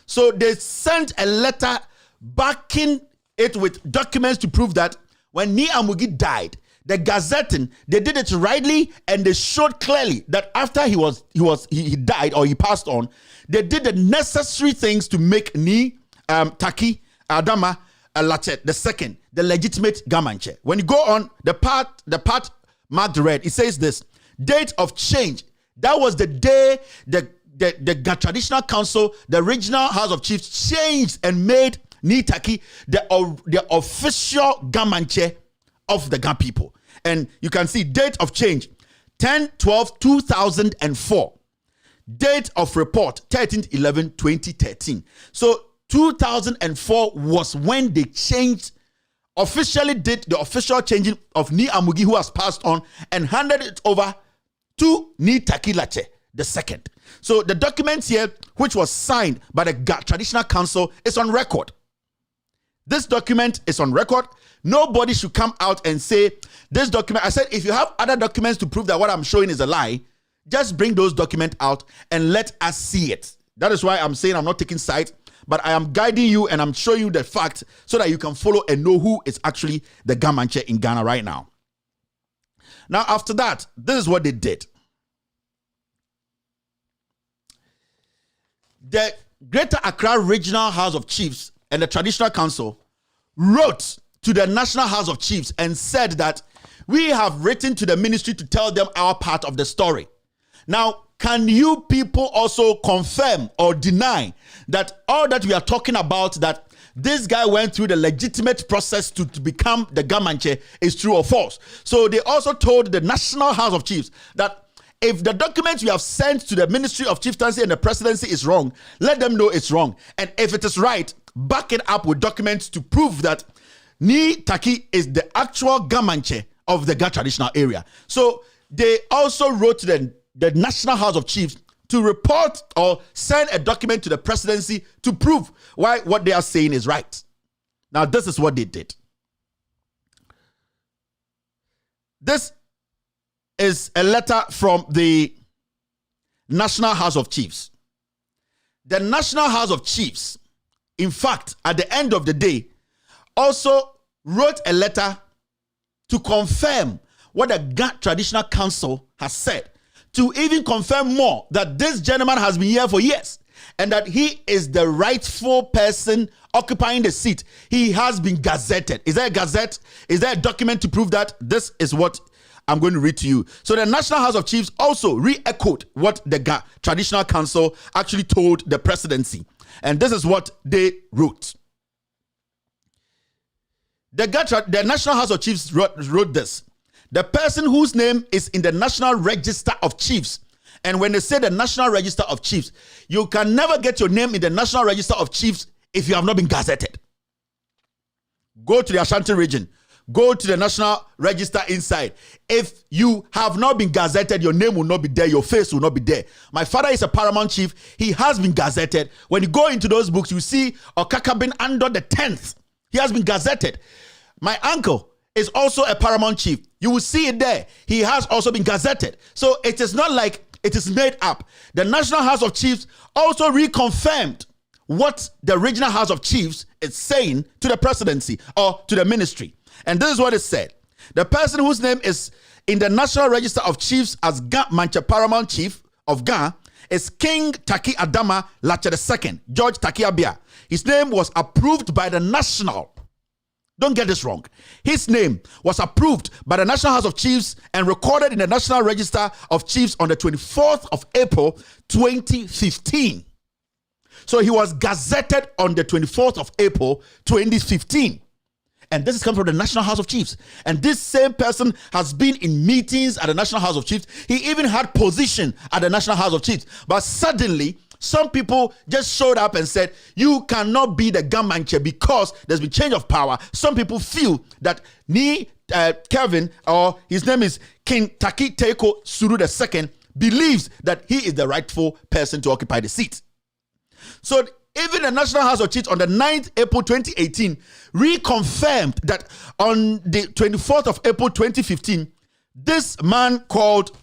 So they sent a letter backing it with documents to prove that when Ni Amugi died, the gazetting, they did it rightly, and they showed clearly that after he died or he passed on, they did the necessary things to make Ni Taki Adama Lache II the legitimate Gamanche. When you go on the part marked red, it says this: date of change. That was the day the Traditional Council, the Regional House of Chiefs, changed and made Ni Taki the official Gamanche of the Ga people. And you can see date of change 10/12/2004. Date of report 13/11/2013. So 2004 was when they officially did the official changing of Ni Amugi, who has passed on, and handed it over to Ni Takilache II. So the document here, which was signed by the Traditional Council, is on record. This document is on record. Nobody should come out and say this document. I said, if you have other documents to prove that what I'm showing is a lie, just bring those documents out and let us see it. That is why I'm saying I'm not taking sides, but I am guiding you and I'm showing you the fact so that you can follow and know who is actually the Gamanche in Ghana right now. Now, after that, this is what they did. The Greater Accra Regional House of Chiefs and the Traditional Council wrote to the National House of Chiefs and said that we have written to the ministry to tell them our part of the story. Now, can you people also confirm or deny that all that we are talking about, that this guy went through the legitimate process to become the Gamanche, is true or false? So they also told the National House of Chiefs that if the document you have sent to the Ministry of Chieftaincy and the Presidency is wrong, let them know it's wrong. And if it is right, back it up with documents to prove that Ni Taki is the actual Gamanche of the Ga traditional area. So they also wrote to the National House of Chiefs to report or send a document to the Presidency to prove why what they are saying is right. Now, this is what they did. This is a letter from the National House of Chiefs. The National House of Chiefs, in fact, at the end of the day, also wrote a letter to confirm what the Ga Traditional Council has said, to even confirm more that this gentleman has been here for years and that he is the rightful person occupying the seat. He has been gazetted. Is there a gazette? Is there a document to prove that? This is what I'm going to read to you. So the National House of Chiefs also re-echoed what the Ga Traditional Council actually told the Presidency. And this is what they wrote. The National House of Chiefs wrote this. The person whose name is in the National Register of Chiefs, and when they say the National Register of Chiefs, you can never get your name in the National Register of Chiefs if you have not been gazetted. Go to the Ashanti region. Go to the National Register inside. If you have not been gazetted, your name will not be there, your face will not be there. My father is a paramount chief. He has been gazetted. When you go into those books, you see Okakabin under the 10th. He has been gazetted. My uncle is also a paramount chief. You will see it there. He has also been gazetted. So it is not like it is made up. The National House of Chiefs also reconfirmed what the Regional House of Chiefs is saying to the Presidency or to the ministry. And this is what it said. The person whose name is in the National Register of Chiefs as Ga Manche Paramount Chief of Ga is King Taki Adama Lache II, George Taki Abia. His name was approved by the National. Don't get this wrong. His name was approved by the National House of Chiefs and recorded in the National Register of Chiefs on the 24th of April, 2015. So he was gazetted on the 24th of April, 2015. And this is coming from the National House of Chiefs. And this same person has been in meetings at the National House of Chiefs. He even had position at the National House of Chiefs. But suddenly, some people just showed up and said, you cannot be the Gamanche because there's been change of power. Some people feel that Kevin, or his name is King Taki Teko Suru II, believes that he is the rightful person to occupy the seat. So even the National House of Chiefs on the 9th April 2018 reconfirmed that on the 24th of April 2015, this man called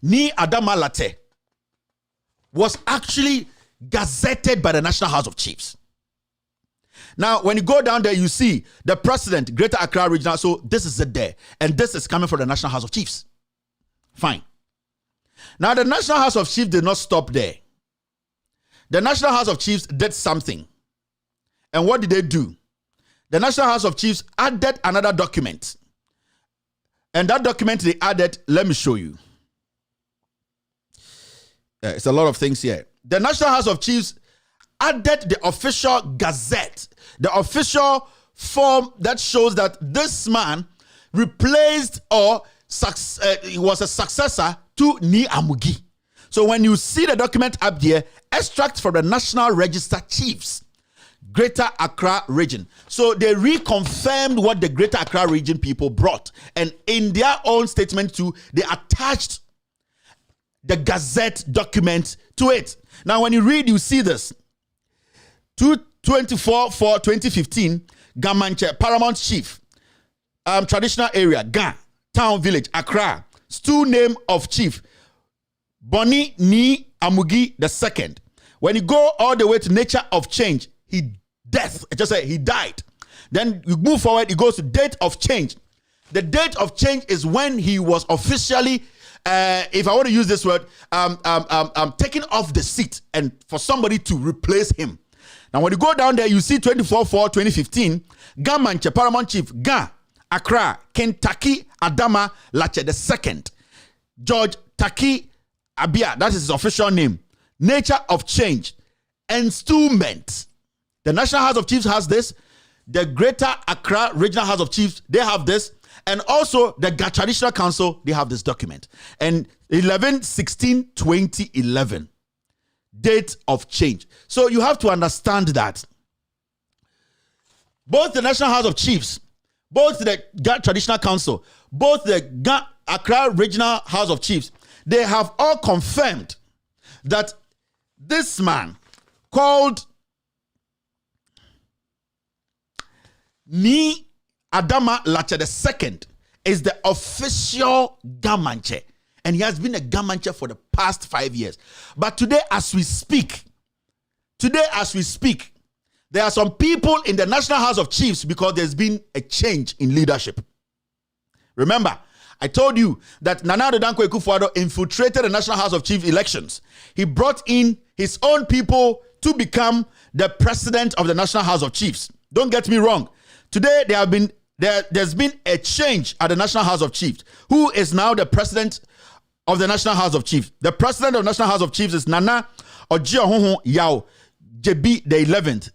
Ni Adama Latte was actually gazetted by the National House of Chiefs. Now, when you go down there, you see the president, Greater Accra Regional. So this is it there. And this is coming from the National House of Chiefs. Fine. Now, the National House of Chiefs did not stop there. The National House of Chiefs did something. And what did they do? The National House of Chiefs added another document. And that document they added, let me show you. It's a lot of things here. The National House of Chiefs added the official gazette, the official form that shows that this man replaced or was a successor to Ni Amugi. So when you see the document up there, extract from the National Register Chiefs, Greater Accra region. So they reconfirmed what the Greater Accra region people brought. And in their own statement too, they attached the Gazette document to it. Now, when you read, you see this. 224/4/2015, Gamanche, Paramount Chief, traditional area, Ga, town, village, Accra. Stew name of chief, Boni Ni Amugi II. When you go all the way to nature of change, he died. Then you move forward, it goes to date of change. The date of change is when he was officially, if I want to use this word, taken off the seat and for somebody to replace him. Now, when you go down there, you see 24/4/2015, Gamanche, Paramount Chief, Ga, Accra, Kentucky, Adama, Lache II. George Taki Abia, that is his official name. Nature of change. Instrument. The National House of Chiefs has this. The Greater Accra Regional House of Chiefs, they have this. And also the Traditional Council, they have this document. And 11/16/2011. Date of change. So you have to understand that both the National House of Chiefs, both the Traditional Council, both the Accra Regional House of Chiefs, they have all confirmed that this man called Ni Adama Lache II is the official Gamanche. And he has been a Gamanche for the past 5 years. But today as we speak, there are some people in the National House of Chiefs because there's been a change in leadership. Remember, I told you that Nana Addo Dankwa Akufo-Addo infiltrated the National House of Chiefs elections. He brought in his own people to become the president of the National House of Chiefs. Don't get me wrong. Today there's been a change at the National House of Chiefs. Who is now the president of the National House of Chiefs? The president of the National House of Chiefs is Nana Ojiahonho Yao JB the 11th.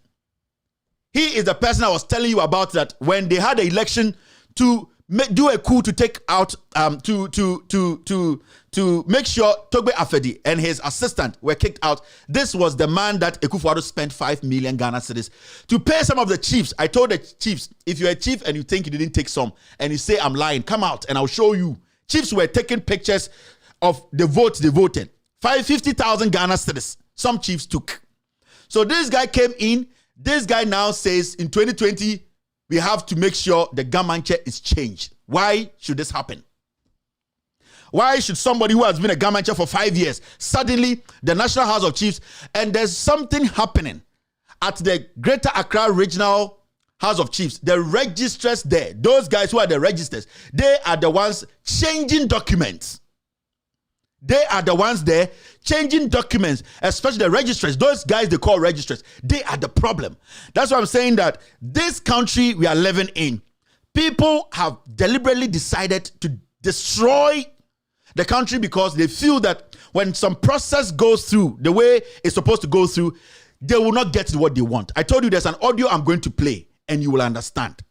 He is the person I was telling you about that when they had the election to do a coup to take out to make sure Togbe Afedi and his assistant were kicked out. This was the man that Akufo-Addo spent 5 million Ghana cedis to pay some of the chiefs. I told the chiefs, if you're a chief and you think you didn't take some and you say I'm lying, come out and I'll show you. Chiefs were taking pictures of the votes they voted. 50,000 Ghana cedis. Some chiefs took. So this guy came in. This guy now says in 2020, we have to make sure the Gamanche is changed. Why should this happen? Why should somebody who has been a Gamanche for 5 years, suddenly the National House of Chiefs, and there's something happening at the Greater Accra Regional House of Chiefs, the registrars there, those guys who are the registers, they are the ones changing documents. They are the ones there changing documents, especially the registrars. Those guys they call registrars. They are the problem. That's why I'm saying that this country we are living in, people have deliberately decided to destroy the country because they feel that when some process goes through the way it's supposed to go through, they will not get what they want. I told you there's an audio I'm going to play and you will understand.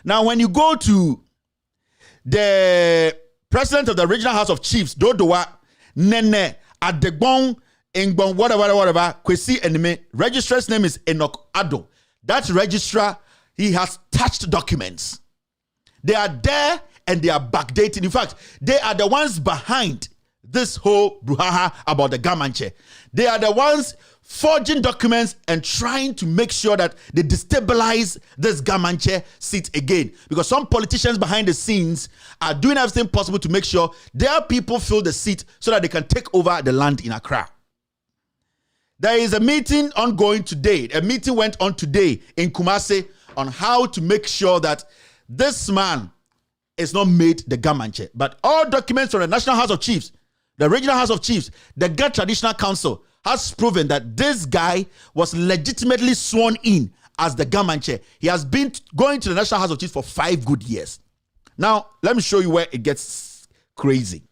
Now, when you go to the President of the Regional House of Chiefs, Dodowa, Nene, Adegbon, Engbon, whatever, Kwesi Enime, registrar's name is Enoch Addo. That registrar, he has touched documents. They are there and they are backdated. In fact, they are the ones behind this whole brouhaha about the Gamanche. They are the ones forging documents and trying to make sure that they destabilize this Gamanche seat again. Because some politicians behind the scenes are doing everything possible to make sure their people fill the seat so that they can take over the land in Accra. There is a meeting ongoing today. A meeting went on today in Kumasi on how to make sure that this man is not made the Gamanche. But all documents from the National House of Chiefs, the Regional House of Chiefs, the Gat Traditional Council has proven that this guy was legitimately sworn in as the Gamanche. He has been going to the National House of Chiefs for 5 good years. Now, let me show you where it gets crazy.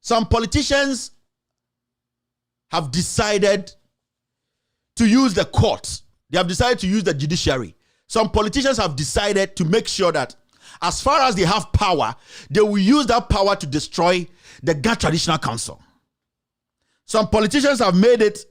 Some politicians have decided to use the courts. They have decided to use the judiciary. Some politicians have decided to make sure that as far as they have power, they will use that power to destroy the Gat Traditional Council. Some politicians have made it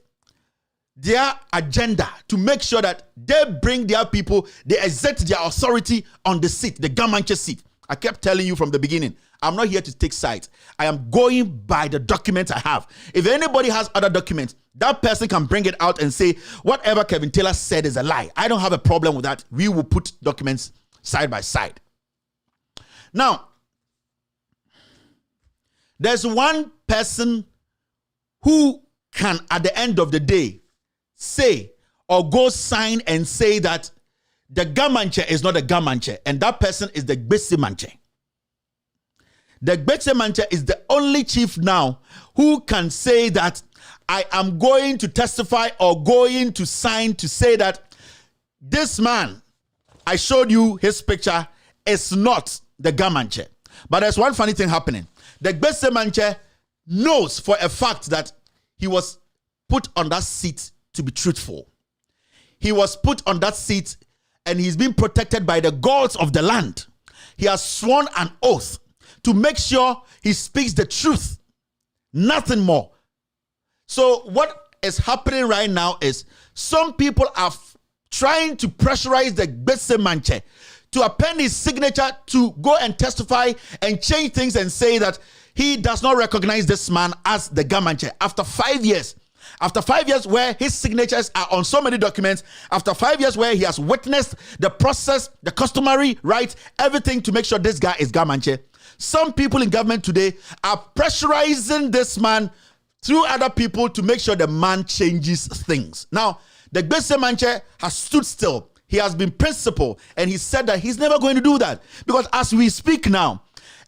their agenda to make sure that they bring their people, they exert their authority on the seat, the Gamanche seat. I kept telling you from the beginning, I'm not here to take sides. I am going by the documents I have. If anybody has other documents, that person can bring it out and say, whatever Kevin Taylor said is a lie. I don't have a problem with that. We will put documents side by side. Now, there's one person who can, at the end of the day, say or go sign and say that the Gamanche is not a Gamanche, and that person is the Gbese Manche. The Gbese Manche is the only chief now who can say that I am going to testify or going to sign to say that this man, I showed you his picture, is not the Gamanche. But there's one funny thing happening. The Gbese Manche knows for a fact that he was put on that seat to be truthful. He was put on that seat and he's been protected by the gods of the land. He has sworn an oath to make sure he speaks the truth, nothing more. So what is happening right now is some people are trying to pressurize the Gbese Manche to append his signature to go and testify and change things and say that he does not recognize this man as the Gamanche after 5 years. After 5 years where his signatures are on so many documents, after 5 years where he has witnessed the process, the customary right, everything to make sure this guy is Gamanche, some people in government today are pressurizing this man through other people to make sure the man changes things. Now, the Gbese Manche has stood still. He has been principled, and he said that he's never going to do that. Because as we speak now,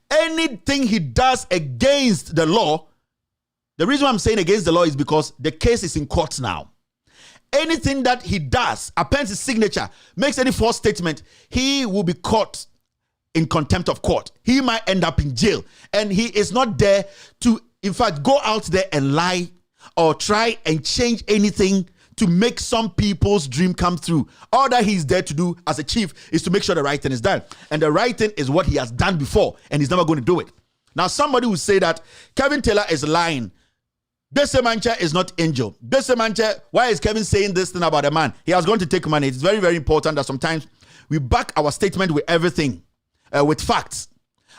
anything he does against the law, the reason why I'm saying against the law is because the case is in court now. Anything that he does, appends his signature, makes any false statement, he will be caught in contempt of court. He might end up in jail. And he is not there to, in fact, go out there and lie or try and change anything to make some people's dream come through. All that he's there to do as a chief is to make sure the right thing is done. And the right thing is what he has done before, and he's never going to do it. Now, somebody will say that Kevin Taylor is lying. Gbese Manche is not angel. Gbese Manche, why is Kevin saying this thing about a man? He has gone to take money. It's very, very important that sometimes we back our statement with everything, with facts.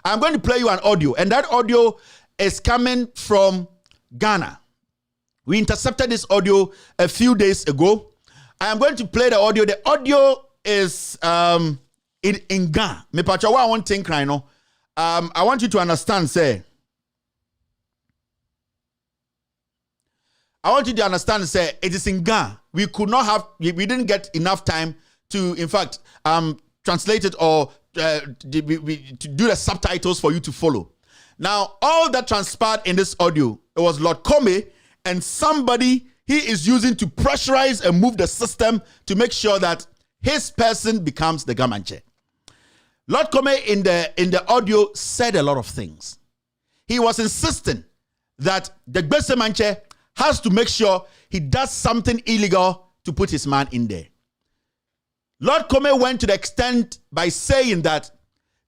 I'm going to play you an audio, and that audio is coming from Ghana. We intercepted this audio a few days ago. I am going to play the audio. The audio is in Ghana. Me pacha wa won't think right now. I want you to understand, say. I want you to understand, say, it is in Ghana. We could not have, we didn't get enough time to, in fact, translate it or to do the subtitles for you to follow. Now, all that transpired in this audio, it was Lord Comey and somebody he is using to pressurize and move the system to make sure that his person becomes the Gamanche. Lord Comey in the audio said a lot of things. He was insisting that the Gbese Manche has to make sure he does something illegal to put his man in there. Lord Comey went to the extent by saying that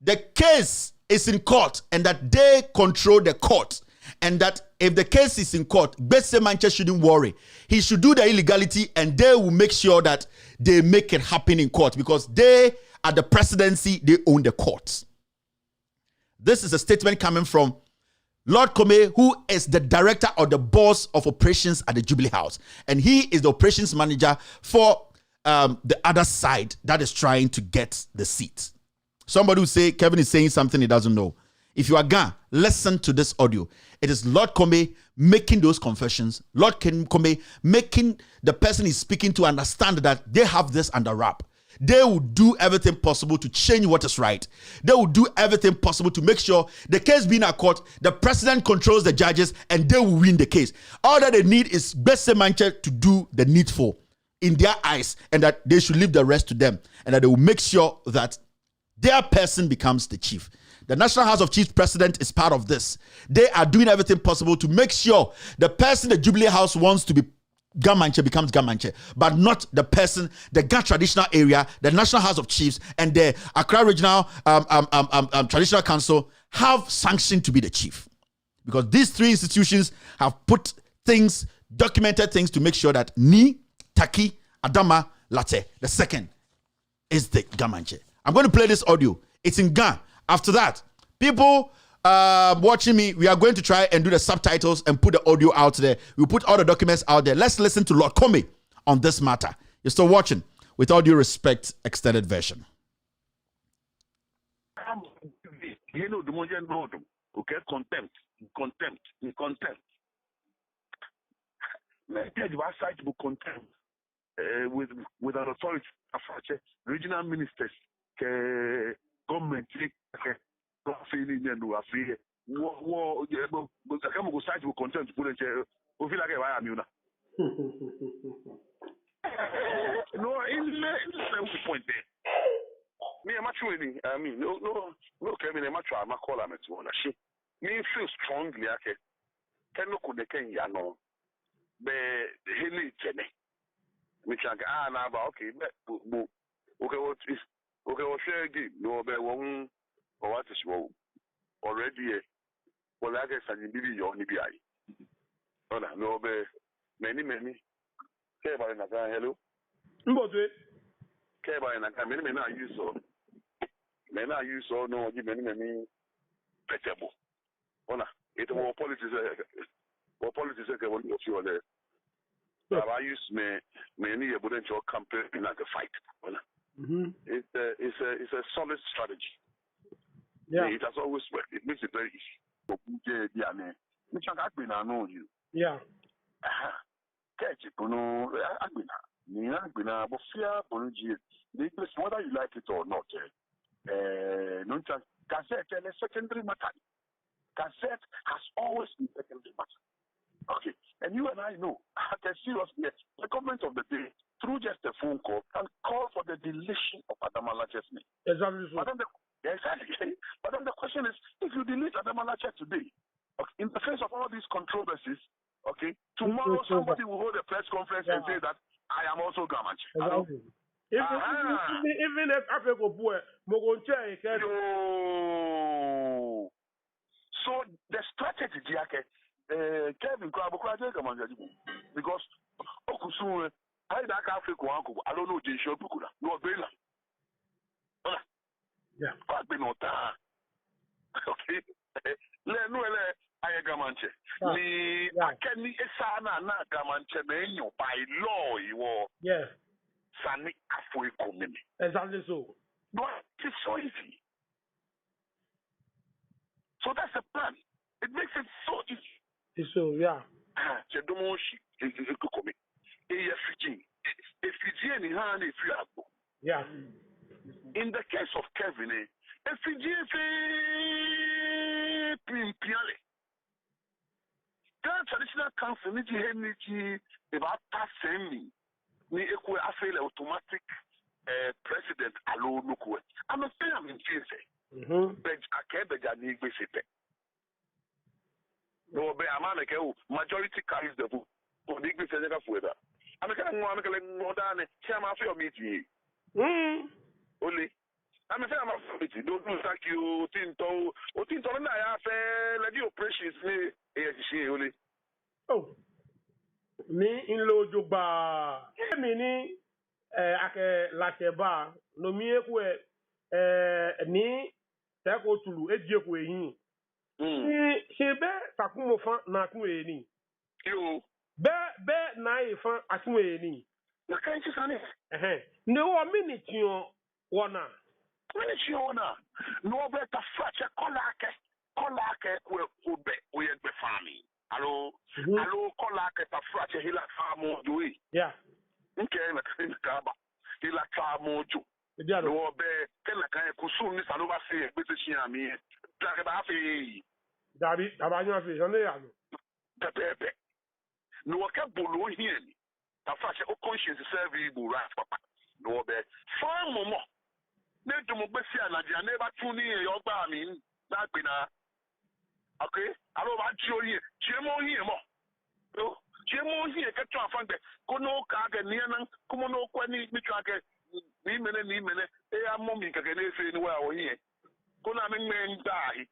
the case is in court and that they control the court, and that if the case is in court, Gbese Manche shouldn't worry. He should do the illegality and they will make sure that they make it happen in court because they are the presidency, they own the courts. This is a statement coming from Lord Comey, who is the director or the boss of operations at the Jubilee House. And he is the operations manager for the other side that is trying to get the seat. Somebody will say, Kevin is saying something he doesn't know. If you are Ghana, listen to this audio. It is Lord Comey making those confessions. Lord Comey making the person he's speaking to understand that they have this under wrap. They will do everything possible to change what is right. They will do everything possible to make sure the case being a court, the president controls the judges, and they will win the case. All that they need is Gbese Manche to do the needful in their eyes, and that they should leave the rest to them, and that they will make sure that their person becomes the chief. The National House of Chiefs president is part of this. They are doing everything possible to make sure the person the Jubilee House wants to be Gamanche becomes Gamanche, but not the person, the Ghana traditional area, the National House of Chiefs, and the Accra Regional Traditional Council have sanctioned to be the chief. Because these three institutions have put things, documented things to make sure that Ni Taki Adama Latte II is the Gamanche. I'm going to play this audio. It's in Ga. After that, people watching me, we are going to try and do the subtitles and put the audio out there. We'll put all the documents out there. Let's listen to Lord Comey on this matter. You're still watching, with all due respect, extended version. You know, the Monjan Road, okay, contempt. Maybe was citable contempt with an authority, regional ministers, government, feeling and do a free. War, but I come go citable contempt to put a chair. We feel like I am, you know. No, in the point there. Me, I'm actually, I mean, no, Kevin, I'm actually, I'm a call, I'm at one. Me feel strongly, okay. Can look at the Kenya, no. Be hilly, Jenny. Which I can, okay, okay, what is, okay, what share again? No, be one, or what is wrong? Already, well, I guess I need to be your NBI. No, be many. Care about it, hello? Care about it, many are you so. Men are you so no give many petable. It was politics want to feel there. I use many a potential campaign like a fight. It's a solid strategy. Yeah. It has always worked. It makes it very easy. Which I've been I know you. Yeah. Catch it, no, I've been but fear, whether you like it or not. No, Gazette and a secondary matter. Gazette has always been secondary matter. Okay, and you and I know, seriously, the government of the day, through just a phone call, can call for the deletion of Adama Lache's name. Exactly. But then the question is, if you delete Adama Lache today, okay, in the face of all these controversies, okay, tomorrow somebody will hold a press conference and say that I am also Gamanche. Exactly. Even if Africa boy, so the strategy, Kevin, because Okusu, I like Africa, I don't know, Jay Shopukura, no Bela. Yeah, but be not okay. I Gamanche. I can be a sana na Gamanche by law, you are. Yes. Sani Afwe Komini. Exactly so. But it's so easy. So that's the plan. It makes it so easy. It's so, yeah. Yeah. In the case of Kevin, the traditional council about passing me I feel automatic president alone look what I'm a fair in favor. But I can't be a need with it. No, but I'm a majority carries the vote. For the big weather. I'm a more than a chairman for your meeting. Only I'm a fair meeting. Don't thank you, Tinto, or Tinto, and I have let you precious only. Oh. Ni in lo joba mi ni ake lacheba no mi ekwe ni tako tulu ejieku eyin ni sebe takumo fan na kun eni yo be na ifan atun eni na kan ti sane ne wo minute wona no be ta frache kolake we be we be family. Hello, kola ke ta frache hila famo doi. Yeah. Nke na kaba. Hila famo jo. No be kela kan kusu ni salova se gbete chi ami. Ta ke ba fe. Dabi, abanyo fe jone ya no. Pepe. No ke bolo hie ni. Ta frache o conscience serve bu right papa. No be fan momo. Ne do mo gbe si anadia na ba tun ni yo gba mi na gbe na. Okay, I don't want you here. Chemo here, mo. Chemo here, get to a fund. Kono kage niana, kumono kwani mitrake, ni mene, mommy can say anywhere here. Kona men die.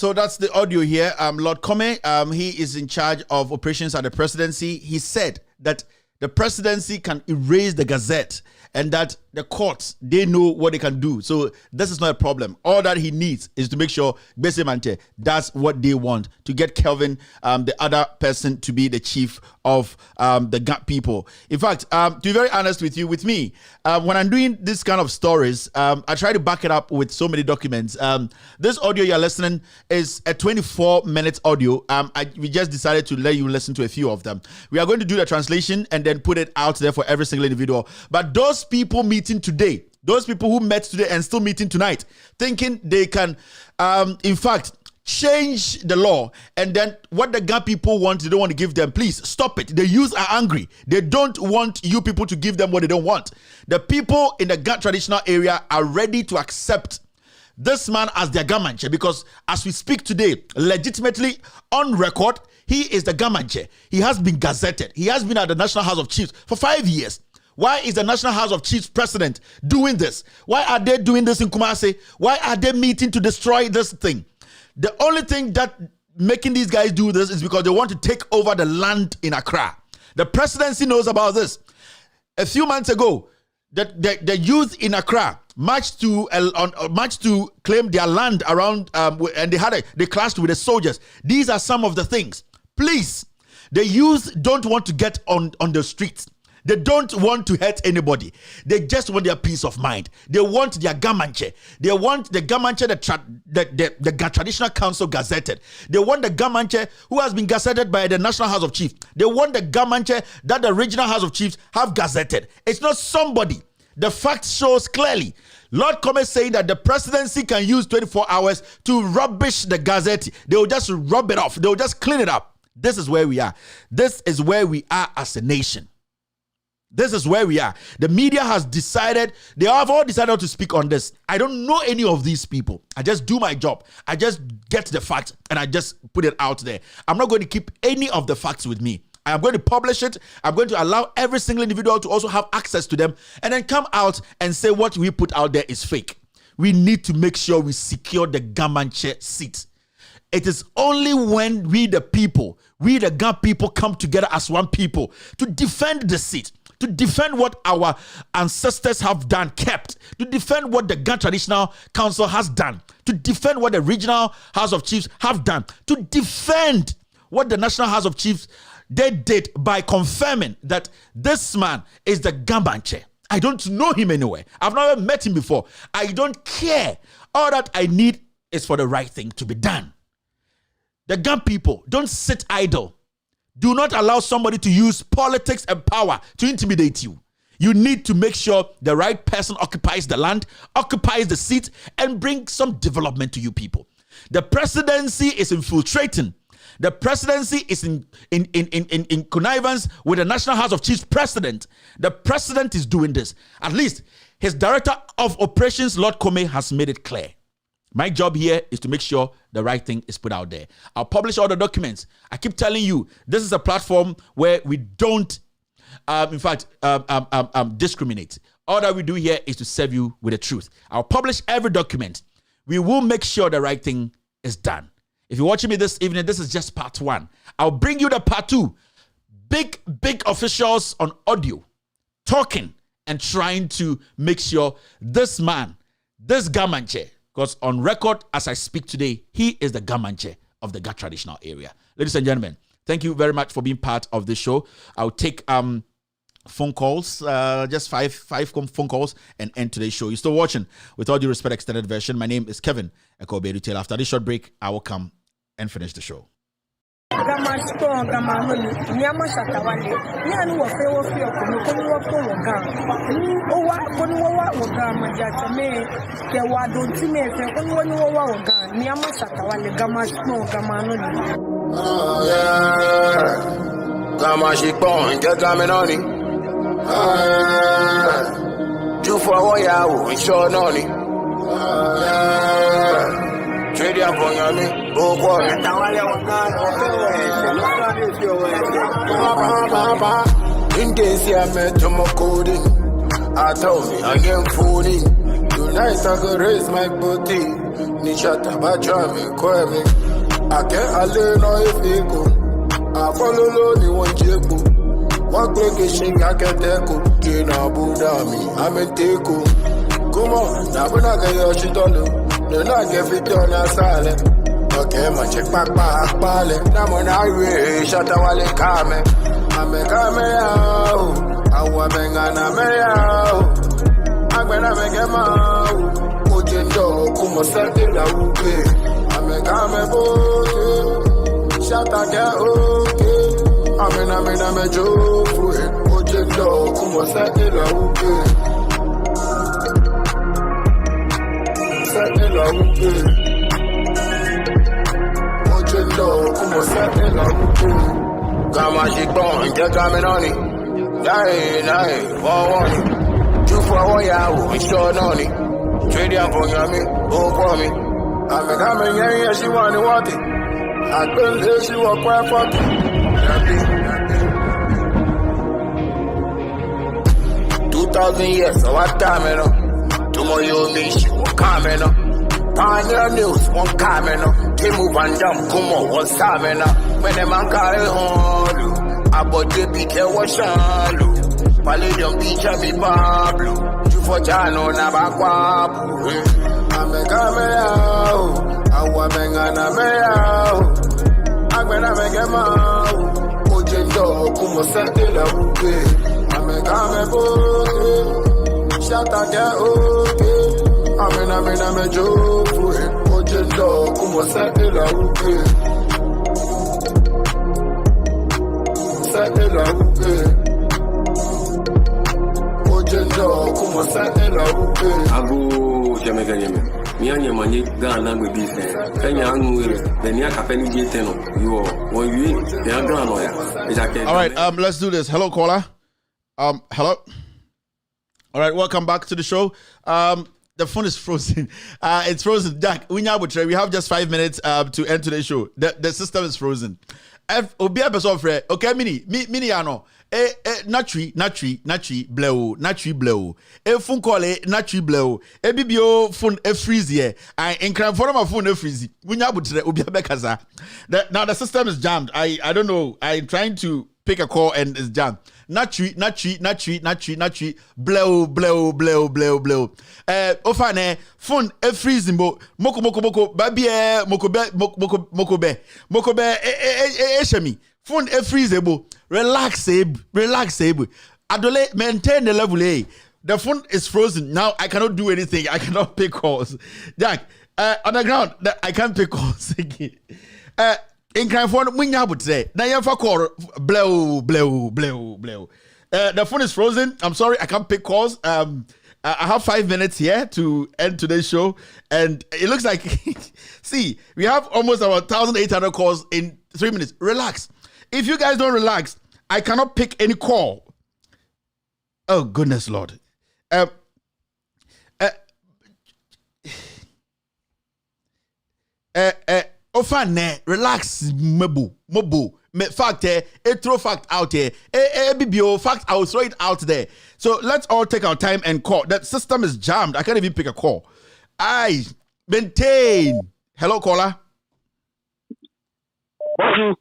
So that's the audio here. Lord Kome, he is in charge of operations at the presidency. He said that the presidency can erase the Gazette and that the courts, they know what they can do. So this is not a problem. All that he needs is to make sure Mantse does what they want, to get Kelvin, the other person, to be the chief of the GAP people. In fact, to be very honest with you, with me, when I'm doing this kind of stories, I try to back it up with so many documents. This audio you're listening is a 24-minute audio. We just decided to let you listen to a few of them. We are going to do the translation and then put it out there for every single individual. But those people meeting today, those people who met today and still meeting tonight, thinking they can, in fact, change the law, and then what the GAP people want, they don't want to give them. Please stop it. The youth are angry. They don't want you people to give them what they don't want. The people in the GAP traditional area are ready to accept this man as their Gamanche, because as we speak today, legitimately on record, he is the Gamanche. He has been gazetted. He has been at the National House of Chiefs for 5 years. Why is the National House of Chiefs president doing this? Why are they doing this in Kumasi? Why are they meeting to destroy this thing? The only thing that making these guys do this is because they want to take over the land in Accra. The presidency knows about this. A few months ago, the youth in Accra marched to claim their land around, and they clashed with the soldiers. These are some of the things. Please, the youth don't want to get on the streets. They don't want to hurt anybody. They just want their peace of mind. They want their Gamanche. They want the Gamanche, the traditional council gazetted. They want the Gamanche who has been gazetted by the National House of Chiefs. They want the Gamanche that the regional House of Chiefs have gazetted. It's not somebody. The fact shows clearly. Lord Kome saying that the presidency can use 24 hours to rubbish the Gazette. They will just rub it off. They will just clean it up. This is where we are. This is where we are as a nation. This is where we are. The media has decided, they have all decided to speak on this. I don't know any of these people. I just do my job. I just get the facts and I just put it out there. I'm not going to keep any of the facts with me. I am going to publish it. I'm going to allow every single individual to also have access to them and then come out and say what we put out there is fake. We need to make sure we secure the Gamanche seat. It is only when we the people, we the GAP people come together as one people to defend the seat, to defend what our ancestors have done, kept, to defend what the GAP Traditional Council has done, to defend what the Regional House of Chiefs have done, to defend what the National House of Chiefs they did by confirming that this man is the Gamanche. I don't know him anywhere. I've never met him before. I don't care. All that I need is for the right thing to be done. The GAP people, don't sit idle. Do not allow somebody to use politics and power to intimidate you. You need to make sure the right person occupies the land, occupies the seat, and bring some development to you people. The presidency is infiltrating. The presidency is in connivance with the National House of Chiefs president. The president is doing this. At least his director of operations, Lord Kome, has made it clear. My job here is to make sure the right thing is put out there. I'll publish all the documents. I keep telling you, this is a platform where we don't, discriminate. All that we do here is to serve you with the truth. I'll publish every document. We will make sure the right thing is done. If you're watching me this evening, this is just part one. I'll bring you the part two. Big officials on audio talking and trying to make sure this man, this Gamanche, because on record, as I speak today, he is the Gamanche of the GAP traditional area. Ladies and gentlemen, thank you very much for being part of this show. I'll take phone calls, just five phone calls, and end today's show. You're still watching With All Due Respect Extended Version. My name is Kevin Ekobe Retail. After this short break, I will come and finish the show. Trade up on your me, go boy. In this year, I met to my coding. I told me I get fooding. You Tonight I go raise my booty. Nishata bajami kwemi. I can't alone no if you go. I follow lonely one jeku. Walk like a shing I can take. Kina budami, I'm a teku. Come on, now when I get your shit on you. Then I get it on a silent. Okay, man, check back, pale. Now when I wish, shut a wale kame. I'm a kame out. I want bengana me out. I'm gonna make a man. Ojendo, kuma sati la uke. I'm a kame bote. Shut a get okay. I'm a joke. Ojendo, kuma sati la uke. Sati la uke. Kama shikbon, just coming on it. Die, for 1 year, we sure on it. Trade up for yummy, go for me. I'm a coming here, she want it. I couldn't say she was quite fucking. 2,000 years, so what time, you know? Tomorrow you'll meet, she will come, you know? Pioneer news, one coming up. Timu Van Dam, come on, what's coming up? When the man carry on, about the beat, was shallow. Palladium beach, I be Pablo. You for Jano, Nabakwabu. I'm a camera, I want a mayo. I'm gonna make a mouth. Ojendo, come settle a whoopee. I'm a camera, shut out okay. I'm a joke. Ojendo, como sete la uke. Sete la uke. Ojendo, como sete la uke. Abu Jamaican. Mianya Mani, Ghana will be fair. Kenya Angway, the Niaka Penny Giteno. You are 1 year, the Agranoya. All right, let's do this. Hello, caller. Hello. All right, welcome back to the show. The phone is frozen. It's frozen. Jack, we have just 5 minutes to end today's show. The system is frozen. Okay, mini ano. Natri blow. Phone call natri blow. Bibio phone freeze here. In crime for my phone freeze. Now the system is jammed. I don't know. I'm trying to pick a call and it's jammed. Natri blow. Ofane phone freeze moko baby mokobe eshemi phone freeze relax adole maintain the level the phone is frozen now. I cannot do anything. I cannot pick calls. Jack, on the ground I can't pick calls again. In crime phone munya today na yemfa call blow. The phone is frozen. I'm sorry, I can't pick calls. I have 5 minutes here to end today's show, and it looks like see, we have almost about 1,800 calls in 3 minutes. Relax. If you guys don't relax, I cannot pick any call. Oh goodness Lord. Ofane, relax, mobo. Fact throw fact out here. BBO fact, I will throw it out there. So let's all take our time and call. That system is jammed. I can't even pick a call. I maintain. Hello, caller. Bonjour.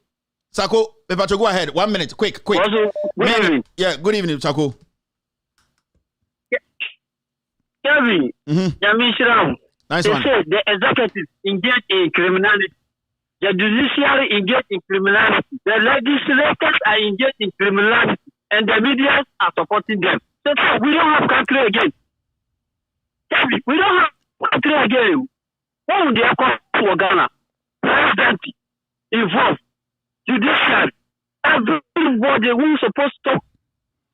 Sako, go ahead. 1 minute, quick. Bonjour. Good evening. Yeah, good evening, Sako. Kevin, Yamishiram. Nice they one. say the executive engaged in criminality. The judiciary engaged in criminality. The legislators are engaged in criminality. And the media are supporting them. So we don't have country again. We don't have country again. What would they call for Ghana? President involved. Judiciary. Everybody who is supposed to talk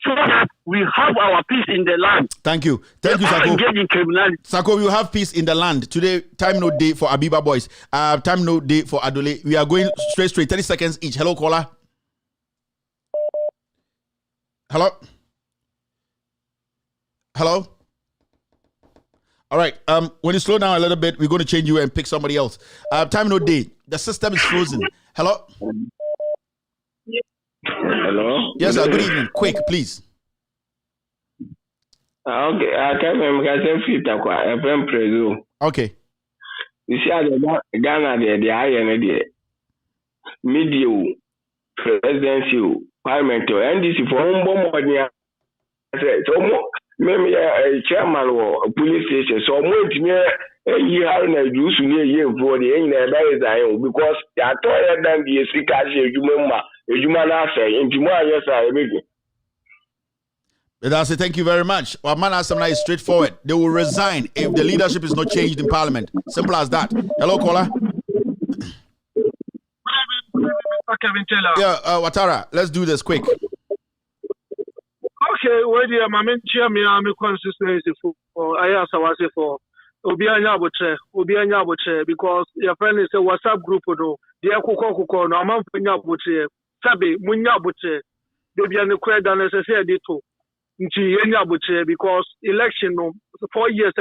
so that we have our peace in the land. Thank you, Sako. Engaged in criminality. Sako, we will have peace in the land. Today, time no day for Abiba boys. Time no day for Adole. We are going straight. 30 seconds each. Hello, caller. Hello. All right. When you slow down a little bit, we're going to change you and pick somebody else. Time no day. The system is frozen. Hello. Hello. Yes, sir. Good evening. Quick, please. Okay, I can't remember. I said fit aqua. A friend presume. Okay. You see, Ghana the INA media, presidency, parliament, NDC for home bomb. So, maybe a chairman or a police station. So, more to me, a year and do soon a year for the end of because I told them the Sikashi, you remember, you man say, and tomorrow, yes, I make. That's it. Thank you very much. Well, man, Assembly is straightforward. They will resign if the leadership is not changed in Parliament. Simple as that. Hello, caller. Kevin Taylor. Yeah, Watara. Let's do this quick. Okay, where the main chairman am consistency for I ask for Obianya Botre because your friend is a WhatsApp group no. The Kuko no amount Penya Botre. Sabi Munya Botre. They be an credit necessary to. Because election 4 years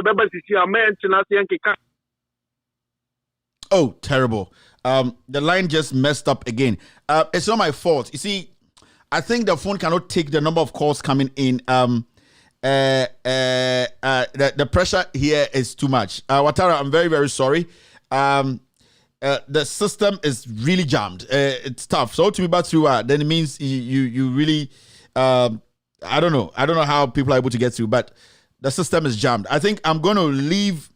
oh, terrible. The line just messed up again. It's not my fault. You see, I think the phone cannot take the number of calls coming in. The pressure here is too much. Watara, I'm very, very sorry. The system is really jammed. It's tough. So to be back to then it means you really I don't know how people are able to get through, but the system is jammed. I think I'm going to leave.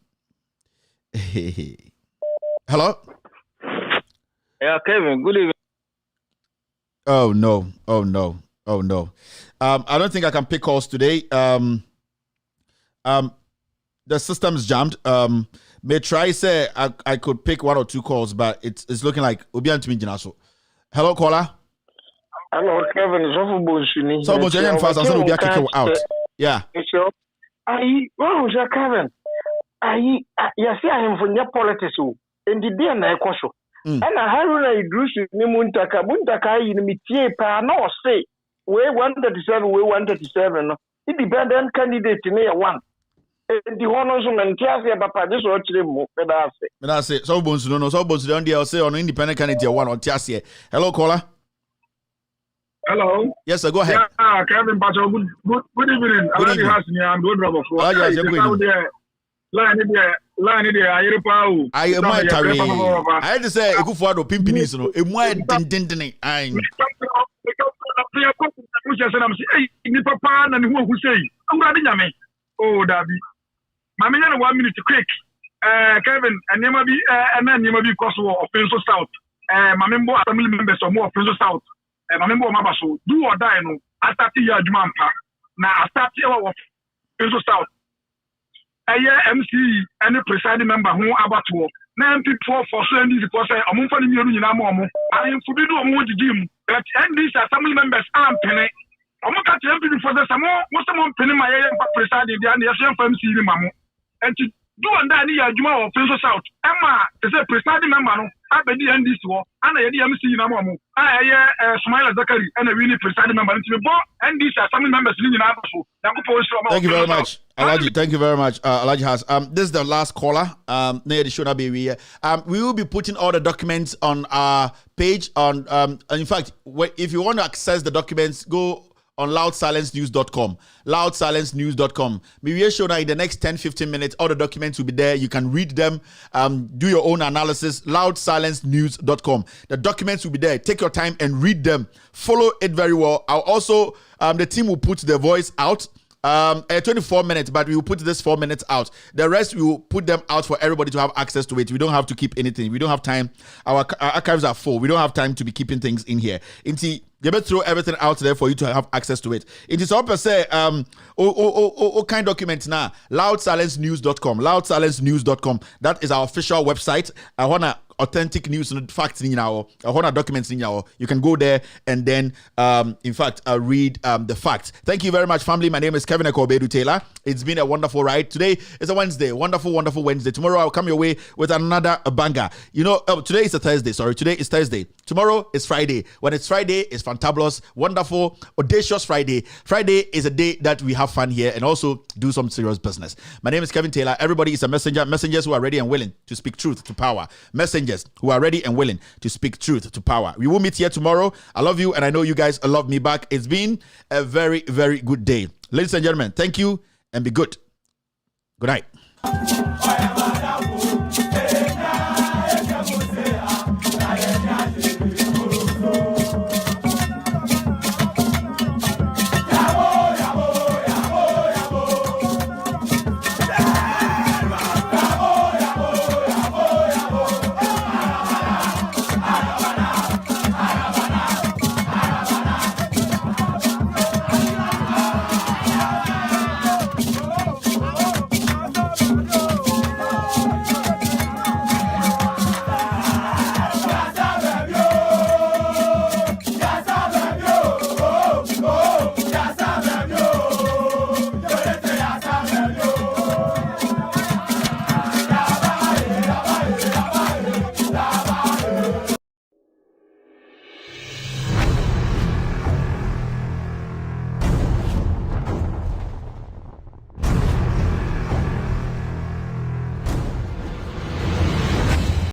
Hello? Yeah, Kevin, good evening. Oh, no. I don't think I can pick calls today. The system is jammed. May try say I could pick 1 or 2 calls, but it's looking like Obian to me. Hello, caller. Hello, Kevin. So Bonshuni fast. I said we'll be kicking out. Yeah. Kevin. Yes, I am from your politics. And the day na ekosho. And I Haruna Idrusu ni muntaka in mitie pa no say we 137. Independent candidate near one. And the honors and Tiasia Papa this or Chimo. That's it. So Bonsu no so Bonsu on the say on independent candidate one on Tiasia. Hello, caller. Hello. Yes, sir. Go ahead. Yeah, Kevin Pacho. Good evening. Good evening. I'm good, brother. Line there. I might carry. I had to say, a good father, Pimpinis, no, a more dindin. I'm Papa and who say, oh, Dabby. Mamma, 1 minute quick. Kevin, and never be, and then you may be Kosovo or Pencil South. My member, family members or more Pencil South. My member of Mabaso, do or die, no. I started your Jumampa. Now I started your Pencil South. A year MC and the presiding member who about to 9 people for Sunday because I'm for the union. I am forbidden on what to do. But and these are family members. I'm penny. I'm not catching people for the more. What's someone penny my presiding the Asian MC Mamu and to do and that near Juma or Pencil South. Emma is a presiding member. I bet the end this war and I MC Namu. I Smile Zakari and a really presiding member to be born and these are family members in Abasu. Thank you very much. Alaji, thank you very much. Alaji has this is the last caller. We will be putting all the documents on our page on in fact, if you want to access the documents, go on loudsilencenews.com. Loudsilencenews.com. We will show now in the next 10-15 minutes. All the documents will be there. You can read them, do your own analysis. Loudsilencenews.com. The documents will be there. Take your time and read them. Follow it very well. I'll also the team will put the voice out. 24 minutes, but we will put this 4 minutes out. The rest we will put them out for everybody to have access to it. We don't have to keep anything. We don't have time. Our archives are full. We don't have time to be keeping things in here. You better throw everything out there for you to have access to it. It is all per se kind documents now. Loudsilencenews.com. Loudsilencenews.com. That is our official website. I wanna authentic news and facts in our documents in your. You can go there and then in fact read the facts. Thank you very much, family. My name is Kevin Ekobedu Taylor. It's been a wonderful ride. Today is a Wednesday. Wonderful Wednesday. Tomorrow I'll come your way with another banger. Today is a Thursday. Sorry, today is Thursday. Tomorrow is Friday. When it's Friday, it's fantabulous, wonderful, audacious Friday. Friday is a day that we have fun here and also do some serious business. My name is Kevin Taylor. Everybody is a messenger. Messengers who are ready and willing to speak truth to power. Messengers who are ready and willing to speak truth to power. We will meet here tomorrow. I love you and I know you guys love me back. It's been a very, very good day. Ladies and gentlemen, thank you and be good. Good night.